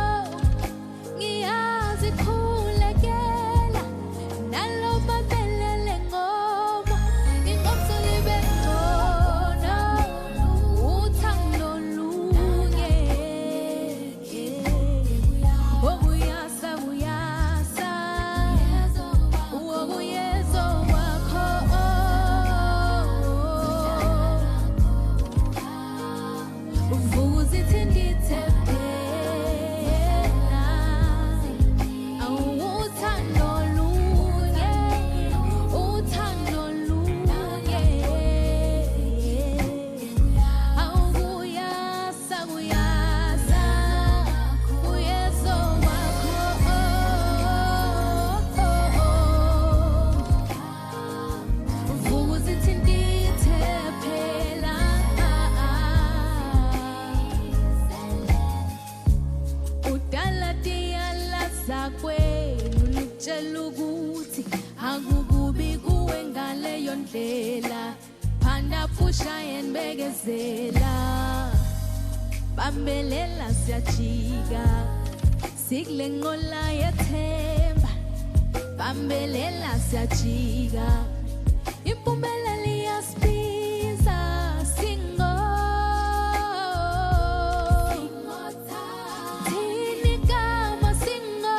ngiyazi khulekela naloba belele ngoma ingomso libe ngcono uthando lunye obuyasa buyasa uwobuyezo wakho uvuza ithindithe phela awuthando lunye uthando lunye awubuyasa buyasa uyezo wakho uvuza ithindithe phela udala tiyala zakwenu lutshela ukuthi akukubi kuwe ngaleyo ndlela phanda phusha yenbekezela bambelela siyajika sikule nqola yethemba bambelela siyajika impumelelo iyasibiza singo thini igama singo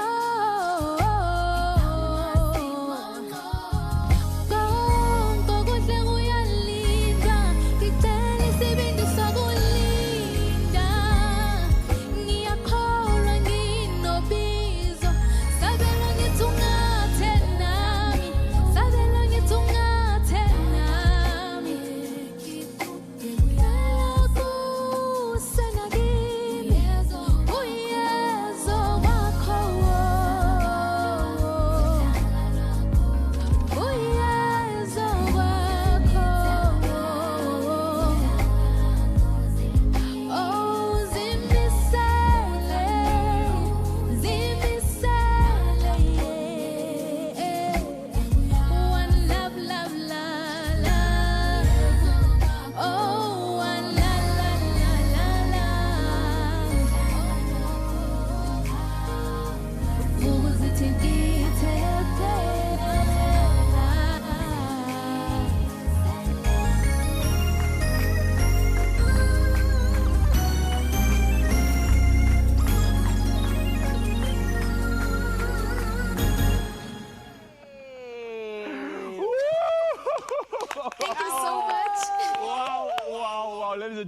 konke kuhle kuyalinda ngicela isibindi sokulinda ngiyakholwa nginobizo sabelo ngithi ungathe nami sabelo ngithi ungathe nami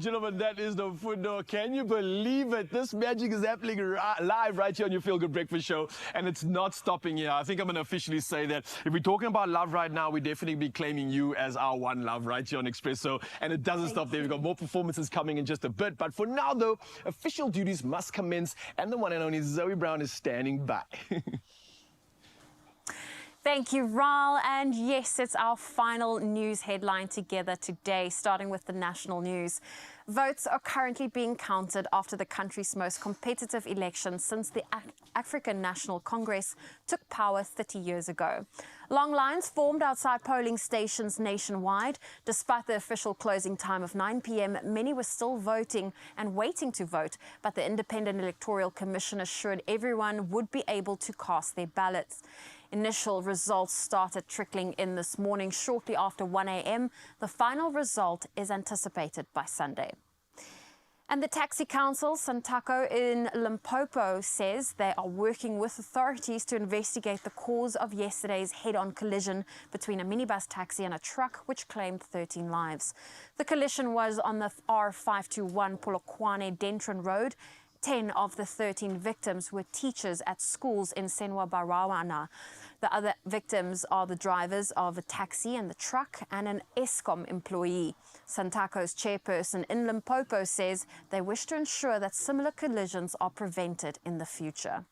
and gentlemen, that is the footnote. Can you believe it? This magic is happening live right here on your Feel Good Breakfast Show, and it's not stopping here. I think I'm going to officially say that if we're talking about love right now, we definitely be claiming you as our one love right here on Expresso, and it doesn't stop there. We've got more performances coming in just a bit, but for now, though, official duties must commence, and the one and only Zoe Brown is standing by. Thank you, Ral. And yes, it's our final news headline together today, starting with the national news. Votes are currently being counted after the country's most competitive election since the African National Congress took power 30 years ago. Long lines formed outside polling stations nationwide. Despite the official closing time of 9 p.m., many were still voting and waiting to vote, but the Independent Electoral Commission assured everyone would be able to cast their ballots. Initial results started trickling in this morning shortly after 1 a.m. The final result is anticipated by Sunday. And the Taxi Council, Santaco in Limpopo, says they are working with authorities to investigate the cause of yesterday's head-on collision between a minibus taxi and a truck, which claimed 13 lives. The collision was on the R521 Polokwane Dentron Road. 10 of the 13 victims were teachers at schools in Senwa Barawana. The other victims are the drivers of a taxi and the truck and an Eskom employee. Santaco's chairperson in Limpopo says they wish to ensure that similar collisions are prevented in the future.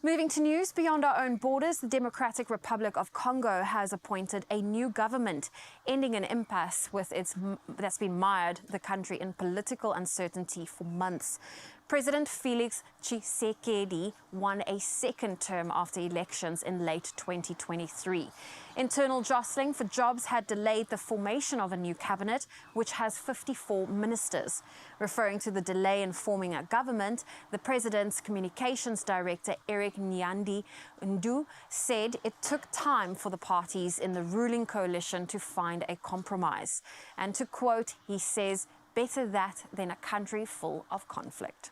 Moving to news beyond our own borders, the Democratic Republic of Congo has appointed a new government, ending an impasse that's been mired the country in political uncertainty for months. President Felix Tshisekedi won a second term after elections in late 2023. Internal jostling for jobs had delayed the formation of a new cabinet, which has 54 ministers. Referring to the delay in forming a government, the president's communications director, Eric Nyandi Ndu, said it took time for the parties in the ruling coalition to find a compromise. And to quote, he says, "Better that than a country full of conflict."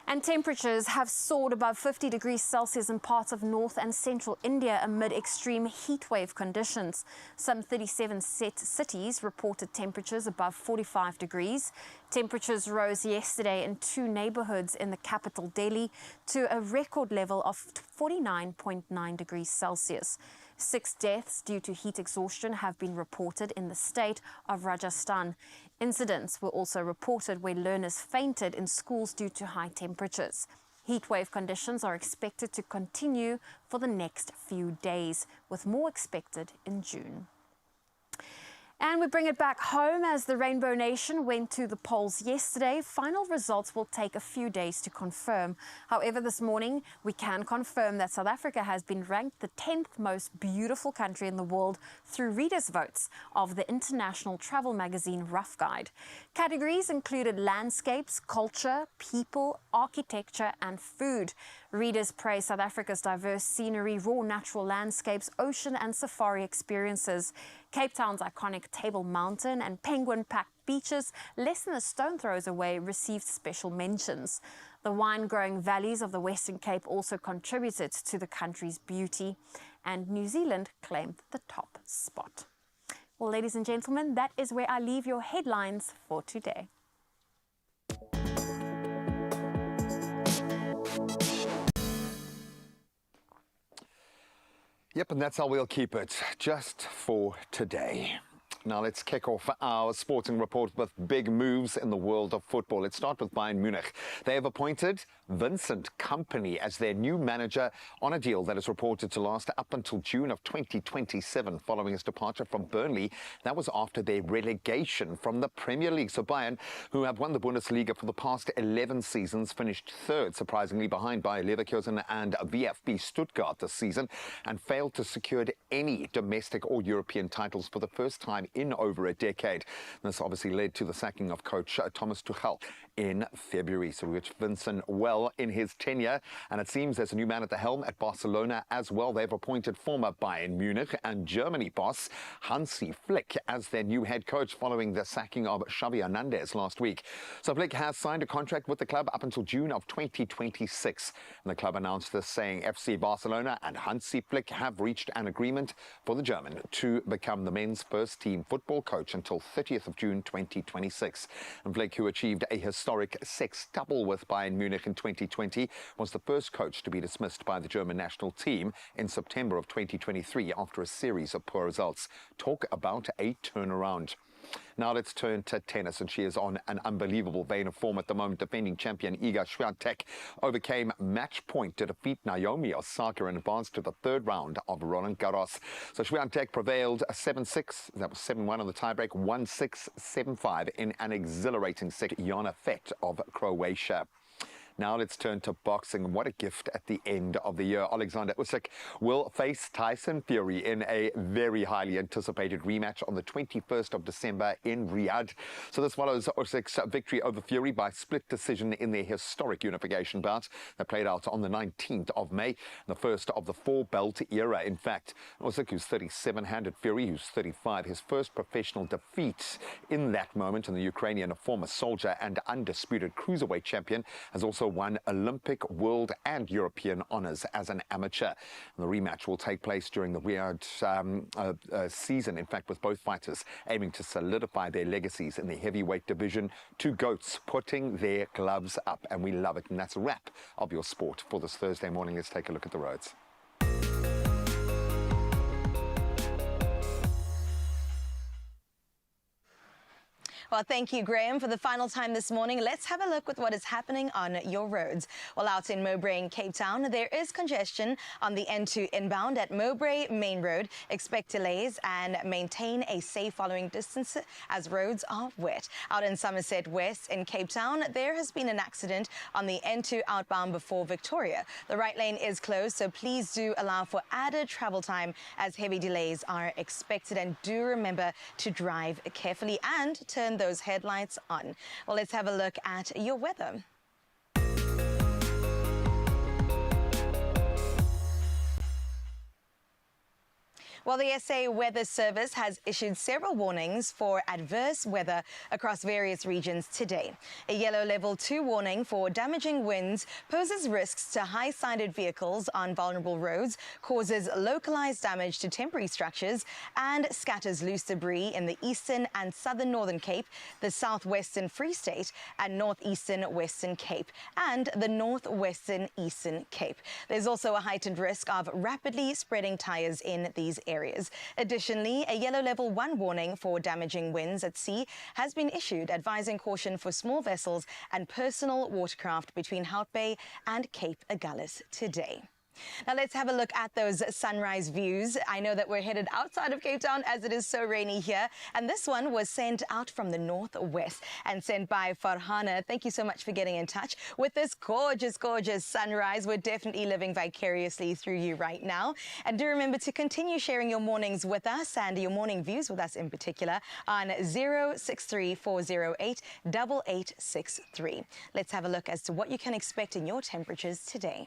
And temperatures have soared above 50 degrees Celsius in parts of north and central India amid extreme heatwave conditions. Some 37 cities reported temperatures above 45 degrees. Temperatures rose yesterday in 2 neighborhoods in the capital, Delhi, to a record level of 49.9 degrees Celsius. 6 deaths due to heat exhaustion have been reported in the state of Rajasthan. Incidents were also reported where learners fainted in schools due to high temperatures. Heatwave conditions are expected to continue for the next few days, with more expected in June. And we bring it back home as the Rainbow Nation went to the polls yesterday. Final results will take a few days to confirm. However, this morning, we can confirm that South Africa has been ranked the 10th most beautiful country in the world through readers' votes of the international travel magazine Rough Guide. Categories included landscapes, culture, people, architecture, and food. Readers praise South Africa's diverse scenery, raw natural landscapes, ocean and safari experiences. Cape Town's iconic Table Mountain and penguin-packed beaches, less than a stone throws away, received special mentions. The wine-growing valleys of the Western Cape also contributed to the country's beauty, and New Zealand claimed the top spot. Well, ladies and gentlemen, that is where I leave your headlines for today. Yep, and that's how we'll keep it, just for today. Now let's kick off our sporting report with big moves in the world of football. Let's start with Bayern Munich. They have appointed Vincent Kompany as their new manager on a deal that is reported to last up until June of 2027 following his departure from Burnley. That was after their relegation from the Premier League. So Bayern, who have won the Bundesliga for the past 11 seasons, finished third, surprisingly, behind Bayer Leverkusen and VfB Stuttgart this season, and failed to secure any domestic or European titles for the first time in over a decade. This obviously led to the sacking of coach Thomas Tuchel in February. So we wish Vincent well in his tenure, and it seems there's a new man at the helm at Barcelona as well. They've appointed former Bayern Munich and Germany boss Hansi Flick as their new head coach following the sacking of Xavi Hernandez last week. So Flick has signed a contract with the club up until June of 2026, and the club announced this, saying FC Barcelona and Hansi Flick have reached an agreement for the German to become the men's first team football coach until 30th of June 2026. And Vlek, who achieved a historic sextuple with Bayern Munich in 2020, was the first coach to be dismissed by the German national team in September of 2023 after a series of poor results. Talk about a turnaround. Now let's turn to tennis, and she is on an unbelievable vein of form at the moment. Defending champion Iga Swiatek overcame match point to defeat Naomi Osaka and advanced to the third round of Roland Garros. So Swiatek prevailed 7-6, that was 7-1 on the tiebreak, 1-6, 7-5 in an exhilarating set. Jana Fett of Croatia. Now let's turn to boxing. What a gift at the end of the year. Alexander Usyk will face Tyson Fury in a very highly anticipated rematch on the 21st of December in Riyadh. So this follows Usyk's victory over Fury by split decision in their historic unification bout that played out on the 19th of May, the first of the four-belt era. In fact, Usyk, who's 37, handed Fury, who's 35, his first professional defeat in that moment. And the Ukrainian, a former soldier and undisputed cruiserweight champion, has also won Olympic, world and European honours as an amateur. And the rematch will take place during the Riyadh season, in fact, with both fighters aiming to solidify their legacies in the heavyweight division. Two GOATs putting their gloves up, and we love it. And that's a wrap of your sport for this Thursday morning. Let's take a look at the roads. Well, thank you, Graham. For the final time this morning, let's have a look at what is happening on your roads. Well, out in Mowbray in Cape Town, there is congestion on the N2 inbound at Mowbray Main Road. Expect delays and maintain a safe following distance as roads are wet. Out in Somerset West in Cape Town, there has been an accident on the N2 outbound before Victoria. The right lane is closed, so please do allow for added travel time as heavy delays are expected. And do remember to drive carefully and turn those headlights on. Well, let's have a look at your weather. Well, the SA Weather Service has issued several warnings for adverse weather across various regions today. A yellow level 2 warning for damaging winds poses risks to high-sided vehicles on vulnerable roads, causes localized damage to temporary structures, and scatters loose debris in the eastern and southern Northern Cape, the southwestern Free State and northeastern Western Cape, and the northwestern Eastern Cape. There's also a heightened risk of rapidly spreading tires in these areas. Additionally, a yellow level 1 warning for damaging winds at sea has been issued, advising caution for small vessels and personal watercraft between Hout Bay and Cape Agulhas today. Now let's have a look at those sunrise views. I know that we're headed outside of Cape Town as it is so rainy here, and this one was sent out from the northwest and sent by Farhana. Thank you so much for getting in touch with this gorgeous, gorgeous sunrise. We're definitely living vicariously through you right now. And do remember to continue sharing your mornings with us and your morning views with us in particular on 063-408-8863. Let's have a look as to what you can expect in your temperatures today.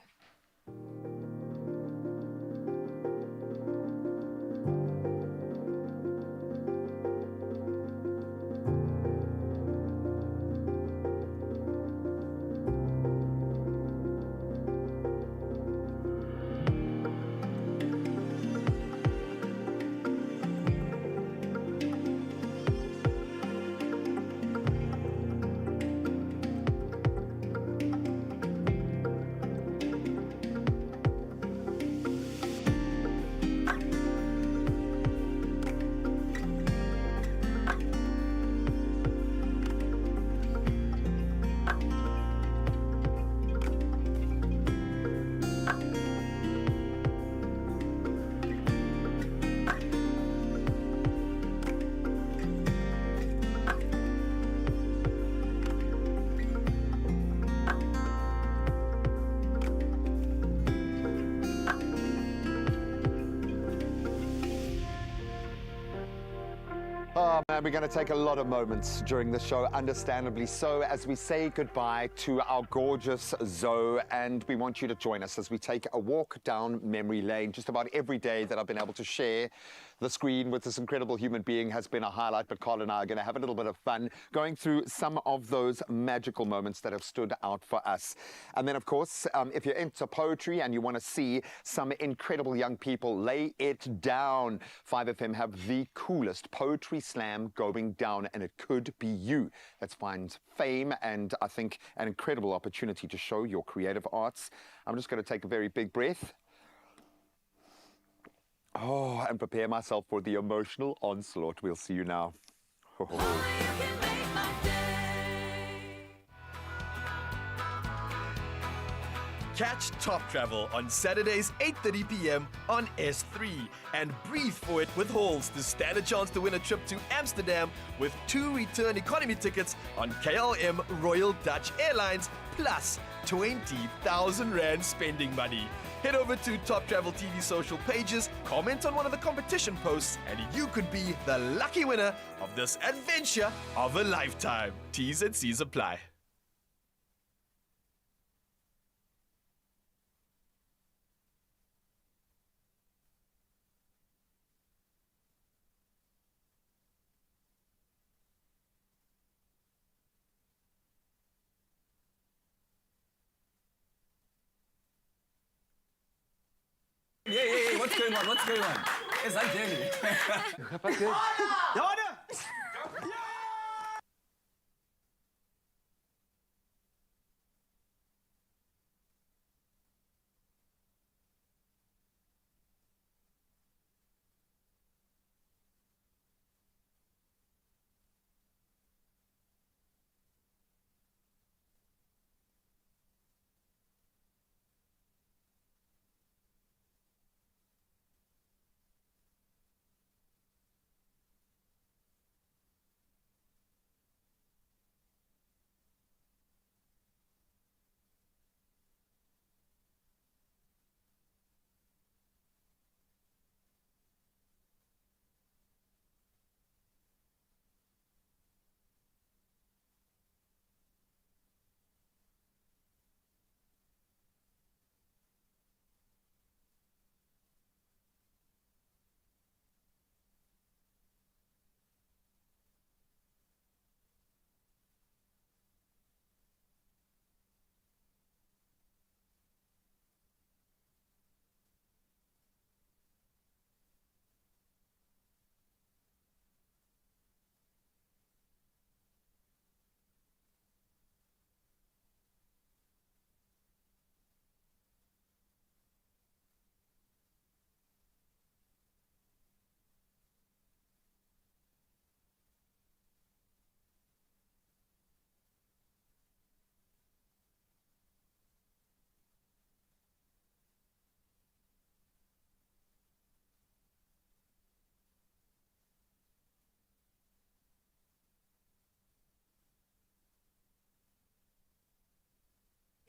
Oh man, we're going to take a lot of moments during the show, understandably so, as we say goodbye to our gorgeous Zoe, and we want you to join us as we take a walk down memory lane. Just about every day that I've been able to share the screen with this incredible human being has been a highlight, but Carl and I are going to have a little bit of fun going through some of those magical moments that have stood out for us. And then, of course, if you're into poetry and you want to see some incredible young people lay it down, 5FM have the coolest poetry slam going down, and it could be you. Let's find fame and, I think, an incredible opportunity to show your creative arts. I'm just going to take a very big breath. Oh, and prepare myself for the emotional onslaught. We'll see you now. Catch Top Travel on Saturdays 8:30 p.m. on S3 and breathe for it with Halls to stand a chance to win a trip to Amsterdam with 2 return economy tickets on KLM Royal Dutch Airlines plus 20,000 Rand spending money. Head over to Top Travel TV social pages, comment on one of the competition posts, and you could be the lucky winner of this adventure of a lifetime. T's and C's apply. Yeah, what's going on? What's going on? Is that Jenny?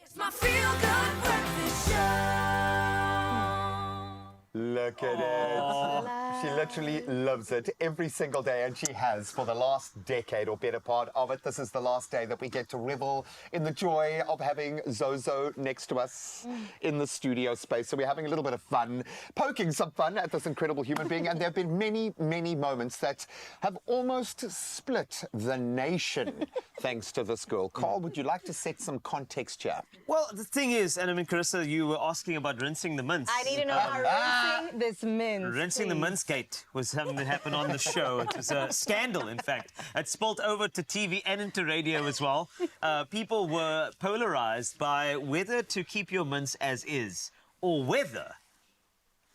It's my feel-good breakfast show. Look at it. She literally loves it every single day, and she has for the last decade or better part of it. This is the last day that we get to revel in the joy of having Zozo next to us in the studio space. So we're having a little bit of fun, poking some fun at this incredible human being. And there have been many, many moments that have almost split the nation thanks to this girl. Carl, would you like to set some context here? Well, the thing is, and I mean, Carissa, you were asking about rinsing the mince. I need to know how rinsing this mince. Rinsing the mince gate was something that happened on the show. It was a scandal, in fact. It spilled over to TV and into radio as well. People were polarized by whether to keep your mince as is or whether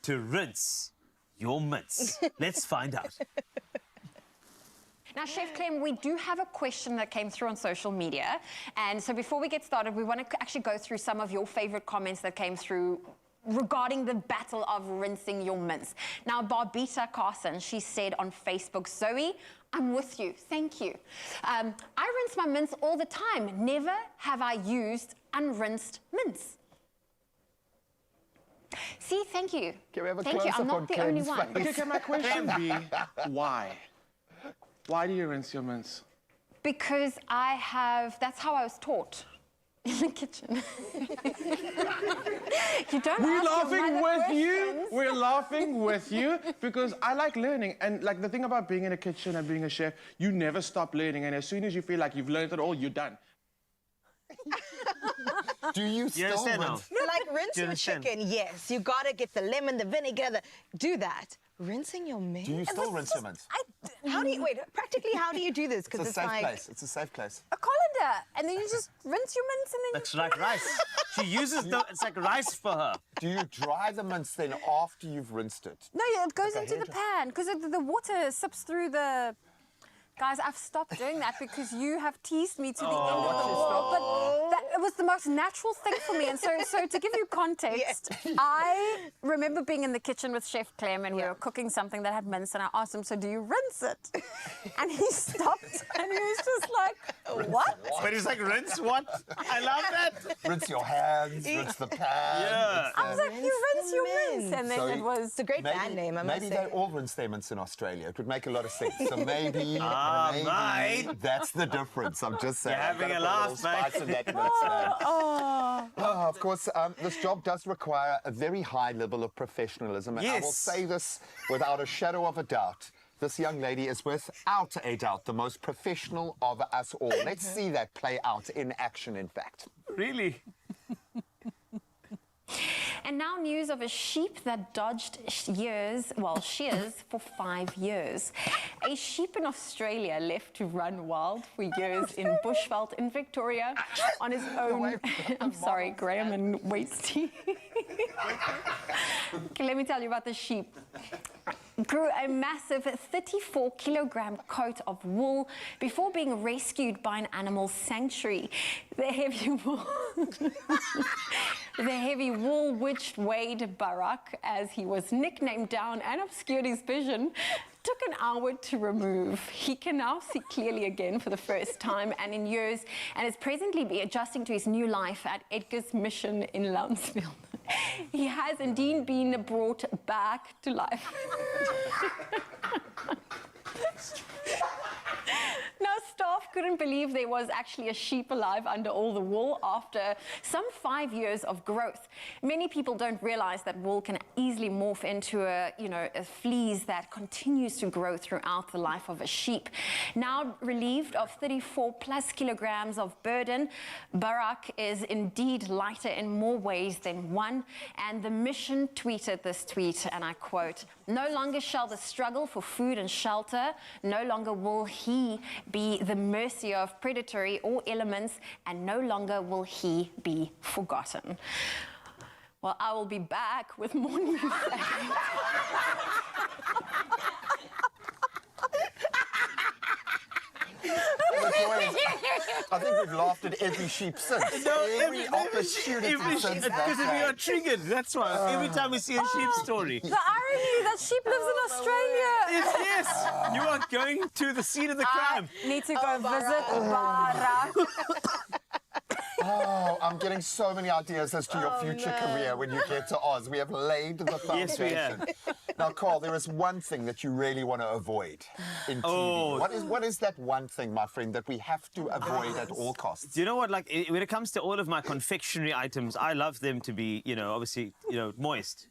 to rinse your mince. Let's find out. Now, Chef Clem, we do have a question that came through on social media. And so before we get started, we want to actually go through some of your favorite comments that came through regarding the battle of rinsing your mince. Now, Barbita Carson, she said on Facebook, Zoe, I'm with you. Thank you. I rinse my mince all the time. Never have I used unrinsed mince. See, thank you. Can we have a thank you. I'm not the only one. Okay, can my question be why? Why do you rinse your mince? Because that's how I was taught. In the kitchen. You don't We're ask your laughing mother with you. questions. We're laughing with you because I like learning. And like the thing about being in a kitchen and being a chef, you never stop learning. And as soon as you feel like you've learned it all, you're done. Do you still understand now? rinse? Like Do rinse you your understand? chicken, yes. You gotta get the lemon, the vinegar, do that. Rinsing your mince? Do you still rinse your mince? How do you, wait, practically how do you do this? It's Because a it's safe like... place. It's a safe place. A colander, and then you just rinse your mince and then That's like rice. She uses it's like rice for her. Do you dry the mince then after you've rinsed it? No, yeah, it goes Like a into the pan because the water sips through the... Guys, I've stopped doing that because you have teased me to the end of the world. But that, it was the most natural thing for me. And so to give you context, I remember being in the kitchen with Chef Clem and we were cooking something that had mince and I asked him, so do you rinse it? And he stopped and he was just like, what? But he's like, rinse what? I love that. Rinse your hands, rinse the pan. Yeah. I was like, you rinse your mince. And then So it was... It's a great band name, I must Maybe say. they all rinse their mince in Australia. It would make a lot of sense. So maybe, mate. that's the difference. I'm just saying. You're having I've a gotta put laugh, little spice mate. in that mince, man. Of course, this job does require a very high level of professionalism. And I will Yes. say this without a shadow of a doubt. This young lady is without a doubt the most professional of us all. Let's see that play out in action, in fact. Really? And now news of a sheep that dodged shears for 5 years. A sheep in Australia left to run wild for years in Bushveld in Victoria on his own. I'm sorry, Graham and Wasty. Okay, let me tell you about the sheep. Grew a massive 34-kilogram coat of wool before being rescued by an animal sanctuary. The heavy wool which weighed Barack, as he was nicknamed down and obscured his vision, took an hour to remove. He can now see clearly again for the first time and in years, and is presently be adjusting to his new life at Edgar's Mission in Lounsfield. He has indeed been brought back to life. Now, staff couldn't believe there was actually a sheep alive under all the wool after some 5 years of growth. Many people don't realize that wool can easily morph into a fleece that continues to grow throughout the life of a sheep. Now relieved of 34 plus kilograms of burden, Barack is indeed lighter in more ways than one. And the mission tweeted this tweet, and I quote, "No longer shall the struggle for food and shelter, no longer will he be the mercy of predatory or elements, and no longer will he be forgotten." Well, I will be back with more news. I think we've laughed at every sheep since. Every opportunity since that Because we day. are triggered, that's why. Every time we see a sheep story. The irony that sheep lives in Australia. Yes. You are going to the scene of the crime. I need to go visit Barack. Oh, I'm getting so many ideas as to your future career when you get to Oz. We have laid the Yes, we have. foundation. Now, Carl, there is one thing that you really want to avoid in TV. What is that one thing, my friend, that we have to avoid at all costs? Do you know what? Like, when it comes to all of my confectionery items, I love them to be, obviously, moist.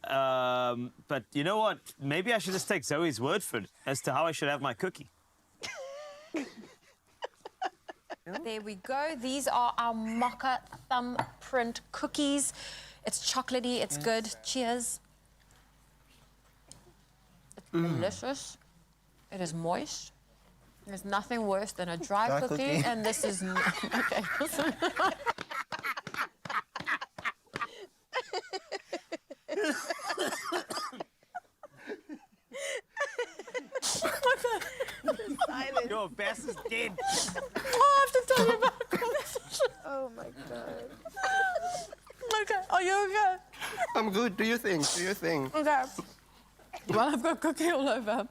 But you know what? Maybe I should just take Zoe's word for it as to how I should have my cookie. There we go. These are our mocha thumbprint cookies. It's chocolatey, it's good. Cheers. It's delicious. It is moist. There's nothing worse than a dry cookie, and this is... Okay. Your best is dead. Oh, I have to tell you about it. Oh my god. Okay, are you okay? I'm good. Do you think? Do you think? Okay. Well, I've got cookie all over.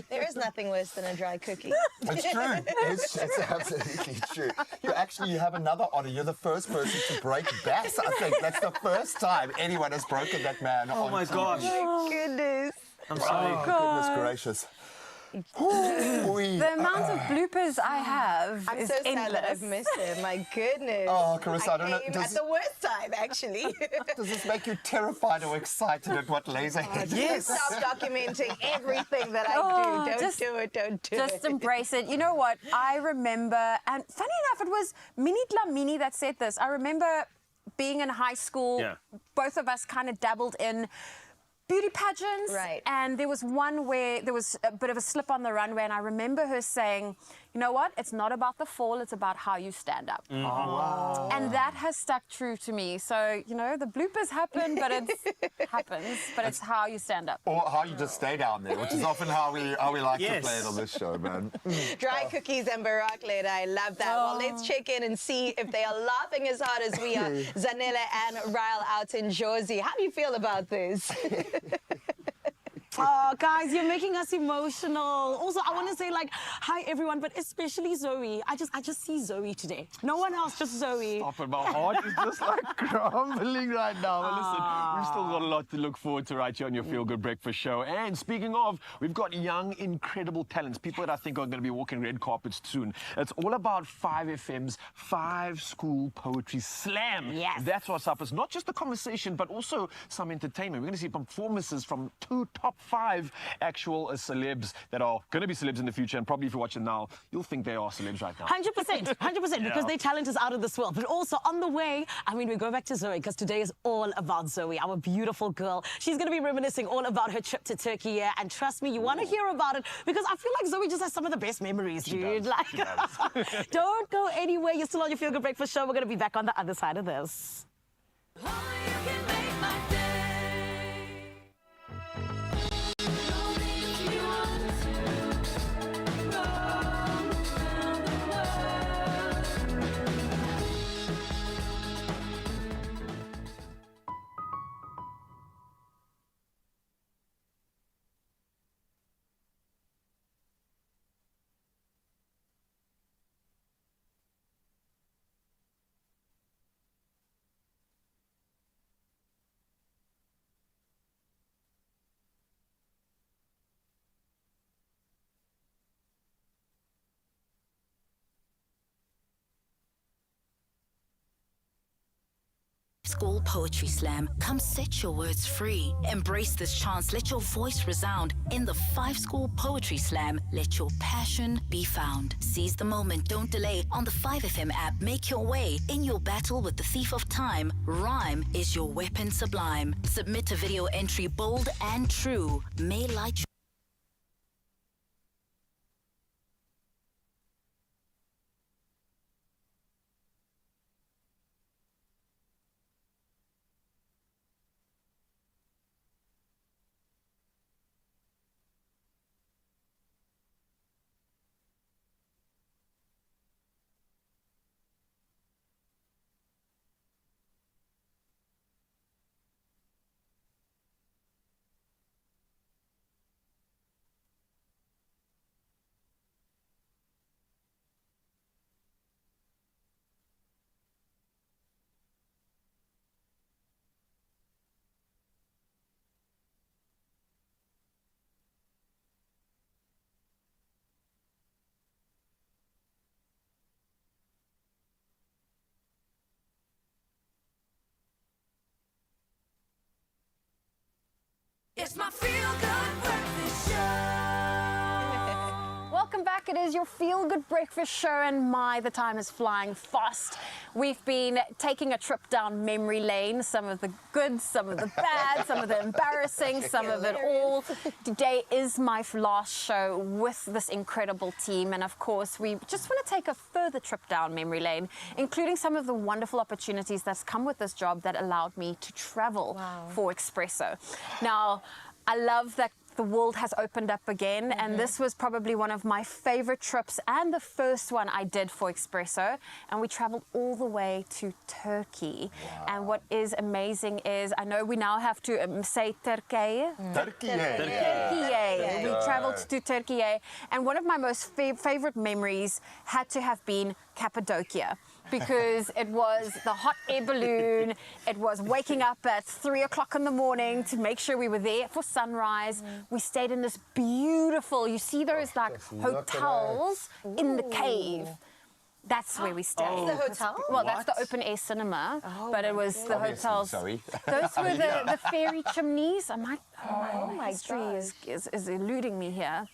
There is nothing worse than a dry cookie. It's true. It's absolutely true. You have another honor. You're the first person to break Bass, I think. That's the first time anyone has broken that man on my TV. gosh. Oh my goodness. I'm sorry. Oh, goodness gracious. The amount of bloopers I have I'm is so sad endless. that I've missed him. My goodness. Oh, Carissa, I don't know. came at the worst time, actually. Does this make you terrified or excited at what lays ahead? Yes. Stop documenting everything that I do. Don't do it. Don't do it. Just embrace it. You know what? I remember, and funny enough, it was Mini Dlamini that said this. I remember being in high school, both of us kind of dabbled in beauty pageants. Right. And there was one where there was a bit of a slip on the runway, and I remember her saying, you know what? It's not about the fall, it's about how you stand up. Oh, wow. And that has stuck true to me. So, you know, the bloopers happen, but it's how you stand up. Or how you just stay down there, which is often how we like to play it on this show, man. Dry cookies and Barack later. I love that. Well, let's check in and see if they are laughing as hard as we are. Zanele and Ryle out in Jozi. How do you feel about this? Oh, guys, you're making us emotional. Also, I want to say, like, hi, everyone, but especially Zoe. I just see Zoe today. No one else, just Zoe. Stop it, my heart is just like crumbling right now. But listen, we've still got a lot to look forward to right here on your Feel Good Breakfast show. And speaking of, we've got young, incredible talents, people that I think are going to be walking red carpets soon. It's all about 5FM's 5 School Poetry Slam. Yes. That's what's up. It's not just a conversation, but also some entertainment. We're going to see performances from 2 top 5 actual celebs that are going to be celebs in the future. And probably if you're watching now, you'll think they are celebs right now. 100%, 100%, because their talent is out of this world. But also on the way, I mean, we go back to Zoe, because today is all about Zoe, our beautiful girl. She's going to be reminiscing all about her trip to Turkey, yeah? And trust me, you want to hear about it, because I feel like Zoe just has some of the best memories, dude. Like, don't go anywhere. You're still on your Feel Good Breakfast show. We're going to be back on the other side of this. School Poetry Slam. Come set your words free. Embrace this chance. Let your voice resound. In the 5 School Poetry Slam, let your passion be found. Seize the moment. Don't delay. On the 5FM app, make your way. In your battle with the thief of time, rhyme is your weapon sublime. Submit a video entry bold and true. May light It's my Feel Good Breakfast Show. Welcome back. It is your Feel Good Breakfast Show, and the time is flying fast. We've been taking a trip down memory lane, some of the good, some of the bad, some of the embarrassing, some of it all. Today is my last show with this incredible team, and of course, we just want to take a further trip down memory lane, including some of the wonderful opportunities that's come with this job that allowed me to travel for Expresso. Now, I love that the world has opened up again, and this was probably one of my favorite trips and the first one I did for Expresso, and we traveled all the way to Turkey. And what is amazing is, I know we now have to say Turkey. Turkey. We traveled to Turkey, and one of my most favorite memories had to have been Cappadocia. because it was the hot air balloon. It was waking up at 3 o'clock in the morning to make sure we were there for sunrise. We stayed in this beautiful, you see those like hotels in the cave. That's where we stayed. Oh. That's the hotel? Well, that's the open air cinema, but it was the hotels. Sorry. Those were the fairy chimneys. My history is eluding me here.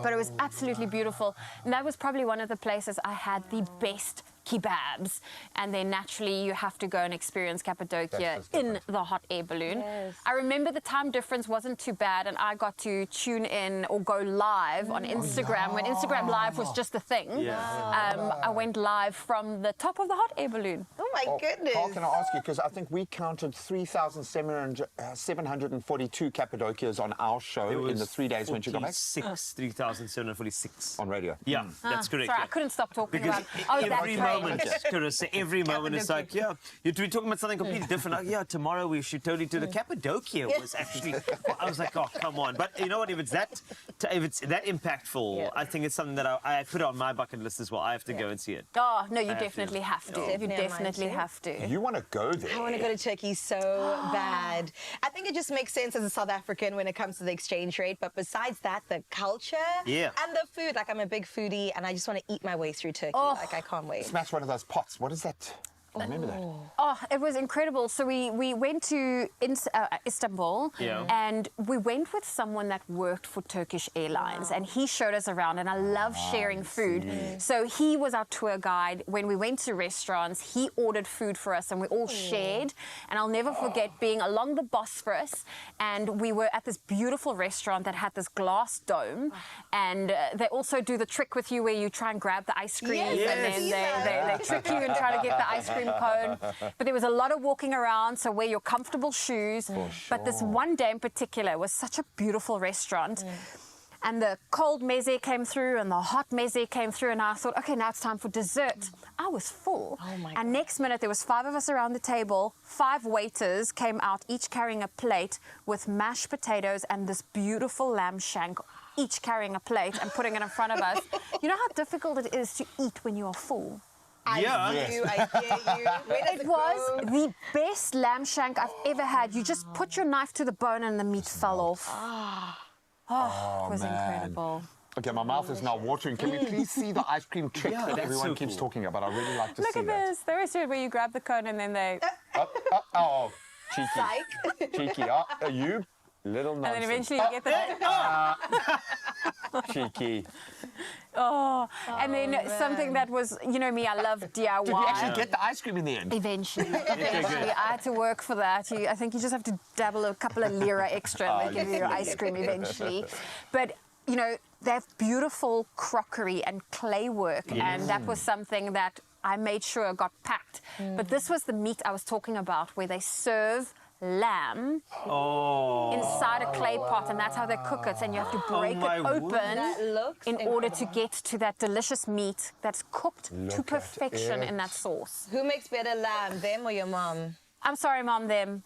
But it was absolutely beautiful. And that was probably one of the places I had the best kebabs. And then naturally you have to go and experience Cappadocia in the hot air balloon. Yes. I remember the time difference wasn't too bad, and I got to tune in or go live on Instagram when Instagram Live was just a thing. I went live from the top of the hot air balloon. Oh my goodness. Carl, can I ask you, because I think we counted 3,742 Cappadocias on our show in the 3 days when you got back? 3,746. On radio. Yeah, that's correct. Sorry, I couldn't stop talking Because about every moment, Carissa, every moment is like, yeah, you're talking about something completely different. Like, yeah, tomorrow we should totally do the Cappadocia. Was actually, I was like, oh, come on. But you know what? If it's that impactful, I think it's something that I put on my bucket list as well. I have to go and see it. Oh, no, you definitely have to. You definitely have to. You want to go there? I want to go to Turkey so bad. I think it just makes sense as a South African when it comes to the exchange rate. But besides that, the culture and the food. Like, I'm a big foodie and I just want to eat my way through Turkey. Like, I can't wait. Smash one of those pots. What is that? I remember that. Oh, it was incredible. So we went to Istanbul, and we went with someone that worked for Turkish Airlines, and he showed us around, and I love sharing food. So he was our tour guide. When we went to restaurants, he ordered food for us, and we all shared. And I'll never forget being along the Bosphorus, and we were at this beautiful restaurant that had this glass dome, and they also do the trick with you where you try and grab the ice cream, and then they trick you and try to get the ice cream cone. But there was a lot of walking around, so wear your comfortable shoes. But this one day in particular was such a beautiful restaurant. And the cold meze came through and the hot meze came through, and I thought, okay, now it's time for dessert. I was full. And next minute there was 5 of us around the table. 5 waiters came out, each carrying a plate with mashed potatoes and this beautiful lamb shank, each carrying a plate and putting it in front of us. You know how difficult it is to eat when you are full? I hear you. It was the best lamb shank I've ever had. You just put your knife to the bone and the meat fell off. It was incredible. Okay, my mouth is now watering. Can we please see the ice cream trick that everyone keeps talking about? I really like to see that. Look at this. There is it where you grab the cone and then they... Oh, cheeky. Cheeky. You little nonsense. And then eventually you get the... Cheeky. And then something that was, you know me, I love DIY. Did you actually get the ice cream in the end? Eventually. I had to work for that. I think you just have to dabble a couple of lira extra and they give you your ice cream eventually. But, you know, they have beautiful crockery and clay work, and that was something that I made sure got packed. But this was the meat I was talking about, where they serve lamb inside a clay pot, and that's how they cook it, and you have to break it open in order to get to that delicious meat that's cooked to perfection in that sauce. Who makes better lamb, them or your mom? I'm sorry, Mom, them.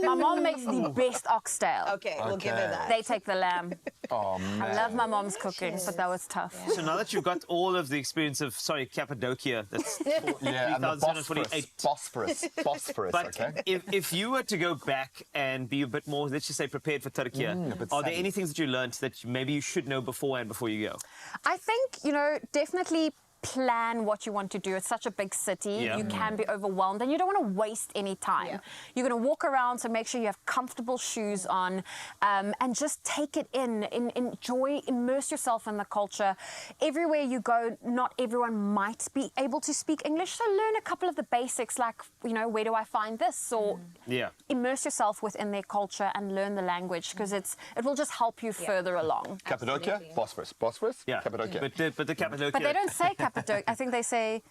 My mom makes the best oxtail. Okay, we'll give her that. They take the lamb. Oh, man. I love my mom's cooking, but that was tough. So now that you've got all of the experience of, Cappadocia, that's and the Bosphorus, but okay? if you were to go back and be a bit more, let's just say, prepared for Turkey, are there any things that you learned that maybe you should know beforehand before you go? I think, you know, definitely plan what you want to do. It's such a big city. You can be overwhelmed and you don't want to waste any time. You're going to walk around, so make sure you have comfortable shoes on, and just take it in. Enjoy, immerse yourself in the culture. Everywhere you go, not everyone might be able to speak English, so learn a couple of the basics, like, you know, where do I find this? Or immerse yourself within their culture and learn the language, because it will just help you further along. Cappadocia, Bosphorus, Cappadocia. But the Cappadocia... But they don't say Cappadocia. I think they say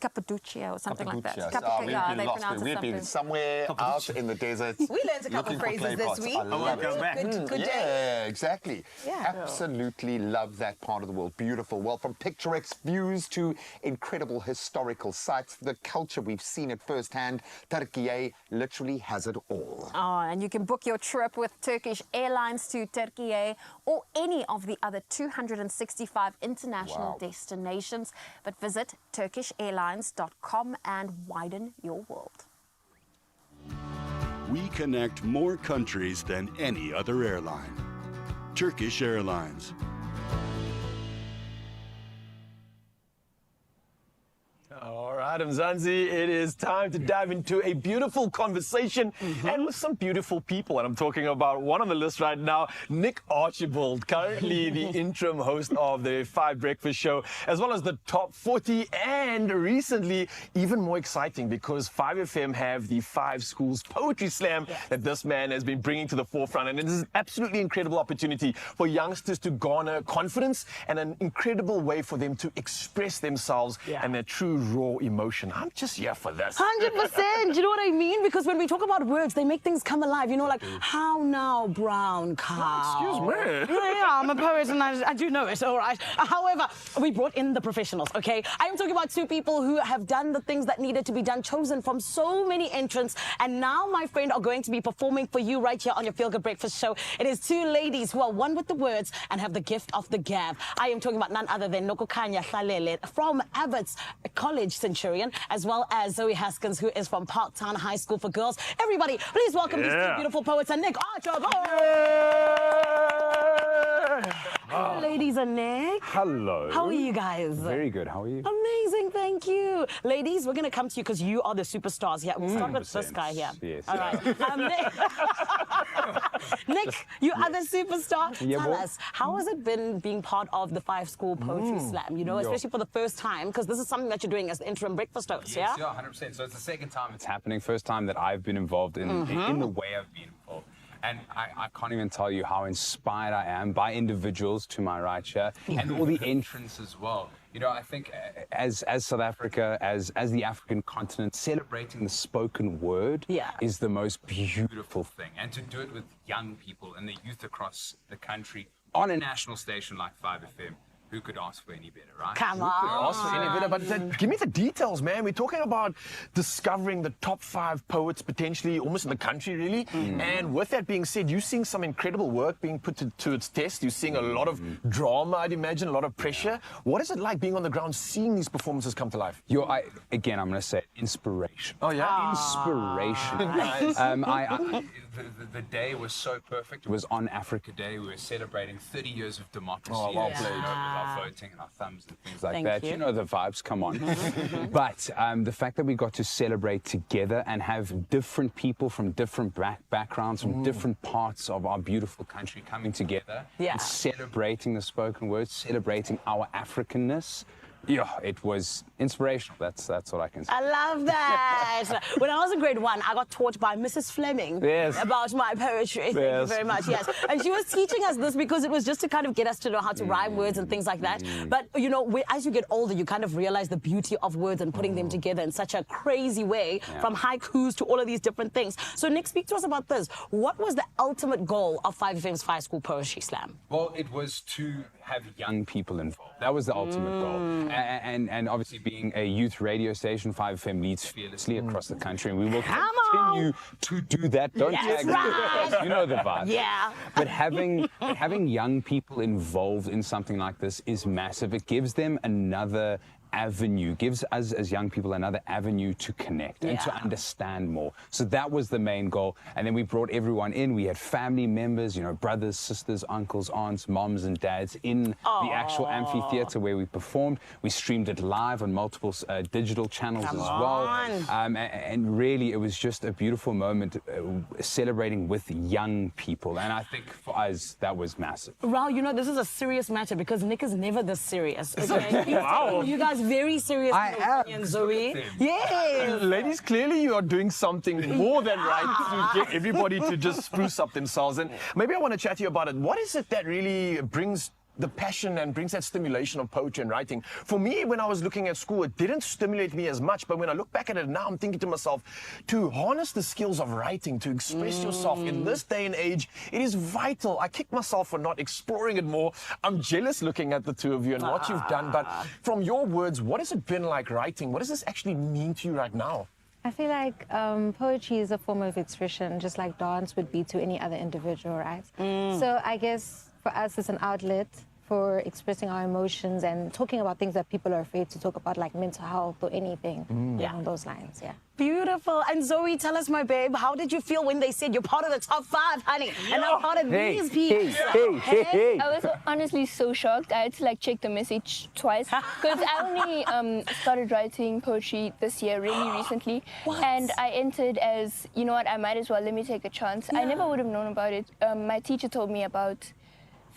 Cappadocia or something like that. Cappadocia. Yeah, We've they been lost. pronounce it We've been something. somewhere out in the desert. We learned a couple looking for phrases clay this pots. week. I love it. Good day. Yeah, exactly. Yeah. Absolutely love that part of the world. Beautiful. Well, from picturesque views to incredible historical sites, the culture, we've seen it firsthand. Turkey literally has it all. Oh, and you can book your trip with Turkish Airlines to Turkey or any of the other 265 international destinations. But visit turkishairlines.com and widen your world. We connect more countries than any other airline. Turkish Airlines. All right, Mzansi, it is time to dive into a beautiful conversation and with some beautiful people. And I'm talking about one on the list right now, Nick Archibald, currently the interim host of the 5 Breakfast Show, as well as the Top 40. And recently, even more exciting, because 5FM have the 5 Schools Poetry Slam that this man has been bringing to the forefront. And it is an absolutely incredible opportunity for youngsters to garner confidence and an incredible way for them to express themselves and their true raw emotion. I'm just here for this. 100%. You know what I mean? Because when we talk about words, they make things come alive. You know, like, how now, brown cow? Excuse me. Yeah, I'm a poet and I do know it, all right. However, we brought in the professionals, okay? I am talking about 2 people who have done the things that needed to be done, chosen from so many entrants, and now, my friend, are going to be performing for you right here on your Feel Good Breakfast Show. It is 2 ladies who are one with the words and have the gift of the gab. I am talking about none other than Nokokanya Hlalele from Abbott's College Centurion, as well as Zoe Haskins, who is from Parktown High School for Girls. Everybody, please welcome these 2 beautiful poets and Nick Archibald. Ladies and Nick. Hello. How are you guys? Very good. How are you? Amazing, thank you. Ladies, we're going to come to you because you are the superstars here. We'll start with this guy here. Yes. All right. Nick, you are the superstar. Yeah, Tell boy. us, how has it been being part of the 5 School Poetry Slam? You know, especially for the first time, because this is something that you're doing as the interim breakfast host, Yes, yeah? 100%. So it's the second time it's happening. First time that I've been involved in the way I've been involved. And I can't even tell you how inspired I am by individuals to my right here and all the entrants as well. You know, I think as South Africa, as the African continent, celebrating the spoken word is the most beautiful thing. And to do it with young people and the youth across the country on a national station like 5FM, who could ask for any better, right? Come on. Ask for any better, but give me the details, man. We're talking about discovering the top 5 poets potentially almost in the country, really. And with that being said, you're seeing some incredible work being put to its test. You're seeing a lot of drama, I'd imagine, a lot of pressure. What is it like being on the ground, seeing these performances come to life? Again, I'm going to say inspiration. Oh, yeah? Inspiration. Nice. The day was so perfect. It was on Africa Day. We were celebrating 30 years of democracy. Oh, well played. With our voting and our thumbs and things like Thank that. you. You know the vibes, come on. But the fact that we got to celebrate together and have different people from different backgrounds, from different parts of our beautiful country coming together and celebrating the spoken word, celebrating our Africanness. Yeah, it was inspirational. That's what I can say. I love that. When I was in grade 1, I got taught by Mrs. Fleming about my poetry. Thank you very much. Yes, and she was teaching us this because it was just to kind of get us to know how to rhyme words and things like that. But you know, as you get older, you kind of realize the beauty of words and putting them together in such a crazy way, from haikus to all of these different things. So Nick, speak to us about this. What was the ultimate goal of 5FM's 5 School Poetry Slam? Well, it was to have young people involved. That was the ultimate goal. And obviously being a youth radio station, 5FM leads fearlessly across the country, and we will continue to do that. Don't tag me. You know the vibe. Yeah. But having young people involved in something like this is massive. It gives them another avenue, gives us as young people another avenue to connect and to understand more. So that was the main goal. And then we brought everyone in. We had family members, you know, brothers, sisters, uncles, aunts, moms and dads in the actual amphitheater where we performed. We streamed it live on multiple digital channels as well. And really, it was just a beautiful moment celebrating with young people. And I think for us, that was massive. Raul, you know, this is a serious matter because Nick is never this serious. Okay? Wow. You guys very serious. I am. Zoe. Yes. Ladies, clearly you are doing something more than right to get everybody to just spruce up themselves. And maybe I want to chat to you about it. What is it that really brings the passion and brings that stimulation of poetry and writing. For me, when I was looking at school, it didn't stimulate me as much, but when I look back at it now, I'm thinking to myself, to harness the skills of writing, to express yourself in this day and age, it is vital. I kick myself for not exploring it more. I'm jealous looking at the two of you and what you've done, but from your words, what has it been like writing? What does this actually mean to you right now? I feel like poetry is a form of expression, just like dance would be to any other individual, right? So I guess for us, it's an outlet for expressing our emotions and talking about things that people are afraid to talk about, like mental health or anything along those lines, yeah. Beautiful. And Zoe, tell us, my babe, how did you feel when they said you're part of the top 5, honey? And now part of these people. I was honestly so shocked. I had to like check the message twice because I only started writing poetry this year, really recently. And I entered as, you know what, I might as well, let me take a chance. I never would have known about it. My teacher told me about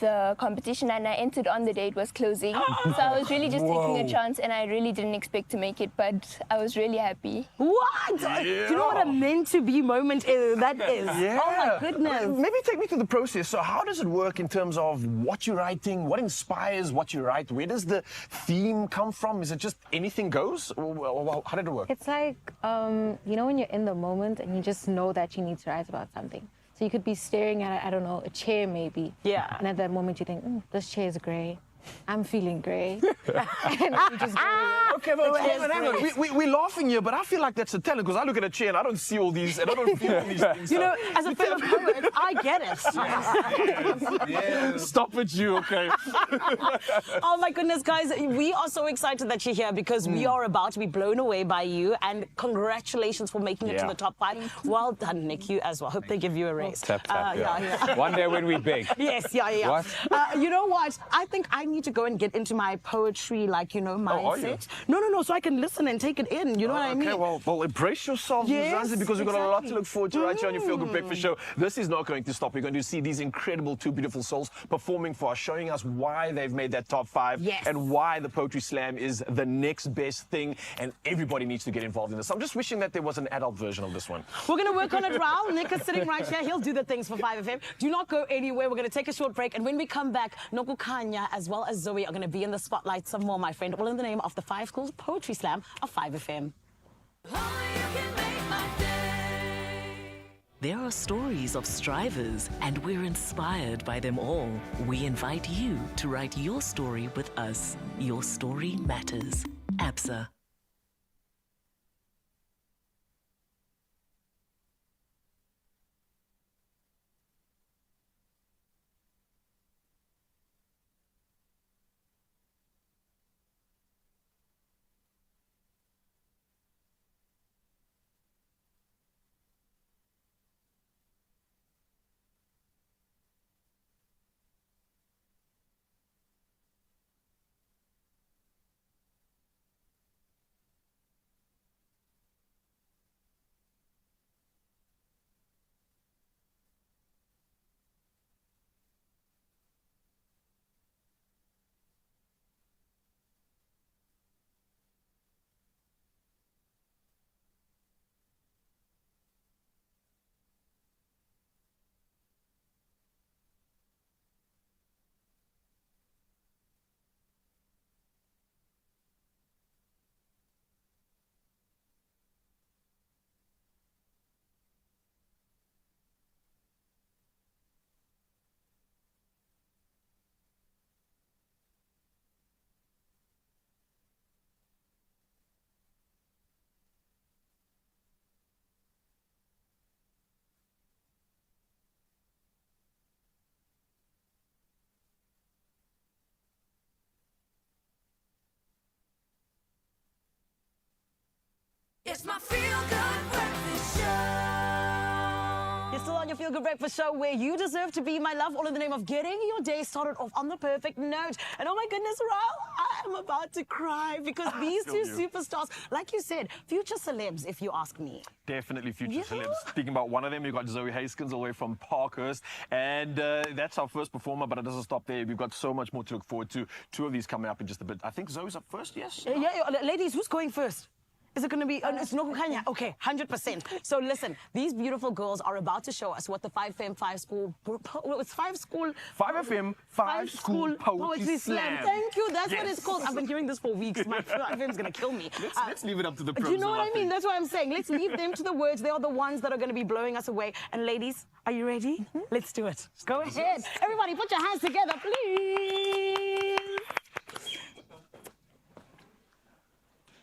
the competition and I entered on the day it was closing. So I was really just taking a chance and I really didn't expect to make it, but I was really happy. What? Do you know what a meant to be moment that is? Oh my goodness. Maybe take me through the process. So how does it work in terms of what you're writing? What inspires what you write? Where does the theme come from? Is it just anything goes? Or how did it work? It's like, you know, when you're in the moment and you just know that you need to write about something. So you could be staring at, I don't know, a chair maybe. Yeah. And at that moment you think, this chair is grey. I'm feeling grey. And you just go, okay, but hang on. We're laughing here, but I feel like that's a talent because I look at a chair and I don't see all these, and I don't feel all these things. You know, as a fellow poet, I get it. Yes. Stop it, you, okay? Oh my goodness, guys, we are so excited that you're here because we are about to be blown away by you, and congratulations for making it to the top 5. Well done, Nick, you as well. Hope they give you a raise. Tap, yeah. One day when we big. Yes, yeah. What? You know what? I think I need to go and get into my poetry, like, you know, mindset. No, so I can listen and take it in. You know what I mean? Okay, well, embrace yourself, Zanzi, because we've got a lot to look forward to right here on your Feel Good Breakfast Show. This is not going to stop. We're going to see these incredible two beautiful souls performing for us, showing us why they've made that top 5 and why the Poetry Slam is the next best thing, and everybody needs to get involved in this. I'm just wishing that there was an adult version of this one. We're going to work on it, Raul. Nick is sitting right here. He'll do the things for 5FM. Do not go anywhere. We're going to take a short break, and when we come back, Noku Kanya as well as Zoe are going to be in the spotlight some more, my friend, all in the name of the 5 Schools Poetry Slam of 5FM. There are stories of strivers, and we're inspired by them all. We invite you to write your story with us. Your story matters. ABSA. It's my Feel Good Breakfast Show. You're still on your Feel Good Breakfast Show, where you deserve to be, my love, all in the name of getting your day started off on the perfect note. And oh my goodness, Raul, I am about to cry because these two superstars, like you said, future celebs, if you ask me. Definitely future celebs. Speaking about one of them, we've got Zoe Haskins all the way from Parkhurst. And that's our first performer, but it doesn't stop there. We've got so much more to look forward to. 2 of these coming up in just a bit. I think Zoe's up first, yes? Yeah, ladies, who's going first? Is it going to be? It's Nokukanya. Okay, 100%. So listen, these beautiful girls are about to show us what the 5FM5 school. It's 5 school. 5FM 5 school poetry slam. Thank you. That's what it's called. I've been hearing this for weeks. My 5M's going to kill me. Let's leave it up to the pros. You know what I mean? That's what I'm saying. Let's leave them to the words. They are the ones that are going to be blowing us away. And ladies, are you ready? Let's do it. Go ahead. Everybody, put your hands together, please.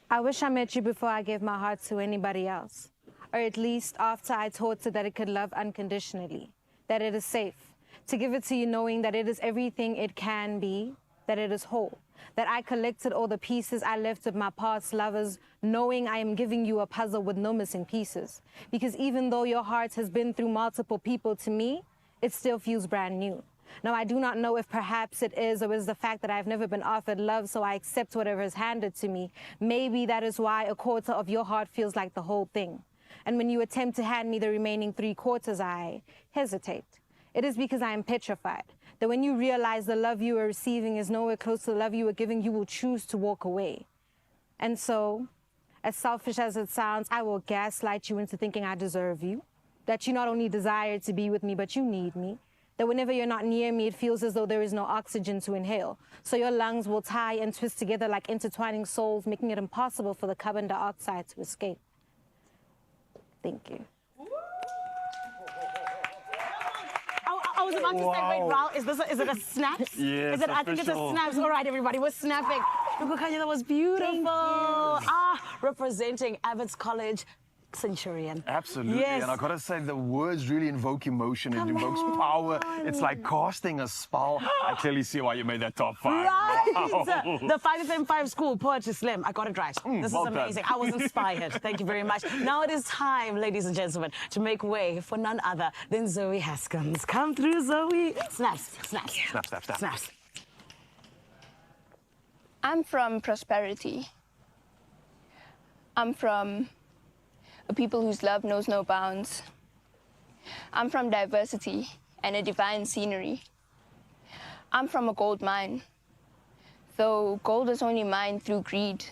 I wish I met you before I gave my heart to anybody else. Or at least after I taught it that it could love unconditionally. That it is safe. To give it to you knowing that it is everything it can be. That it is whole. That I collected all the pieces I left of my past lovers, knowing I am giving you a puzzle with no missing pieces. Because even though your heart has been through multiple people, to me, it still feels brand new. Now, I do not know if perhaps it is or is the fact that I've never been offered love, so I accept whatever is handed to me. Maybe that is why a quarter of your heart feels like the whole thing. And when you attempt to hand me the remaining 3/4, I hesitate. It is because I am petrified that when you realize the love you are receiving is nowhere close to the love you are giving, you will choose to walk away. And so, as selfish as it sounds, I will gaslight you into thinking I deserve you, that you not only desire to be with me, but you need me. That whenever you're not near me, it feels as though there is no oxygen to inhale. So your lungs will tie and twist together like intertwining souls, making it impossible for the carbon dioxide to escape. Thank you. I was about to say, wait, Raul, is it a snaps? Yes, I think it's a snaps. All right, everybody, we're snapping. Nokukanya, that was beautiful. Representing Abbott's College. Centurion. Absolutely. Yes. And I gotta say, the words really invoke emotion. It invokes power. It's like casting a spell. I clearly see why you made that top 5. Right. Wow. The 5FM5 school poetry slam. I got it right. This well is amazing. done. I was inspired. Thank you very much. Now it is time, ladies and gentlemen, to make way for none other than Zoe Haskins. Come through, Zoe. Snaps, snaps. Snap, snap, snap. Snaps. I'm from prosperity. I'm from a people whose love knows no bounds. I'm from diversity and a divine scenery. I'm from a gold mine, though gold is only mined through greed.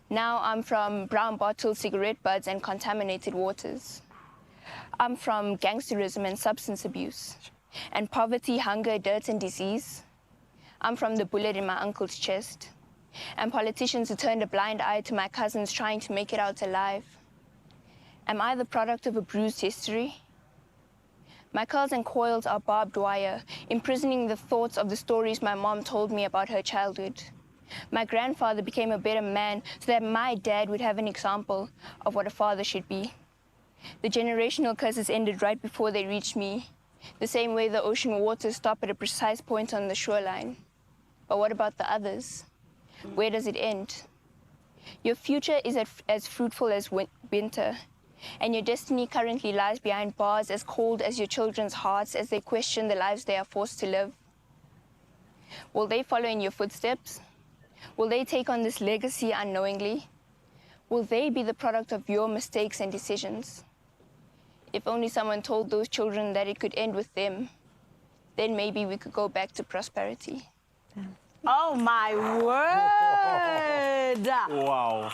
Now I'm from brown bottle cigarette butts and contaminated waters. I'm from gangsterism and substance abuse, and poverty, hunger, dirt, and disease. I'm from the bullet in my uncle's chest, and politicians who turned a blind eye to my cousins trying to make it out alive. Am I the product of a bruised history? My curls and coils are barbed wire, imprisoning the thoughts of the stories my mom told me about her childhood. My grandfather became a better man so that my dad would have an example of what a father should be. The generational curses ended right before they reached me, the same way the ocean waters stop at a precise point on the shoreline. But what about the others? Where does it end? Your future is as fruitful as winter, and your destiny currently lies behind bars as cold as your children's hearts as they question the lives they are forced to live. Will they follow in your footsteps? Will they take on this legacy unknowingly? Will they be the product of your mistakes and decisions? If only someone told those children that it could end with them, then maybe we could go back to prosperity. Oh, my word! Wow.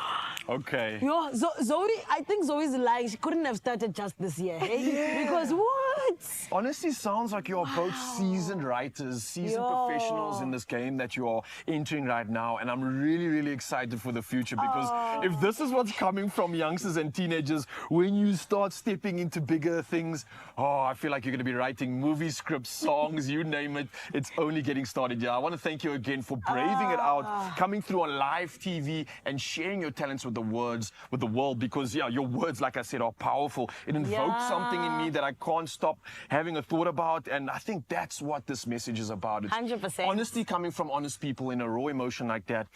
Okay. Yo, Zoe, I think Zoe's lying. She couldn't have started just this year, hey? Because what? Honestly, sounds like you're both seasoned writers, seasoned professionals in this game that you are entering right now. And I'm really, really excited for the future because if this is what's coming from youngsters and teenagers, when you start stepping into bigger things, I feel like you're going to be writing movie scripts, songs, you name it. It's only getting started. Yeah, I want to thank you again for braving it out, coming through on live TV and sharing your talents with the world because, yeah, your words, like I said, are powerful. It invokes something in me that I can't stop having a thought about, and I think that's what this message is about. It's 100%. honesty coming from honest people in a raw emotion like that.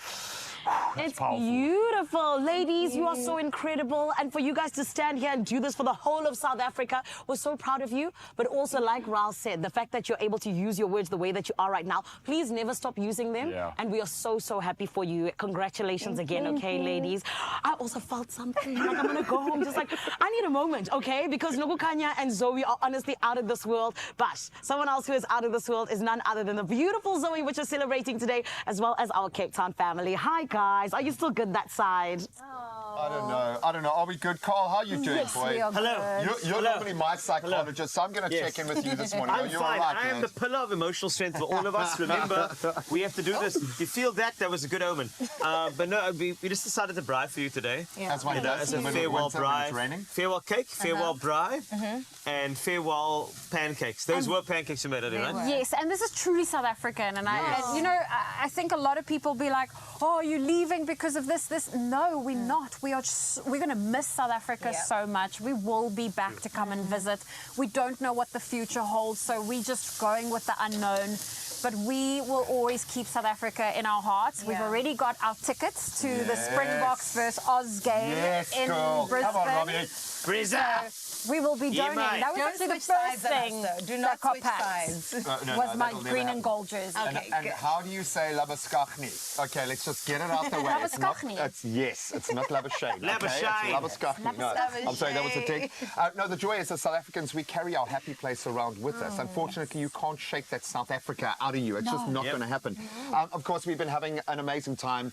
It's powerful. Beautiful. Ladies, you are so incredible. And for you guys to stand here and do this for the whole of South Africa, we're so proud of you. But also, like Raul said, the fact that you're able to use your words the way that you are right now, please never stop using them. Yeah. And we are so, so happy for you. Congratulations again, okay, ladies? I also felt something. Like, I'm going to go home just like, I need a moment, okay? Because Nokukanya and Zoe are honestly out of this world. But someone else who is out of this world is none other than the beautiful Zoe, which is celebrating today, as well as our Cape Town family. Hi, guys. Are you still good that side? I don't know. Are we good, Carl? How are you doing, Yes, boy? we are Hello. good. You're normally my psychologist, so I'm going to Yes. check in with you this morning. I'm You're fine. all right, I am mate? the pillar of emotional strength for all of us. Remember, we have to do this. You feel that? That was a good omen. But no, we just decided to braai for you today. Yeah. As one You know, does as a when farewell it's braai. raining. Farewell cake, farewell braai, and farewell pancakes. Those were pancakes you made, right? Yes, and this is truly South African. And you know, I think a lot of people be like, "Oh, you're leaving because of this." No, we're not. We're going to miss South Africa so much. We will be back to come and visit. We don't know what the future holds, so we're just going with the unknown. But we will always keep South Africa in our hearts. We've already got our tickets to the Springboks versus Oz game in Brisbane. Come on, Robbie. Brisbane. We will be donating. mate. That was Don't actually the switch first sides on us, thing though. Do that not got switch packed. sides. Was my green and gold jersey. And how do you say Labaskachni? Okay, let's just get it out the way. Labaskachni. It's not Labashane. Labashane. Labaskachni. No, I'm sorry, that was a dig. No, the joy is as South Africans, we carry our happy place around with us. Unfortunately, you can't shake that South Africa out of you. It's just not going to happen. Of course, we've been having an amazing time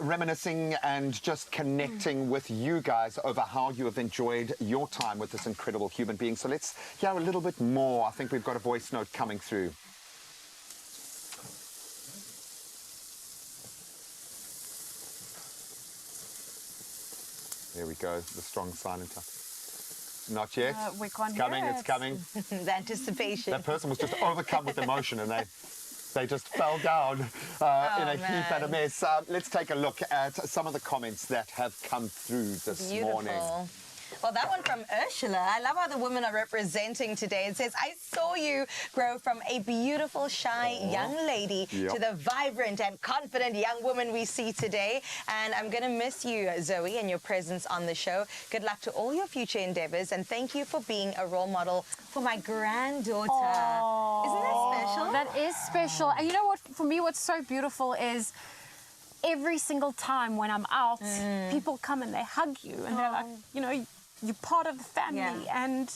reminiscing and just connecting with you guys over how you have enjoyed your time with this incredible human being. So let's hear a little bit more. I think we've got a voice note coming through. There we go, the strong silent type. Not yet. We can't it's coming, hear it's it. coming. The anticipation. That person was just overcome with emotion and they just fell down in a heap and a mess. Let's take a look at some of the comments that have come through this morning. Well, that one from Ursula. I love how the women are representing today. It says, I saw you grow from a beautiful, shy young lady to the vibrant and confident young woman we see today. And I'm going to miss you, Zoe, and your presence on the show. Good luck to all your future endeavors. And thank you for being a role model for my granddaughter. Isn't that special? That is special. And you know what, for me, what's so beautiful is every single time when I'm out, people come and they hug you and they're like, you know, you're part of the family, and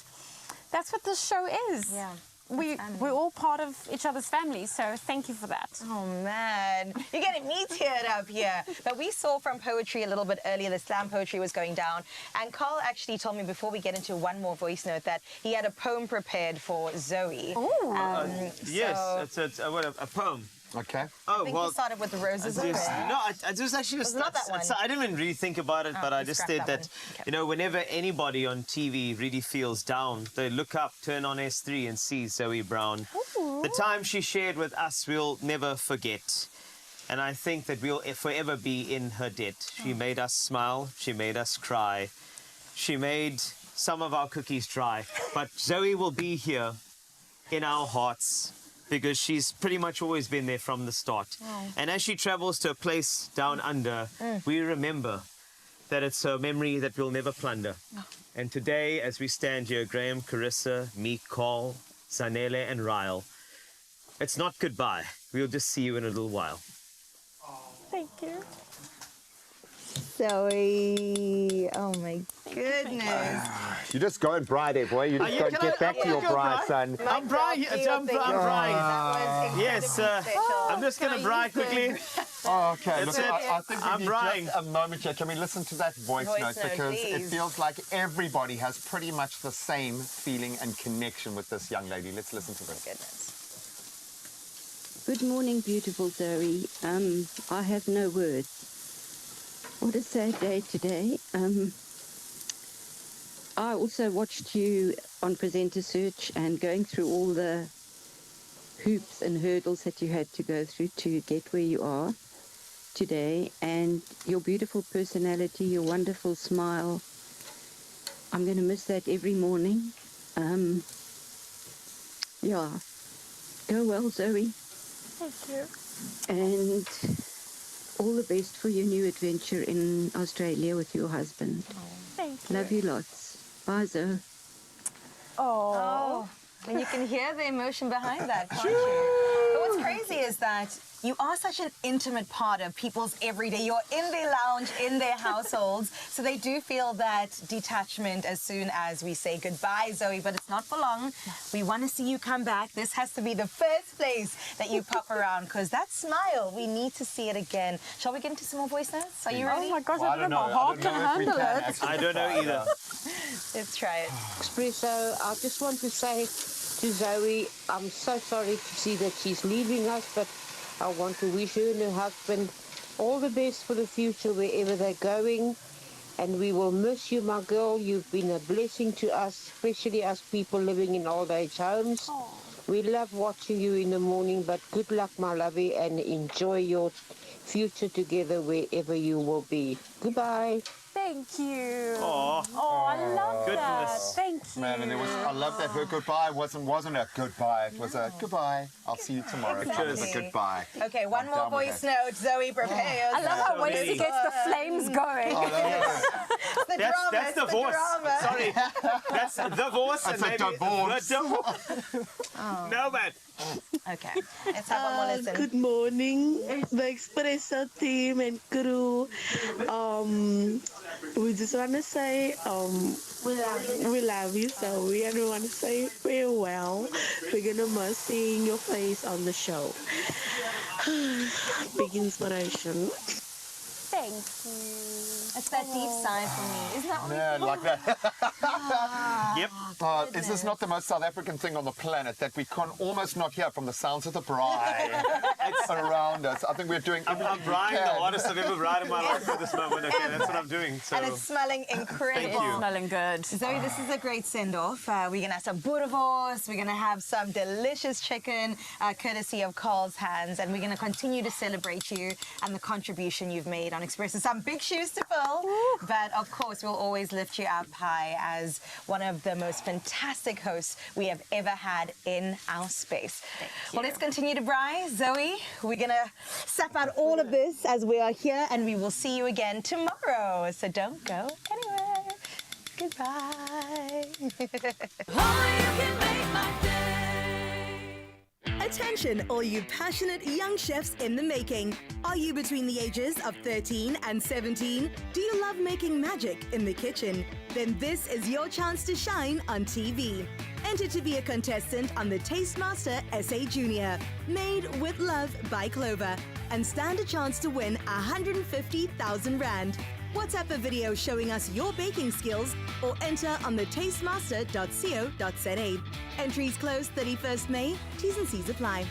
that's what this show is. Yeah. We're all part of each other's families, so thank you for that. Oh, man. You're getting me teared up here. But we saw from poetry a little bit earlier, the slam poetry was going down. And Carl actually told me before we get into one more voice note that he had a poem prepared for Zoe. Ooh. Yes, it's a poem. Okay. I think you started with the roses. No, I just actually just not that one. I didn't even really think about it, but I just said that, you know, whenever anybody on TV really feels down, they look up, turn on S3 and see Zoe Brown. Ooh. The time she shared with us, we'll never forget. And I think that we'll forever be in her debt. She made us smile. She made us cry. She made some of our cookies dry. But Zoe will be here in our hearts, because she's pretty much always been there from the start. And as she travels to a place down under, we remember that it's her memory that we'll never plunder. And today, as we stand here, Graham, Carissa, me, Carl, Zanele, and Ryle, it's not goodbye. We'll just see you in a little while. Thank you. Zoe, oh my goodness. You just go and braai there, boy. You just go and get back to your braai, son. I'm braai. I'm braai. Yes, I'm just going to braai quickly. Oh, okay. That's Look, it. I think we I'm need braaiing. just a moment here. Can we listen to that voice note? Because it feels like everybody has pretty much the same feeling and connection with this young lady. Let's listen to this. Good morning, beautiful Zoe. I have no words. What a sad day today. I also watched you on Presenter Search and going through all the hoops and hurdles that you had to go through to get where you are today, and your beautiful personality, your wonderful smile. I'm going to miss that every morning. Yeah. Go well, Zoe. Thank you. And all the best for your new adventure in Australia with your husband. Thank you. Love you lots. Bye, Zoe. Oh. And you can hear the emotion behind that, can't you? But what's crazy crazy is that you are such an intimate part of people's everyday. You're in their lounge, in their households, so they do feel that detachment as soon as we say goodbye, Zoe, but it's not for long. We want to see you come back. This has to be the first place that you pop around, because that smile, we need to see it again. Shall we get into some more voice notes? Are you ready? Oh my gosh, Well, I don't know if my heart can handle it. I don't know either. Let's try it. Expresso, I just want to say to Zoe, I'm so sorry to see that she's leaving us, but I want to wish her and her husband all the best for the future wherever they're going. And we will miss you, my girl. You've been a blessing to us, especially us people living in old age homes. We love watching you in the morning, but good luck, my lovey, and enjoy your future together wherever you will be. Goodbye. Thank you. Aw. Oh, I love that. Goodness. Thank you. Man, and I love that her goodbye wasn't a goodbye. It was a goodbye. I'll see you tomorrow. It was a goodbye. Okay, one more done with voice note. Zoe, prepare I love how Wasty gets the flames going. That's the divorce. Sorry. That's divorce. That's and a maybe divorce. the divorce. No, man. Okay, let's have one more listen. Good morning, the Expresso team and crew. We just want to say we love you, so we want to say farewell. We're gonna miss seeing your face on the show. Big inspiration. Thank you. It's that deep sigh for me. Isn't that what Yeah, like that. Yep. Is this not the most South African thing on the planet that we can almost not hear from the sounds of the bride around us? I think we're doing everything I'm bride we the can. hardest I've ever bride in my life at this moment. Okay, that's what I'm doing. So. And it's smelling incredible. Thank you. Smelling good. Zoe, this is a great send-off. We're going to have some boerewors. We're going to have some delicious chicken, courtesy of Carl's Hands. And we're going to continue to celebrate you and the contribution you've made on Expresso. Some big shoes to fill. But, of course, we'll always lift you up high as one of the most fantastic hosts we have ever had in our space. Well, let's continue to bride. Zoe, we're going to sap out all of this as we are here. And we will see you again tomorrow. So don't go anywhere. Goodbye. Attention, all you passionate young chefs in the making. Are you between the ages of 13 and 17? Do you love making magic in the kitchen? Then this is your chance to shine on TV. Enter to be a contestant on the Tastemaster SA Junior, made with love by Clover, and stand a chance to win 150,000 Rand. WhatsApp a video showing us your baking skills or enter on the tastemaster.co.za. Entries close 31st May. T's and C's apply.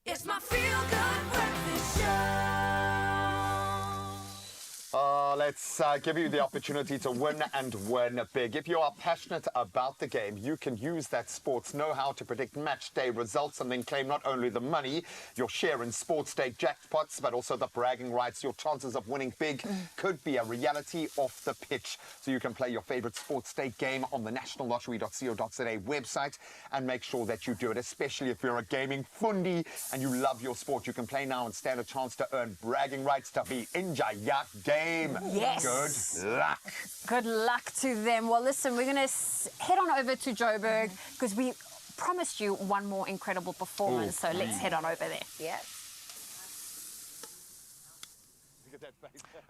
It's my feel-good breakfast show. let's give you the opportunity to win and win big. If you are passionate about the game, you can use that sports know-how to predict match day results and then claim not only the money, your share in sports day jackpots, but also the bragging rights. Your chances of winning big could be a reality off the pitch. So you can play your favorite sports day game on the nationallottery.co.za website and make sure that you do it, especially if you're a gaming fundi and you love your sport. You can play now and stand a chance to earn bragging rights to be in your game. Yes. Good luck. Good luck to them. Well, listen, we're going to head on over to Joburg because we promised you one more incredible performance. So let's head on over there. Yes.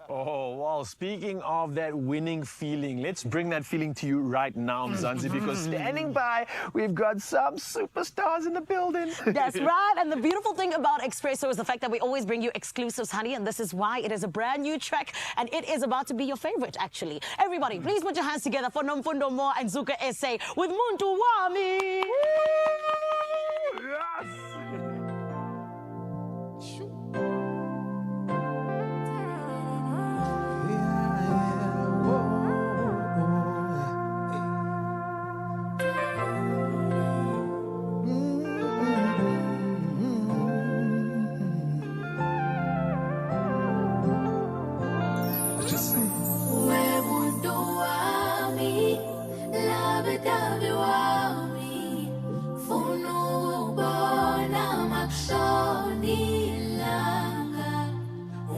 Oh, wow. Speaking of that winning feeling, let's bring that feeling to you right now, Mzansi, because standing by, we've got some superstars in the building. That's right. And the beautiful thing about Expresso is the fact that we always bring you exclusives, honey, and this is why it is a brand new track, and it is about to be your favorite, actually. Everybody, please put your hands together for Nomfundo Mo and Zuka SA with Muntu Wami. Yes.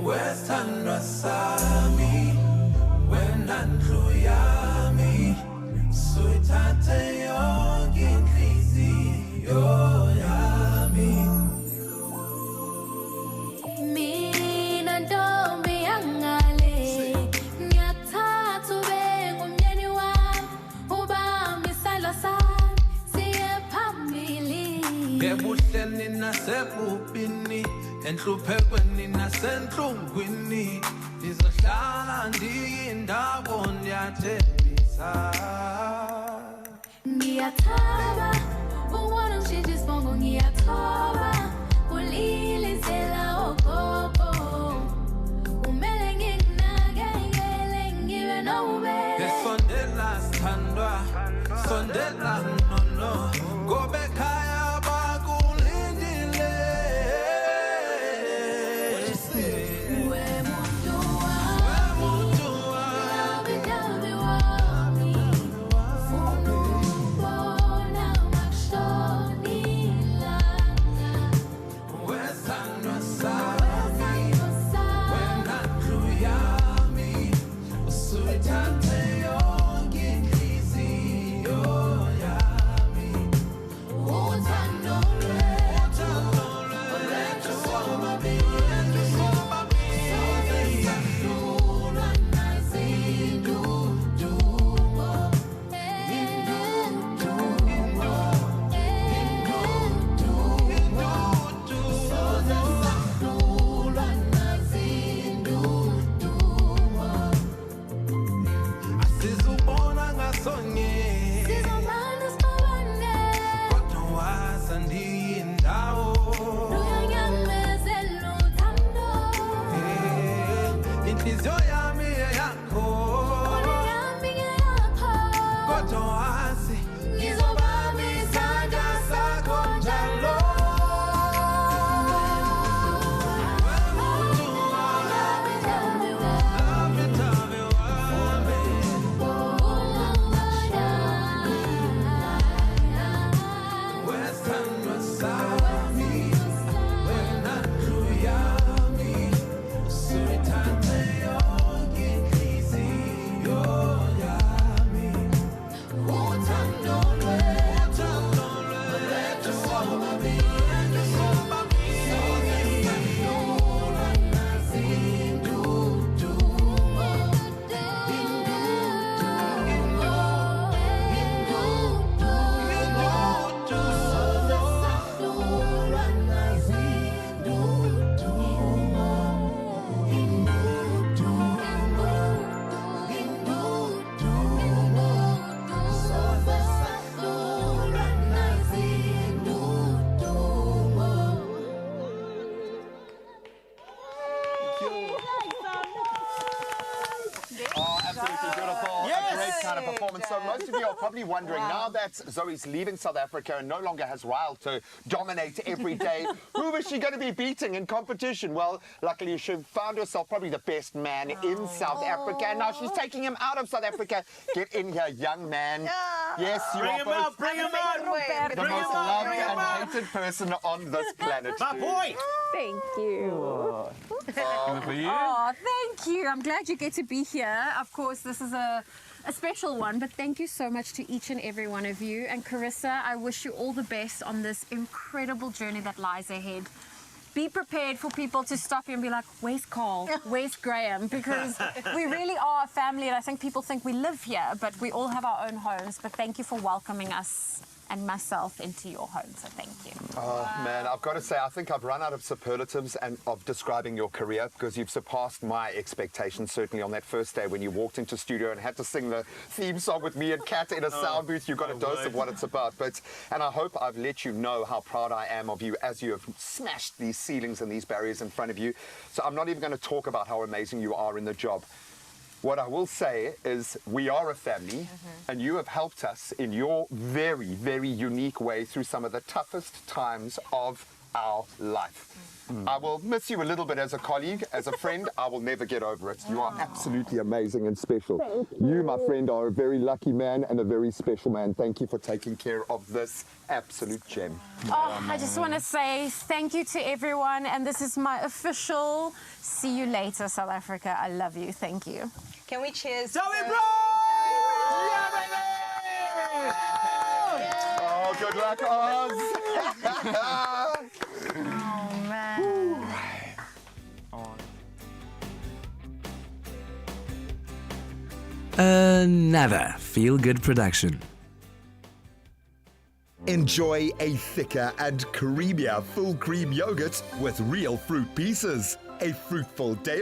Westhandwa sami wena ndlu yami suyithathe yonke inhliziyo yami mina ntombi yangale ngiyakuthatha ube ngumyeni wami ubambe isandla sami siye phambili ebuhleni nasebubini enhluphekweni nasenhlungwini nizohlala ndiyindawo ndiyathembisa ngiyathaba ubona ngishintsha isibongo ngiyathoba kulilizela ogogo umele ngikunakekele ngibe nobubele sondela sithandwa sondela nono ngobe ekhaya yeah. most of you are probably wondering, now that Zoe's leaving South Africa and no longer has Ryle to dominate every day, who is she going to be beating in competition? Well, luckily she found herself probably the best man in South Africa, and now she's taking him out of South Africa. Get in here, young man. Yes, you Bring are him both out, bring him out. the most loved and hated person on this planet. My boy! Thank you. For you? Oh, thank you. I'm glad you get to be here. Of course, this is a special one, but thank you so much to each and every one of you. And Carissa, I wish you all the best on this incredible journey that lies ahead. Be prepared for people to stop you and be like, where's Carl? Where's Graham? Because we really are a family, and I think people think we live here, but we all have our own homes. But thank you for welcoming us and myself into your home, so thank you. Oh, man, I've got to say, I think I've run out of superlatives and of describing your career, because you've surpassed my expectations, certainly on that first day when you walked into studio and had to sing the theme song with me and Kat in a sound booth. You got a dose of what it's about. And I hope I've let you know how proud I am of you as you have smashed these ceilings and these barriers in front of you. So I'm not even going to talk about how amazing you are in the job. What I will say is we are a family, and you have helped us in your very, very unique way through some of the toughest times of our life. I will miss you a little bit as a colleague. As a friend, I will never get over it. You are absolutely amazing and special. You, my friend, are a very lucky man and a very special man. Thank you for taking care of this absolute gem. Oh, I just want to say thank you to everyone, and this is my official see you later, South Africa. I love you. Thank you. Can we cheers? Zoe Bro! Oh, good luck, Oz. Oh, man. Another feel-good production. Enjoy a thicker and creamier full cream yogurt with real fruit pieces. A fruitful day